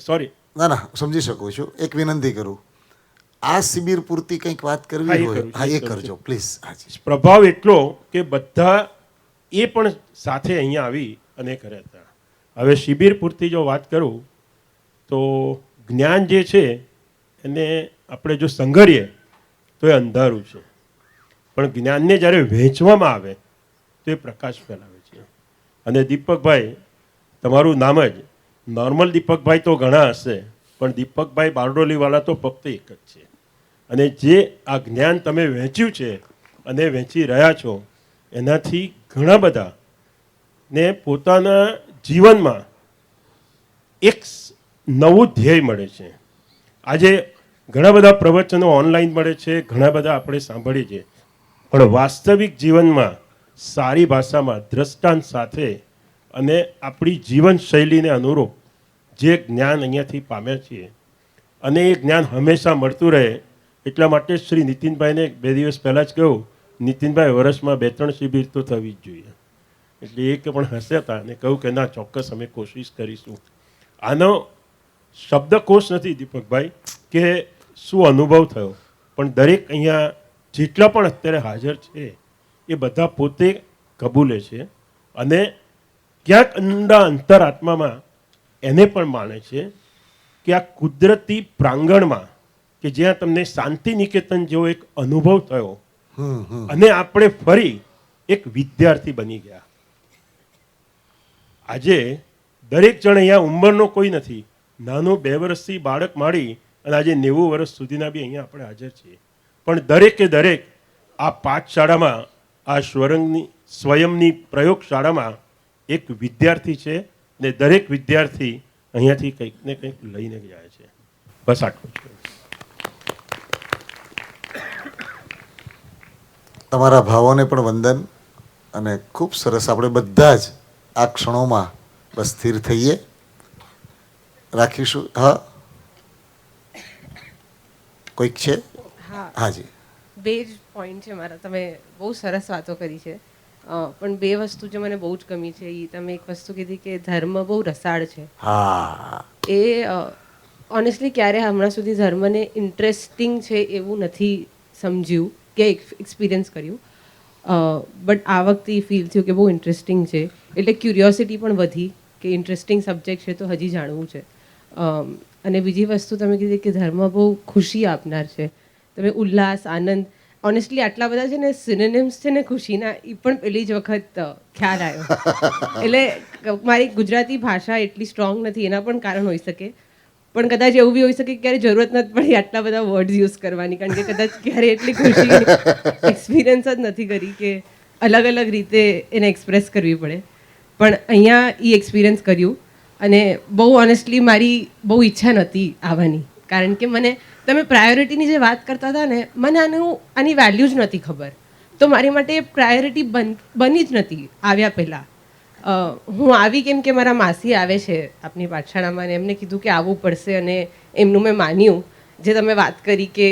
સોરી, ના ના, સમજી શકું છું. એક વિનંતી કરું, આ શિબિર પૂરતી કંઈક વાત હા, કરવી એ હોય, કરું છું, હા એ એ કરું કરજો છું. પ્લીઝ. હાજી. પ્રભાવ એટલો કે બધા એ પણ સાથે અહીંયા આવી અને કર્યા હતા. હવે શિબિર પૂરતી જો વાત કરું તો જ્ઞાન જે છે એને આપણે જો સંઘરીએ તો એ અંધારું છે, પણ જ્ઞાનને જ્યારે વહેંચવામાં આવે તો એ પ્રકાશ ફેલાવે છે. અને દીપકભાઈ, તમારું નામ જ નોર્મલ દીપકભાઈ તો ઘણા હશે, પણ દીપકભાઈ બારડોલીવાળા તો ફક્ત એક જ છે. અને જે આ જ્ઞાન તમે વહેંચ્યું છે અને વહેંચી રહ્યા છો એનાથી ઘણા બધા ને પોતાના જીવનમાં એક નવું ધ્યેય મળે છે. આજે ઘણા બધા પ્રવચનો ઓનલાઈન મળે છે, ઘણા બધા આપણે સાંભળીએ છીએ, પણ વાસ્તવિક જીવનમાં સારી ભાષામાં દ્રષ્ટાંત સાથે અને આપણી જીવનશૈલીને અનુરૂપ જે જ્ઞાન અહીંયાથી પામ્યા છીએ અને એ જ્ઞાન હંમેશા મળતું રહે એટલા માટે શ્રી નીતિનભાઈને 2 દિવસ પહેલાં જ કહ્યું, નીતિનભાઈ વર્ષમાં 2-3 શિબિર તો થવી જ જોઈએ. એટલે એ કે પણ હસ્યા હતા અને કહ્યું કે ના, ચોક્કસ અમે કોશિશ કરીશું. આનો શબ્દકોશ નથી દીપકભાઈ કે શું અનુભવ થયો, પણ દરેક અહીંયા જેટલા પણ અત્યારે હાજર છે એ બધા પોતે કબૂલે છે અને ક્યાંક ઊંડા અંતરાત્મામાં એને પણ માને છે કે આ કુદરતી પ્રાંગણમાં કે જ્યાં તમને શાંતિ નિકેતન જેવો એક અનુભવ થયો અને આપણે ફરી એક વિદ્યાર્થી બની ગયા. આજે દરેક જણ અહીંયા ઉંમરનો કોઈ નથી, નાનું 2 વર્ષથી બાળક માંડી અને આજે 90 વર્ષ સુધીના બી અહીંયા આપણે હાજર છીએ, પણ દરેકે દરેક આ પાઠશાળામાં, આ સ્વયંની પ્રયોગશાળામાં એક વિદ્યાર્થી છે ને દરેક વિદ્યાર્થી અહીંયાથી કંઈક ને કંઈક લઈને જાય છે. બસ આટલું જ. તમારા ભાવોને પણ વંદન. અને ખૂબ સરસ. આપણે બધા જ આ ક્ષણોમાં બસ સ્થિર થઈએ, રાખીશું. હા, કોઈક છે? હા, હાજી. 2 જ પોઈન્ટ છે મારા. તમે બહુ સરસ વાતો કરી છે, પણ 2 વસ્તુ જે મને બહુ જ ગમી છે એ તમે એક વસ્તુ કીધી કે ધર્મ બહુ રસાળ છે. હા, એ ઓનેસ્ટલી ક્યારે હમણાં સુધી ધર્મને ઇન્ટરેસ્ટિંગ છે એવું નથી સમજ્યું કે એક્સપિરિયન્સ કર્યું, બટ આ વખતે એ ફીલ થયું કે બહુ ઇન્ટરેસ્ટિંગ છે. એટલે ક્યુરિયોસિટી પણ વધી કે ઇન્ટરેસ્ટિંગ સબ્જેક્ટ છે તો હજી જાણવું છે. અને બીજી વસ્તુ તમે કીધી કે ધર્મ બહુ ખુશી આપનાર છે. તમે ઉલ્લાસ, આનંદ, ઓનેસ્ટલી આટલા બધા છે ને સિનોનિમ્સ છે ને ખુશીના, એ પણ પહેલી જ વખત ખ્યાલ આવ્યો. એટલે મારી ગુજરાતી ભાષા એટલી સ્ટ્રોંગ નથી એના પણ કારણ હોઈ શકે, પણ કદાચ એવું બી હોઈ શકે કે ક્યારે જરૂરત નથી પડી આટલા બધા વર્ડ્સ યુઝ કરવાની, કારણ કે કદાચ ક્યારે એટલી ખુશી એક્સપિરિયન્સ જ નથી કરી કે અલગ અલગ રીતે એને એક્સપ્રેસ કરવી પડે. પણ અહીંયા એ એક્સપિરિયન્સ કર્યું અને બહુ ઓનેસ્ટલી મારી બહુ ઈચ્છા નહોતી આવવાની, કારણ કે મને તમે પ્રાયોરિટીની જે વાત કરતા હતા ને, મને આની વેલ્યુ જ નથી ખબર, તો મારી માટે પ્રાયોરિટી બની જ નથી આવ્યા પહેલાં. હું આવી કેમ કે મારા માસી આવે છે આપની પાઠશાળામાં અને એમને કીધું કે આવવું પડશે અને એમનું મેં માન્યું. જે તમે વાત કરી કે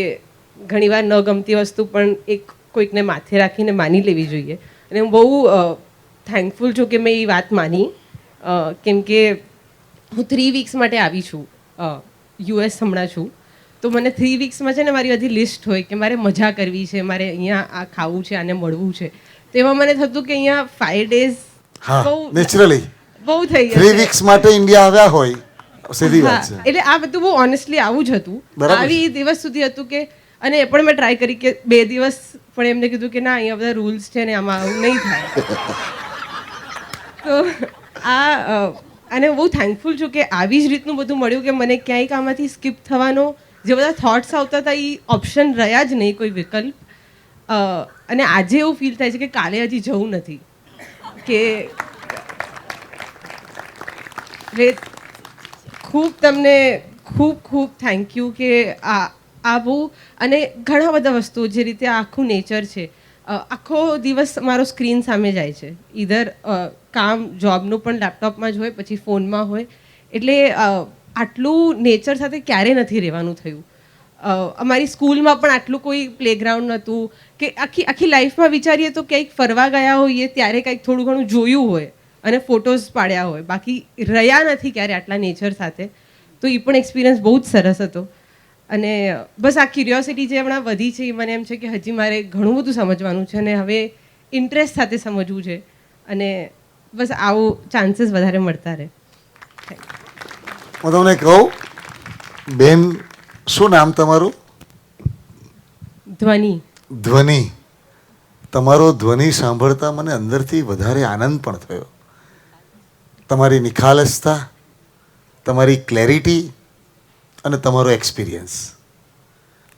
ઘણીવાર ન ગમતી વસ્તુ પણ કોઈકને માથે રાખીને માની લેવી જોઈએ, અને હું બહુ થેન્કફુલ છું કે મેં એ વાત માની, કેમ કે હું 3 વીક્સ માટે આવી છું, US હમણાં છું, તો મને 3 વીક્સમાં છે ને મારી બધી લિસ્ટ હોય કે મારે મજા કરવી છે, મારે અહીંયા આ ખાવું છે, આને મળવું છે, તો એમાં મને થતું કે અહીંયા 5 ડેઝ હા, નેચરલી બહુ થઈ 3 વીક્સ માટે ઇન્ડિયા આવ્યા હોય, સીધી વાત છે. એટલે આ બધું બહુ ઓનેસ્ટલી આવું જ હતું. બરાબર. આવી દિવસ સુધી હતું કે, અને એ પણ મેં ટ્રાય કરી કે 2 દિવસ, પણ એમને કીધું કે ના, અહીંયા બધા રૂલ્સ છે ને આમાં આવું નહીં થાય. તો અને બહુ થેન્કફુલ છું કે આવી જ રીતનું બધું મળ્યું કે મને ક્યાંય આમાંથી સ્કીપ થવાનો જે બધા થોટ્સ આવતા હતા એ ઓપ્શન રહ્યા જ નહીં, કોઈ વિકલ્પ. અને આજે એવું ફીલ થાય છે કે કાલે હજી જવું નથી કે ખૂબ તમને ખૂબ થેન્ક યુ કે આ બહુ, અને ઘણા બધા વસ્તુઓ જે રીતે આખું નેચર છે, આખો દિવસ મારો સ્ક્રીન સામે જાય છે, ઈધર કામ જોબનું પણ લેપટોપમાં જ હોય, પછી ફોનમાં હોય, એટલે આટલું નેચર સાથે ક્યારે નથી રહેવાનું થયું. અમારી સ્કૂલમાં પણ આટલું કોઈ પ્લેગ્રાઉન્ડ નહોતું કે આખી લાઈફમાં વિચારીએ તો ક્યાંક ફરવા ગયા હોઈએ ત્યારે કંઈક થોડું ઘણું જોયું હોય અને ફોટોઝ પાડ્યા હોય, બાકી રહ્યા નથી ક્યારે આટલા નેચર સાથે. તો એ પણ એક્સપિરિયન્સ બહુ જ સરસ હતો. અને બસ આ ક્યુરિયોસિટી જે હમણાં વધી છે એ મને એમ છે કે હજી મારે ઘણું બધું સમજવાનું છે અને હવે ઇન્ટરેસ્ટ સાથે સમજવું છે અને બસ આવો ચાન્સીસ વધારે મળતા રહે. હું તમને કહું બેન, શું નામ તમારું? ધ્વનિ. ધ્વનિ. તમારો ધ્વનિ સાંભળતા મને અંદરથી વધારે આનંદ પણ થયો. તમારી નિખાલસતા, તમારી ક્લેરિટી અને તમારો એક્સપિરિયન્સ,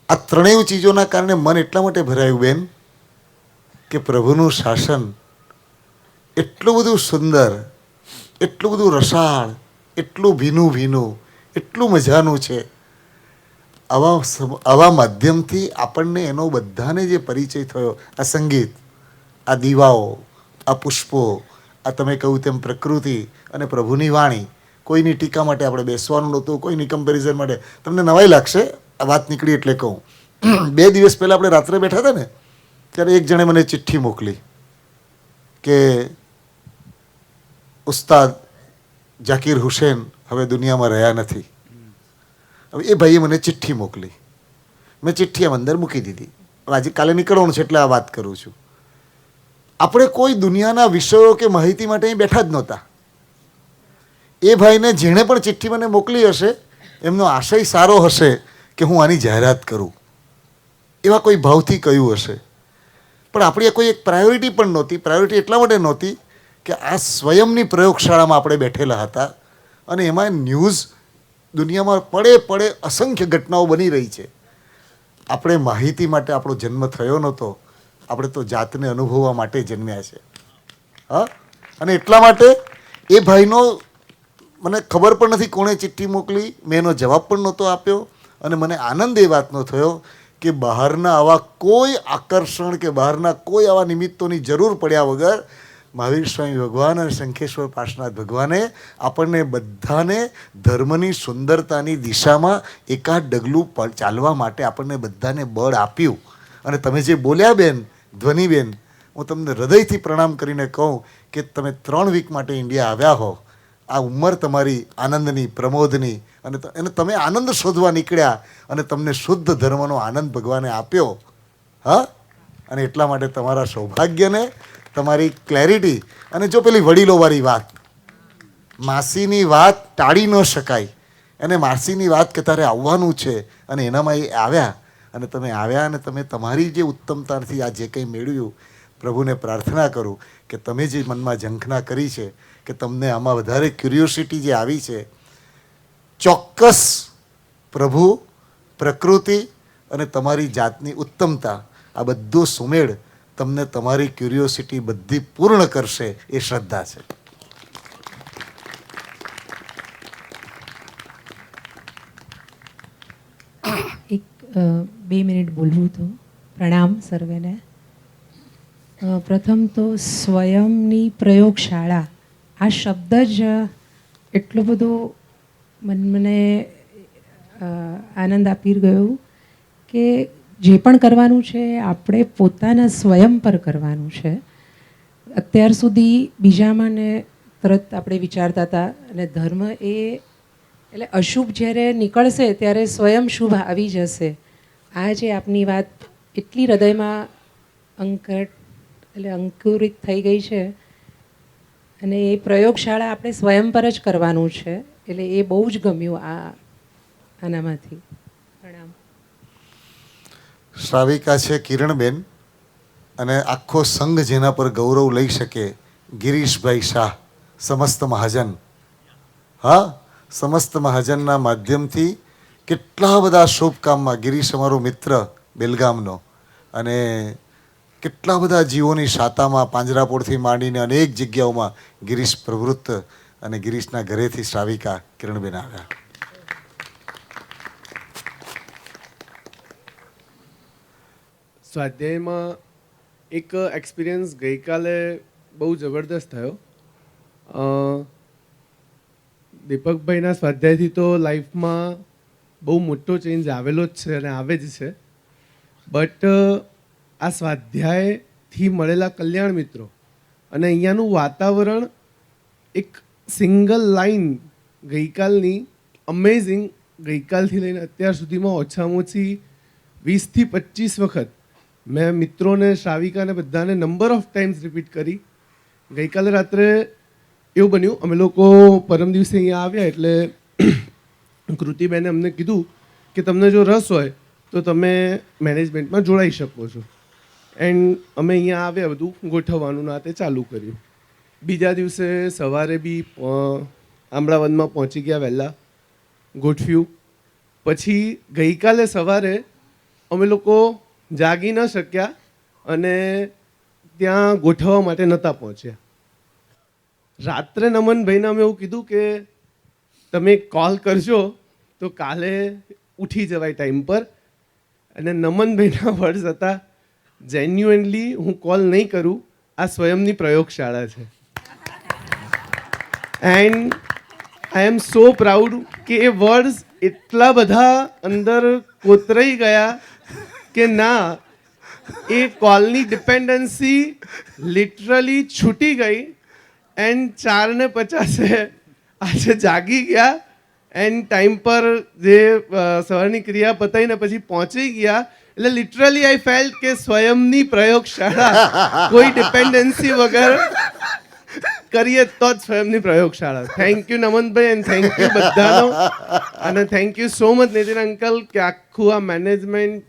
આ ત્રણેય ચીજોના કારણે મન એટલા માટે ભરાયું બેન કે પ્રભુનું શાસન એટલું બધું સુંદર, એટલું બધું રસાળ, એટલું ભીનું ભીનું, એટલું મજાનું છે. આવા માધ્યમથી આપણને એનો બધાને જે પરિચય થયો, આ સંગીત, આ દીવાઓ, આ પુષ્પો, આ તમે કહ્યું તેમ પ્રકૃતિ અને પ્રભુની વાણી. કોઈની ટીકા માટે આપણે બેસવાનું નહોતું, કોઈની કમ્પેરિઝન માટે. તમને નવાઈ લાગશે આ વાત નીકળી એટલે કહું. 2 દિવસ પહેલાં આપણે રાત્રે બેઠા હતા ને, ત્યારે એક જણે મને ચિઠ્ઠી મોકલી કે ઉસ્તાદ ઝાકીર હુસેન હવે દુનિયામાં રહ્યા નથી. હવે એ ભાઈએ મને ચિઠ્ઠી મોકલી. મેં ચિઠ્ઠી આમ અંદર મૂકી દીધી. આજે કાલે નીકળવાનું છે એટલે આ વાત કરું છું. આપણે કોઈ દુનિયાના વિષયો કે માહિતી માટે અહીં બેઠા જ નહોતા. એ ભાઈને જેણે પણ ચિઠ્ઠી મને મોકલી હશે એમનો આશય સારો હશે કે હું આની જાહેરાત કરું, એવા કોઈ ભાવથી કહ્યું હશે. પણ આપણી કોઈ એક પ્રાયોરિટી પણ નહોતી. પ્રાયોરિટી એટલા માટે નહોતી કે આ સ્વયંની પ્રયોગશાળામાં આપણે બેઠેલા હતા અને એમાં ન્યૂઝ દુનિયામાં પડે અસંખ્ય ઘટનાઓ બની રહી છે. આપણે માહિતી માટે આપણો જન્મ થયો નહોતો, આપણે તો જાતને અનુભવવા માટે જન્મ્યા છે. હા, અને એટલા માટે એ ભાઈનો મને ખબર પણ નથી કોણે ચિઠ્ઠી મોકલી, મેં એનો જવાબ પણ નહોતો આપ્યો. અને મને આનંદ એ વાતનો થયો કે બહારના આવા કોઈ આકર્ષણ કે બહારના કોઈ આવા નિમિત્તોની જરૂર પડ્યા વગર મહાવીર સ્વામી ભગવાન અને શંખેશ્વર પાર્શ્વનાથ ભગવાને આપણને બધાને ધર્મની સુંદરતાની દિશામાં એકાદ ડગલું ચાલવા માટે આપણને બધાને બળ આપ્યું. અને તમે જે બોલ્યા બેન, ધ્વનિબેન, હું તમને હૃદયથી પ્રણામ કરીને કહું કે તમે 3 વીક માટે ઇન્ડિયા આવ્યા હો. આ ઉંમર તમારી આનંદની, પ્રમોદની, અને તમે આનંદ શોધવા નીકળ્યા અને તમને શુદ્ધ ધર્મનો આનંદ ભગવાને આપ્યો. હા, અને એટલા માટે તમારા સૌભાગ્યને, તમારી ક્લેરિટી, અને જો પેલી વડીલોવાળી વાત, માસીની વાત ટાળી ન શકાય. એને માસીની વાત કે તારે આવવાનું છે અને એનામાં એ આવ્યા અને તમે આવ્યા અને તમે તમારી જે ઉત્તમતાથી આ જે કંઈ મેળવ્યું, પ્રભુને પ્રાર્થના કરું કે તમે જે મનમાં ઝંખના કરી છે કે તમને આમાં વધારે ક્યુરિયોસિટી જે આવી છે, ચોક્કસ પ્રભુ, પ્રકૃતિ અને તમારી જાતની ઉત્તમતા, આ બધો સુમેળ તમને તમારી ક્યુરિયોસિટી બધી પૂર્ણ કરશે, એ શ્રદ્ધા છે. એક 2 મિનિટ બોલવું હતું. પ્રણામ સર્વેને. પ્રથમ તો સ્વયંની પ્રયોગશાળા, આ શબ્દ જ એટલો બધો મને આનંદ આપી ગયો કે જે પણ કરવાનું છે આપણે પોતાના સ્વયં પર કરવાનું છે. અત્યાર સુધી બીજામાં ને તરત આપણે વિચારતા હતા અને ધર્મ એટલે અશુભ જ્યારે નીકળશે ત્યારે સ્વયં શુભ આવી જશે. આ જે આપની વાત એટલી હૃદયમાં અંકુરિત થઈ ગઈ છે અને એ પ્રયોગશાળા આપણે સ્વયં પર જ કરવાનું છે, એટલે એ બહુ જ ગમ્યું આનામાંથી. પ્રણામ. શ્રાવિકા છે કિરણબેન, અને આખો સંઘ જેના પર ગૌરવ લઈ શકે, ગિરીશભાઈ શાહ, સમસ્ત મહાજન. હા, સમસ્ત મહાજનના માધ્યમથી કેટલા બધા શુભ કામમાં, ગિરીશ અમારો મિત્ર બેલગામનો, અને કેટલા બધા જીવોની શાતામાં, પાંજરાપોળથી માંડીને અનેક જગ્યાઓમાં ગિરીશ પ્રવૃત્ત, અને ગિરીશના ઘરેથી શ્રાવિકા કિરણબેન આવ્યા. સ્વાધ્યાયમાં એક એક્સપિરિયન્સ ગઈકાલે બહુ જબરદસ્ત થયો. દીપકભાઈના સ્વાધ્યાયથી તો લાઈફમાં બહુ મોટો ચેન્જ આવેલો જ છે અને આવે જ છે. બટ આ સ્વાધ્યાયથી મળેલા કલ્યાણ મિત્રો અને અહીંયાનું વાતાવરણ, એક સિંગલ લાઈન ગઈકાલની અમેઝિંગ, ગઈકાલથી લઈને અત્યાર સુધીમાં ઓછામાં ઓછી 20 થી 25 વખત મેં મિત્રોને, શ્રાવિકાને બધાને નંબર ઓફ ટાઈમ્સ રિપીટ કરી. ગઈકાલે રાત્રે એવું બન્યું, અમે લોકો પરમ દિવસે અહીંયા આવ્યા એટલે કૃતિબેને અમને કીધું કે તમને જો રસ હોય તો તમે મેનેજમેન્ટમાં જોડાઈ શકો છો. એન્ડ અમે અહીંયા આવ્યા, બધું ગોઠવવાનું ના તે ચાલુ કર્યું. બીજા દિવસે સવારે બી આમળાવનમાં પહોંચી ગયા, વહેલા ગોઠવ્યું. પછી ગઈકાલે સવારે અમે લોકો જાગી ન શક્યા અને ત્યાં ગોઠવવા માટે નહોતા પહોંચ્યા. રાત્રે નમનભાઈને અમે એવું કીધું કે તમે કોલ કરજો તો કાલે ઉઠી જવાય ટાઈમ પર. અને નમનભાઈના વર્ડ્સ હતા, જેન્યુઅનલી હું કોલ નહીં કરું, આ સ્વયંની પ્રયોગશાળા છે. And I M so proud કે એ વર્ડ્સ એટલા બધા અંદર કોતરાઈ ગયા કે ના, એ કોલની ડિપેન્ડન્સી લિટરલી છૂટી ગઈ. એન્ડ 4:50 આજે જાગી ગયા એન્ડ ટાઈમ પર જે સવારની ક્રિયા પતાવીને પછી પહોંચી ગયા. એટલે લિટરલી આઈ ફેલ્ટ કે સ્વયંની પ્રયોગશાળા, કોઈ ડિપેન્ડન્સી વગર કરીએ તો જ સ્વયંની પ્રયોગશાળા. થેન્ક યુ નમનભાઈ એન્ડ થેન્ક યુ બધાનો. અને thank you so much Nitin uncle કે આખું આ મેનેજમેન્ટ,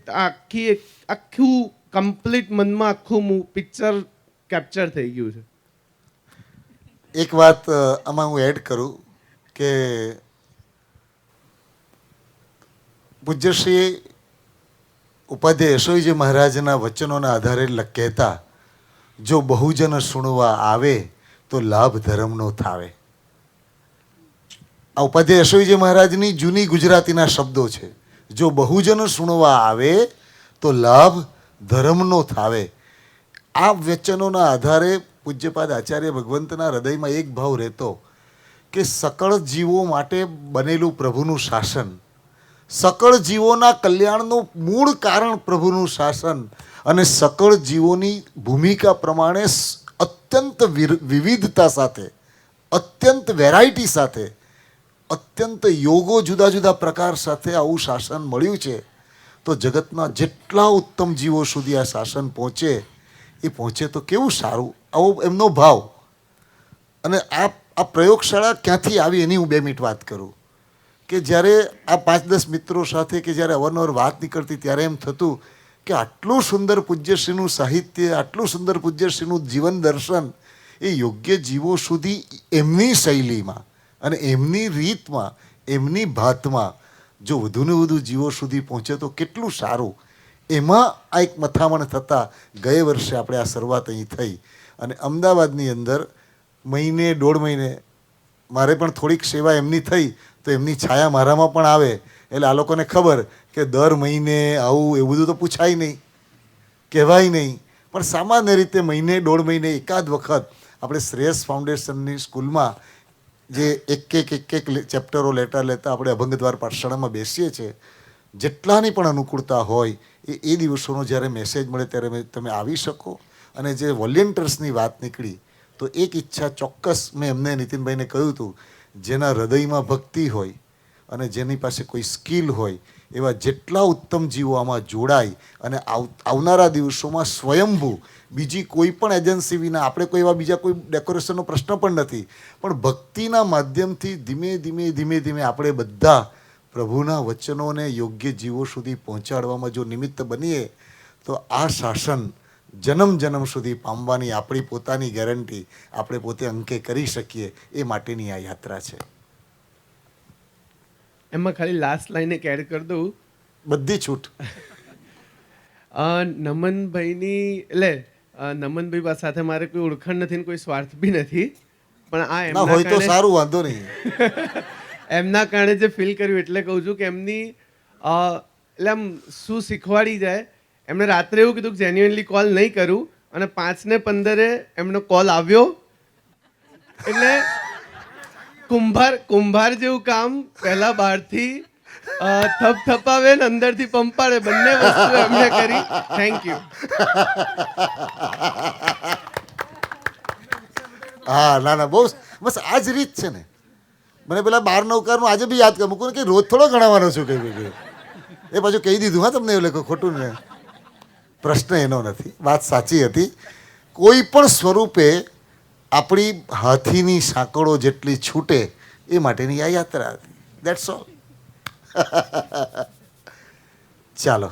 આખું કમ્પ્લીટ મનમાં આખું પિક્ચર કેપ્ચર થઈ ગયું છે. એક વાત આમાં હું એડ કરું કે પૂજ્યશ્રી ઉપાધ્યાય યશોજી મહારાજના વચનોના આધારે કહેતા, જો બહુજન સુણવા આવે તો લાભ ધર્મનો થાવે. આ ઉપાધ્યાય યશોજી મહારાજની જૂની ગુજરાતીના શબ્દો છે. જો બહુજન સુણવા આવે તો લાભ ધર્મનો થાવે. આ વચનોના આધારે પૂજ્યપાદ આચાર્ય ભગવંતના હૃદયમાં એક ભાવ રહેતો કે સકળ જીવો માટે બનેલું પ્રભુનું શાસન, સકળ જીવોના કલ્યાણનું મૂળ કારણ પ્રભુનું શાસન અને સકળ જીવોની ભૂમિકા પ્રમાણે અત્યંત વિવિધતા સાથે, અત્યંત વેરાયટી સાથે, અત્યંત યોગો જુદા જુદા પ્રકાર સાથે આવું શાસન મળ્યું છે. તો જગતના જેટલા ઉત્તમ જીવો સુધી આ શાસન પહોંચે, એ પહોંચે તો કેવું સારું. આવો એમનો ભાવ. અને આ પ્રયોગશાળા ક્યાંથી આવી એની હું 2 મિનિટ વાત કરું કે જ્યારે આ 5-10 મિત્રો સાથે કે જ્યારે અવારનવાર વાત નીકળતી ત્યારે એમ થતું કે આટલું સુંદર પૂજ્યશ્રીનું સાહિત્ય, આટલું સુંદર પૂજ્યશ્રીનું જીવન દર્શન એ યોગ્ય જીવો સુધી એમની શૈલીમાં અને એમની રીતમાં, એમની ભાતમાં જો વધુને વધુ જીવો સુધી પહોંચે તો કેટલું સારું. એમાં આ એક મથામણ થતાં ગયે વર્ષે આપણે આ શરૂઆત અહીં થઈ અને અમદાવાદની અંદર મહિને 1.5 મહિને મારે પણ થોડીક સેવા એમની થઈ તો એમની છાયા મારામાં પણ આવે. એટલે આ લોકોને ખબર કે દર મહિને આવું એવું બધું તો પૂછાય નહીં, કહેવાય નહીં, પણ સામાન્ય રીતે મહિને 1.5 મહિને એકાદ વખત આપણે શ્રેયસ ફાઉન્ડેશનની સ્કૂલમાં જે એક ચેપ્ટરો લેતા આપણે અભંગદ્વાર પાઠશાળામાં બેસીએ છીએ. જેટલાની પણ અનુકૂળતા હોય એ દિવસોનો જ્યારે મેસેજ મળે ત્યારે તમે આવી શકો. અને જે વોલેન્ટિયર્સની વાત નીકળી તો એક ઈચ્છા ચોક્કસ મેં એમને નીતિનભાઈને કહ્યું હતું, જેના હૃદયમાં ભક્તિ હોય અને જેની પાસે કોઈ સ્કિલ હોય એવા જેટલા ઉત્તમ જીવો આમાં જોડાય અને આવનારા દિવસોમાં સ્વયંભૂ બીજી કોઈ પણ એજન્સી વિના, આપણે કોઈ એવા બીજા કોઈ ડેકોરેશનનો પ્રશ્ન પણ નથી, પણ ભક્તિના માધ્યમથી ધીમે ધીમે આપણે બધા પ્રભુના વચનોને યોગ્ય જીવો સુધી પહોંચાડવામાં જો નિમિત્ત બનીએ તો આ શાસન જન્મ સુધી પામવાની આપણી પોતાની ગેરંટી આપણે પોતે અંકે કરી શકીએ. એ માટેની આ યાત્રા છે. એમાં ખાલી લાસ્ટ લાઈન એક એડ કરી દઉં, બધી છૂટ. નમનભાઈની એટલે નમનભાઈ સાથે મારે કોઈ ઓળખાણ નથી ને કોઈ સ્વાર્થ બી નથી, પણ આ ના હોય તો સારું, વાંધો નહીં. એમના કારણે જે ફીલ કર્યું એટલે કહું છું કે એમની એટલે આમ શું શીખવાડી જાય. એમણે રાત્રે એવું કીધું કે જેન્યુઅનલી કોલ નહીં કરું અને 5:15 એમનો કોલ આવ્યો. એટલે કુંભાર જેવું કામ પહેલા બહારથી થપથપાવે ને અંદરથી પંપાડે, બંને વસ્તુ એમણે કરી. Thank you. હા, ના ના, બહુ બસ આ જ રીત છે ને. મને પેલા 12 આજે બી યાદ કર મૂકું કે રોજ થોડો ગણાવવાનો છું કઈ એ પાછું કહી દીધું. હા, તમને એવું લાગે ખોટું ને? પ્રશ્ન એનો નથી, વાત સાચી હતી. કોઈ પણ સ્વરૂપે આપણી હાથીની સાંકળો જેટલી છૂટે એ માટેની આ યાત્રા હતી. That's all. ચાલો,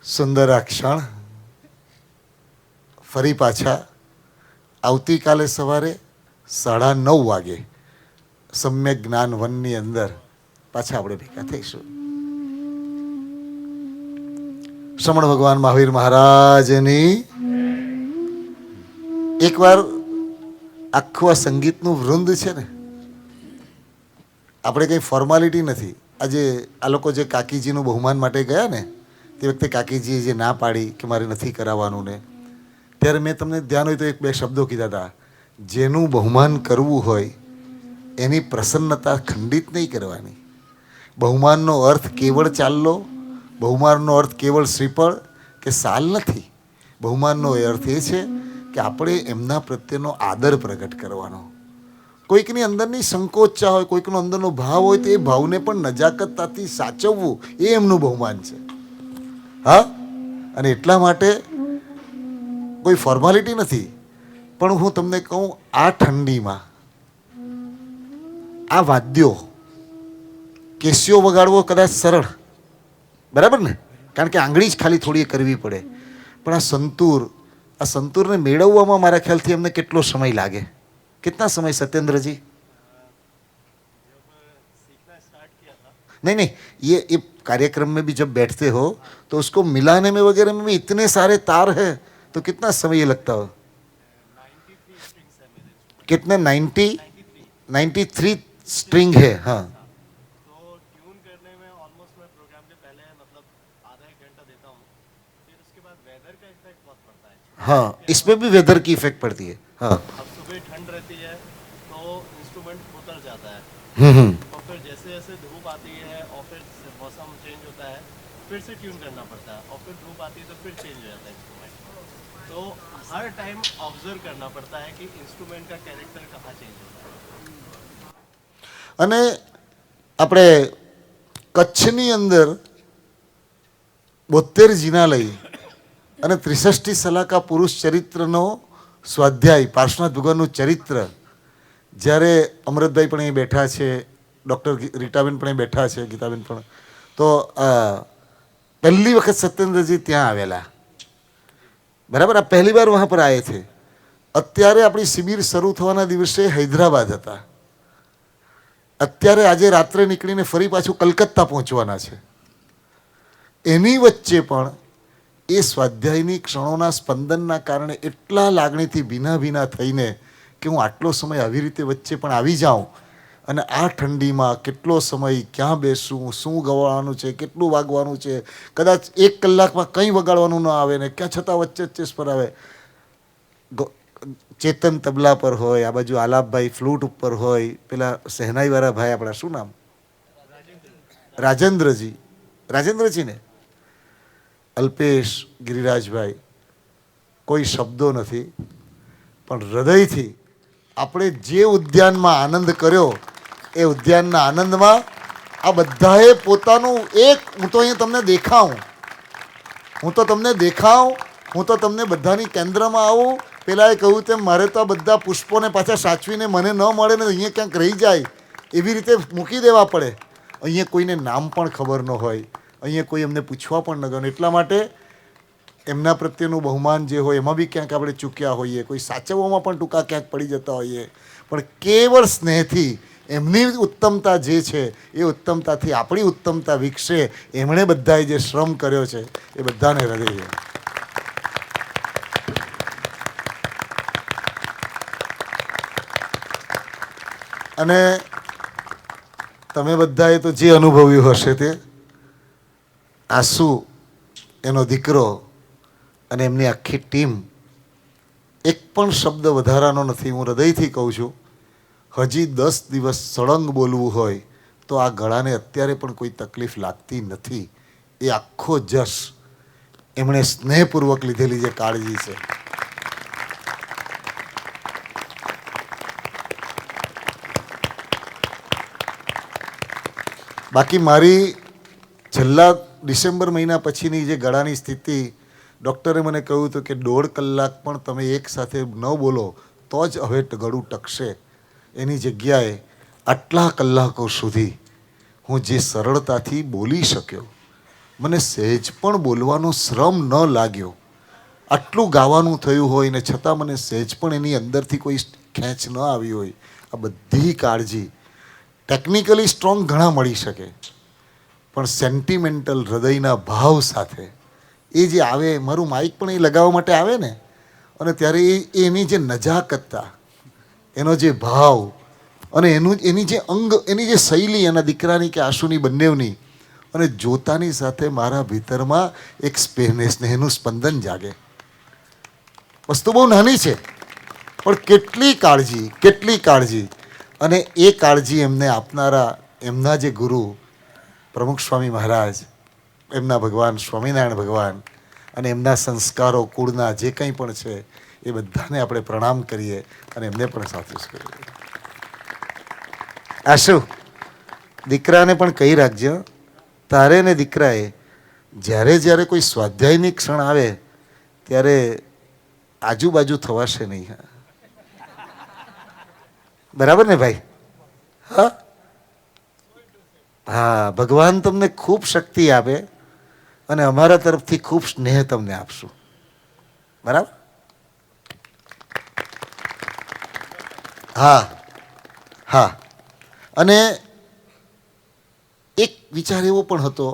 સુંદર આ ક્ષણ. ફરી પાછા આવતીકાલે સવારે 9:30 વાગે સમ્યક જ્ઞાન વનની અંદર પાછા આપણે ભેગા થઈશું. શ્રમણ ભગવાન મહાવીર મહારાજની એકવાર આખું આ સંગીતનું વૃંદ છે ને, આપણે કંઈ ફોર્માલિટી નથી. આજે આ લોકો જે કાકીજીનું બહુમાન માટે ગયા ને, તે વખતે કાકીજીએ જે ના પાડી કે મારે નથી કરાવવાનું ને, ત્યારે મેં તમને ધ્યાન હોય તો 1-2 શબ્દો કીધા હતા. જેનું બહુમાન કરવું હોય એની પ્રસન્નતા ખંડિત નહીં કરવાની. બહુમાનનો અર્થ કેવળ ચાલ્લો, બહુમાનનો અર્થ કેવળ શ્રીફળ કે સાલ નથી. બહુમાનનો અર્થ એ છે કે આપણે એમના પ્રત્યેનો આદર પ્રગટ કરવાનો. કોઈકની અંદરની સંકોચા હોય, કોઈકનો અંદરનો ભાવ હોય તો એ ભાવને પણ નજાકતતાથી સાચવવું એ એમનું બહુમાન છે. હા, અને એટલા માટે કોઈ ફોર્માલિટી નથી. પણ હું તમને કહું, આ ઠંડીમાં આ વાદ્યો કેસીઓ વગાડવો કદાચ સરળ, બરાબર ને? કારણ કે આંગળી જ ખાલી થોડી કરવી પડે. પણ આ સંતૂરને મેળવવામાં મારા ખ્યાલથી એમને કેટલો સમય લાગે? कितना समय सत्येंद्र जी? नहीं, ये कार्यक्रम में भी जब बैठते हो तो उसको मिलाने में वगैरह में भी इतने सारे तार है तो कितना समय लगता हो? 93 स्ट्रिंग है. हाँ, तो ट्यून करने में ऑलमोस्ट मैं प्रोग्राम के पहले मतलब आधा 1 घंटा देता हूँ. फिर उसके बाद वेदर का इफेक्ट बहुत पड़ता है. हाँ, इसमें भी वेदर की इफेक्ट पड़ती है. हाँ, अब सुबह ठंड रहती है तो इंस्ट्रूमेंट उतर जाता है. और फिर जैसे जैसे धूप आती है और फिर मौसम चेंज होता है, फिर से ट्यून करना पड़ता है. और फिर धूप आती है तो फिर चेंज हो जाता है इंस्ट्रूमेंट. तो हर टाइम ऑब्जर्व करना पड़ता है कि इंस्ट्रूमेंट का कैरेक्टर कहाँ चेंज होता है. અને આપણે કચ્છની અંદર 72 જિનાલય અને 63 સલાકા પુરુષ ચરિત્રનો સ્વાધ્યાય, પાર્શ્વનાથ ભગવાનનું ચરિત્ર, જ્યારે અમૃતભાઈ પણ અહીં બેઠા છે, ડૉક્ટર રીટાબેન પણ અહીં બેઠા છે, ગીતાબેન પણ, તો પહેલી વખત સત્યેન્દ્રજી ત્યાં આવેલા, બરાબર? આ પહેલી વાર વહાં પર આયે થે. અત્યારે આપણી શિબિર શરૂ થવાના દિવસે હૈદરાબાદ હતા. અત્યારે આજે રાત્રે નીકળીને ફરી પાછું કલકત્તા પહોંચવાના છે. એની વચ્ચે પણ એ સ્વાધ્યાયની ક્ષણોના સ્પંદનના કારણે એટલા લાગણીથી ભીના થઈને કે હું આટલો સમય આવી રીતે વચ્ચે પણ આવી જાઉં, અને આ ઠંડીમાં કેટલો સમય ક્યાં બેસું, શું ગવાવાનું છે, કેટલું વાગવાનું છે, કદાચ 1 કલાકમાં કંઈ વગાડવાનું ન આવે ને ક્યાં છતાં વચ્ચે પર આવે. ચેતન તબલા પર હોય, આ બાજુ આલાપભાઈ ફ્લૂટ ઉપર હોય, પેલા સહેનાઈવાળા ભાઈ આપણા શું નામ? રાજેન્દ્રજી ને, અલ્પેશ, ગિરિરાજભાઈ, કોઈ શબ્દો નથી. પણ હૃદયથી આપણે જે ઉદ્યાનમાં આનંદ કર્યો એ ઉદ્યાનના આનંદમાં આ બધાએ પોતાનું હું તો અહીંયા તમને દેખાઉં, હું તો તમને બધાની કેન્દ્રમાં આવું. પેલાએ કહ્યું તેમ મારે તો આ બધા પુષ્પોને પાછા સાચવીને મને ન મળે ને અહીંયા ક્યાંક રહી જાય એવી રીતે મૂકી દેવા પડે. અહીંયા કોઈને નામ પણ ખબર ન હોય, અહીંયા કોઈ એમને પૂછવા પણ ન ગયો. એટલા માટે એમના પ્રત્યેનું બહુમાન જે હોય એમાં બી ક્યાંક આપણે ચૂક્યા હોઈએ, કોઈ સાચવવામાં પણ ટૂંકા ક્યાંક પડી જતા હોઈએ, પણ કેવળ સ્નેહથી એમની ઉત્તમતા જે છે એ ઉત્તમતાથી આપણી ઉત્તમતા વિકસે. એમણે બધાએ જે શ્રમ કર્યો છે એ બધાને હૃદય. અને તમે બધાએ તો જે અનુભવ્યું હશે તે, આસુ એનો દીકરો અને એમની આખી ટીમ, એક પણ શબ્દ વધારાનો નથી. હું હૃદયથી કહું છું, હજી 10 દિવસ સળંગ બોલવું હોય તો આ ગળાને અત્યારે પણ કોઈ તકલીફ લાગતી નથી. એ આખો જશ એમણે સ્નેહપૂર્વક લીધેલી જે કાળજી છે. બાકી મારી છેલ્લા ડિસેમ્બર મહિના પછીની જે ગળાની સ્થિતિ, ડૉક્ટરે મને કહ્યું હતું કે 1.5 કલાક પણ તમે એક સાથે ન બોલો તો જ હવે ગળું ટકશે. એની જગ્યાએ આટલા કલાકો સુધી હું જે સરળતાથી બોલી શક્યો, મને સહેજ પણ બોલવાનો શ્રમ ન લાગ્યો. આટલું ગાવાનું થયું હોય ને છતાં મને સહેજ પણ એની અંદરથી કોઈ ખેંચ ન આવી હોય. આ બધી કાળજી ટેકનિકલી સ્ટ્રોંગ ઘણા મળી શકે, પણ સેન્ટિમેન્ટલ હૃદયના ભાવ સાથે એ જે આવે, મારું માઇક પણ એ લગાવવા માટે આવે ને, અને ત્યારે એની જે નજાકતતા, એનો જે ભાવ અને એની જે અંગ, એની જે શૈલી, એના દીકરાની કે આશુની બંનેવની, અને જોતાની સાથે મારા ભીતરમાં એક સ્નેહનું સ્પંદન જાગે. વસ્તુ બહુ નાની છે, પણ કેટલી કાળજી. અને એ કાળજી એમને આપનારા એમના જે ગુરુ પ્રમુખ સ્વામી મહારાજ, એમના ભગવાન સ્વામિનારાયણ ભગવાન અને એમના સંસ્કારો કુળના જે કંઈ પણ છે એ બધાને આપણે પ્રણામ કરીએ અને એમને પણ સાચું કરીએ. આશુ, દીકરાને પણ કહી રાખજો, તારે ને દીકરાએ જ્યારે કોઈ સ્વાધ્યાયની ક્ષણ આવે ત્યારે આજુબાજુ થવાશે નહીં. બરાબર ને ભાઈ? હા, ભગવાન તમને ખૂબ શક્તિ આપે અને અમારા તરફથી ખૂબ સ્નેહ તમને આપશું. બરાબર? હા. અને એક વિચાર એવો પણ હતો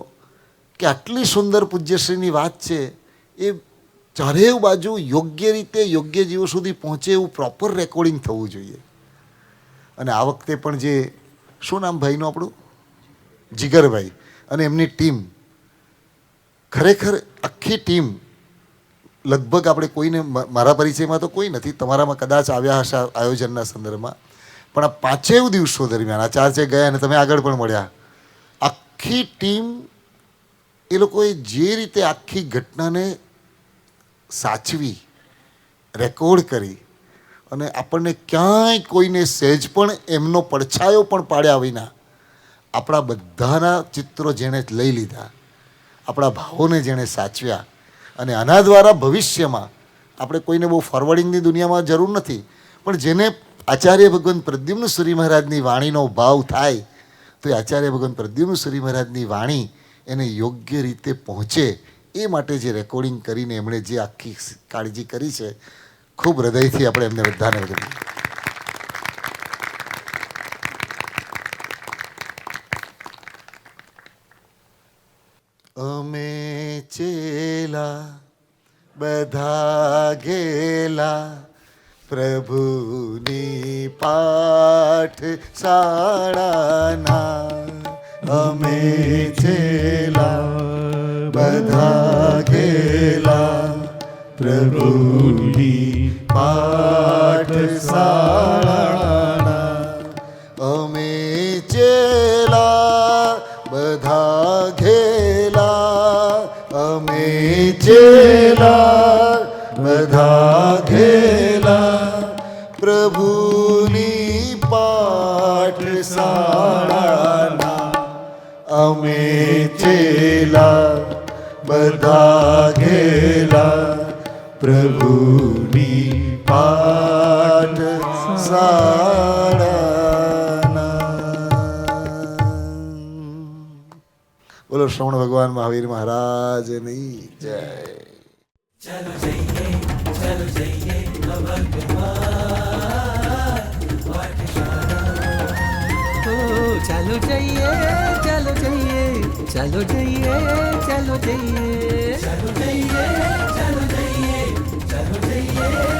કે આટલી સુંદર પૂજ્યશ્રીની વાત છે, એ ચારેય બાજુ યોગ્ય રીતે યોગ્ય જીવો સુધી પહોંચે એવું પ્રોપર રેકોર્ડિંગ થવું જોઈએ. અને આ વખતે પણ જે, શું નામ ભાઈનું આપણું? જીગરભાઈ અને એમની ટીમ, ખરેખર આખી ટીમ, લગભગ આપણે કોઈને, મારા પરિચયમાં તો કોઈ નથી, તમારામાં કદાચ આવ્યા હશે આયોજનના સંદર્ભમાં, પણ આ 5 દિવસો દરમિયાન, આ 4 જે ગયા અને તમે આગળ પણ મળ્યા, આખી ટીમ, એ લોકોએ જે રીતે આખી ઘટનાને સાચવી, રેકોર્ડ કરી અને આપણને ક્યાંય કોઈને સહેજ પણ એમનો પડછાયો પણ પાડ્યા વિના આપણા બધાના ચિત્રો જેણે લઈ લીધા, આપણા ભાવોને જેણે સાચવ્યા, અને આના દ્વારા ભવિષ્યમાં આપણે કોઈને બહુ ફોરવર્ડિંગની દુનિયામાં જરૂર નથી, પણ જેને આચાર્ય ભગવાન પ્રદ્યુમ્ન સૂરી મહારાજની વાણીનો ભાવ થાય તો એ આચાર્ય ભગવાન પ્રદ્યુમ્ન સૂરી મહારાજની વાણી એને યોગ્ય રીતે પહોંચે, એ માટે જે રેકોર્ડિંગ કરીને એમણે જે આખી કાળજી કરી છે, ખૂબ હૃદયથી આપણે એમને બધાને વધાવીએ. અમે ચેલા બધા ગેલા પ્રભુની પાઠશાળાના, અમે ચેલા બધા ગેલા પ્રભુની પાઠશાળાના, અમે ચેલા બધા ઘેલા, અમે ચેલા બધા ઘેલા પ્રભુની પાઠશાળાના, અમે ચેલા બધા ઘેલા પ્રભુની પાઠશાળાના. બોલો શ્રવણ ભગવાન મહાવીર મહારાજની જય. चलो जाइए चलो जाइए चलो जाइए चलो जाइए चलो जाइए चलो जाइए चलो जाइए चलो जाइए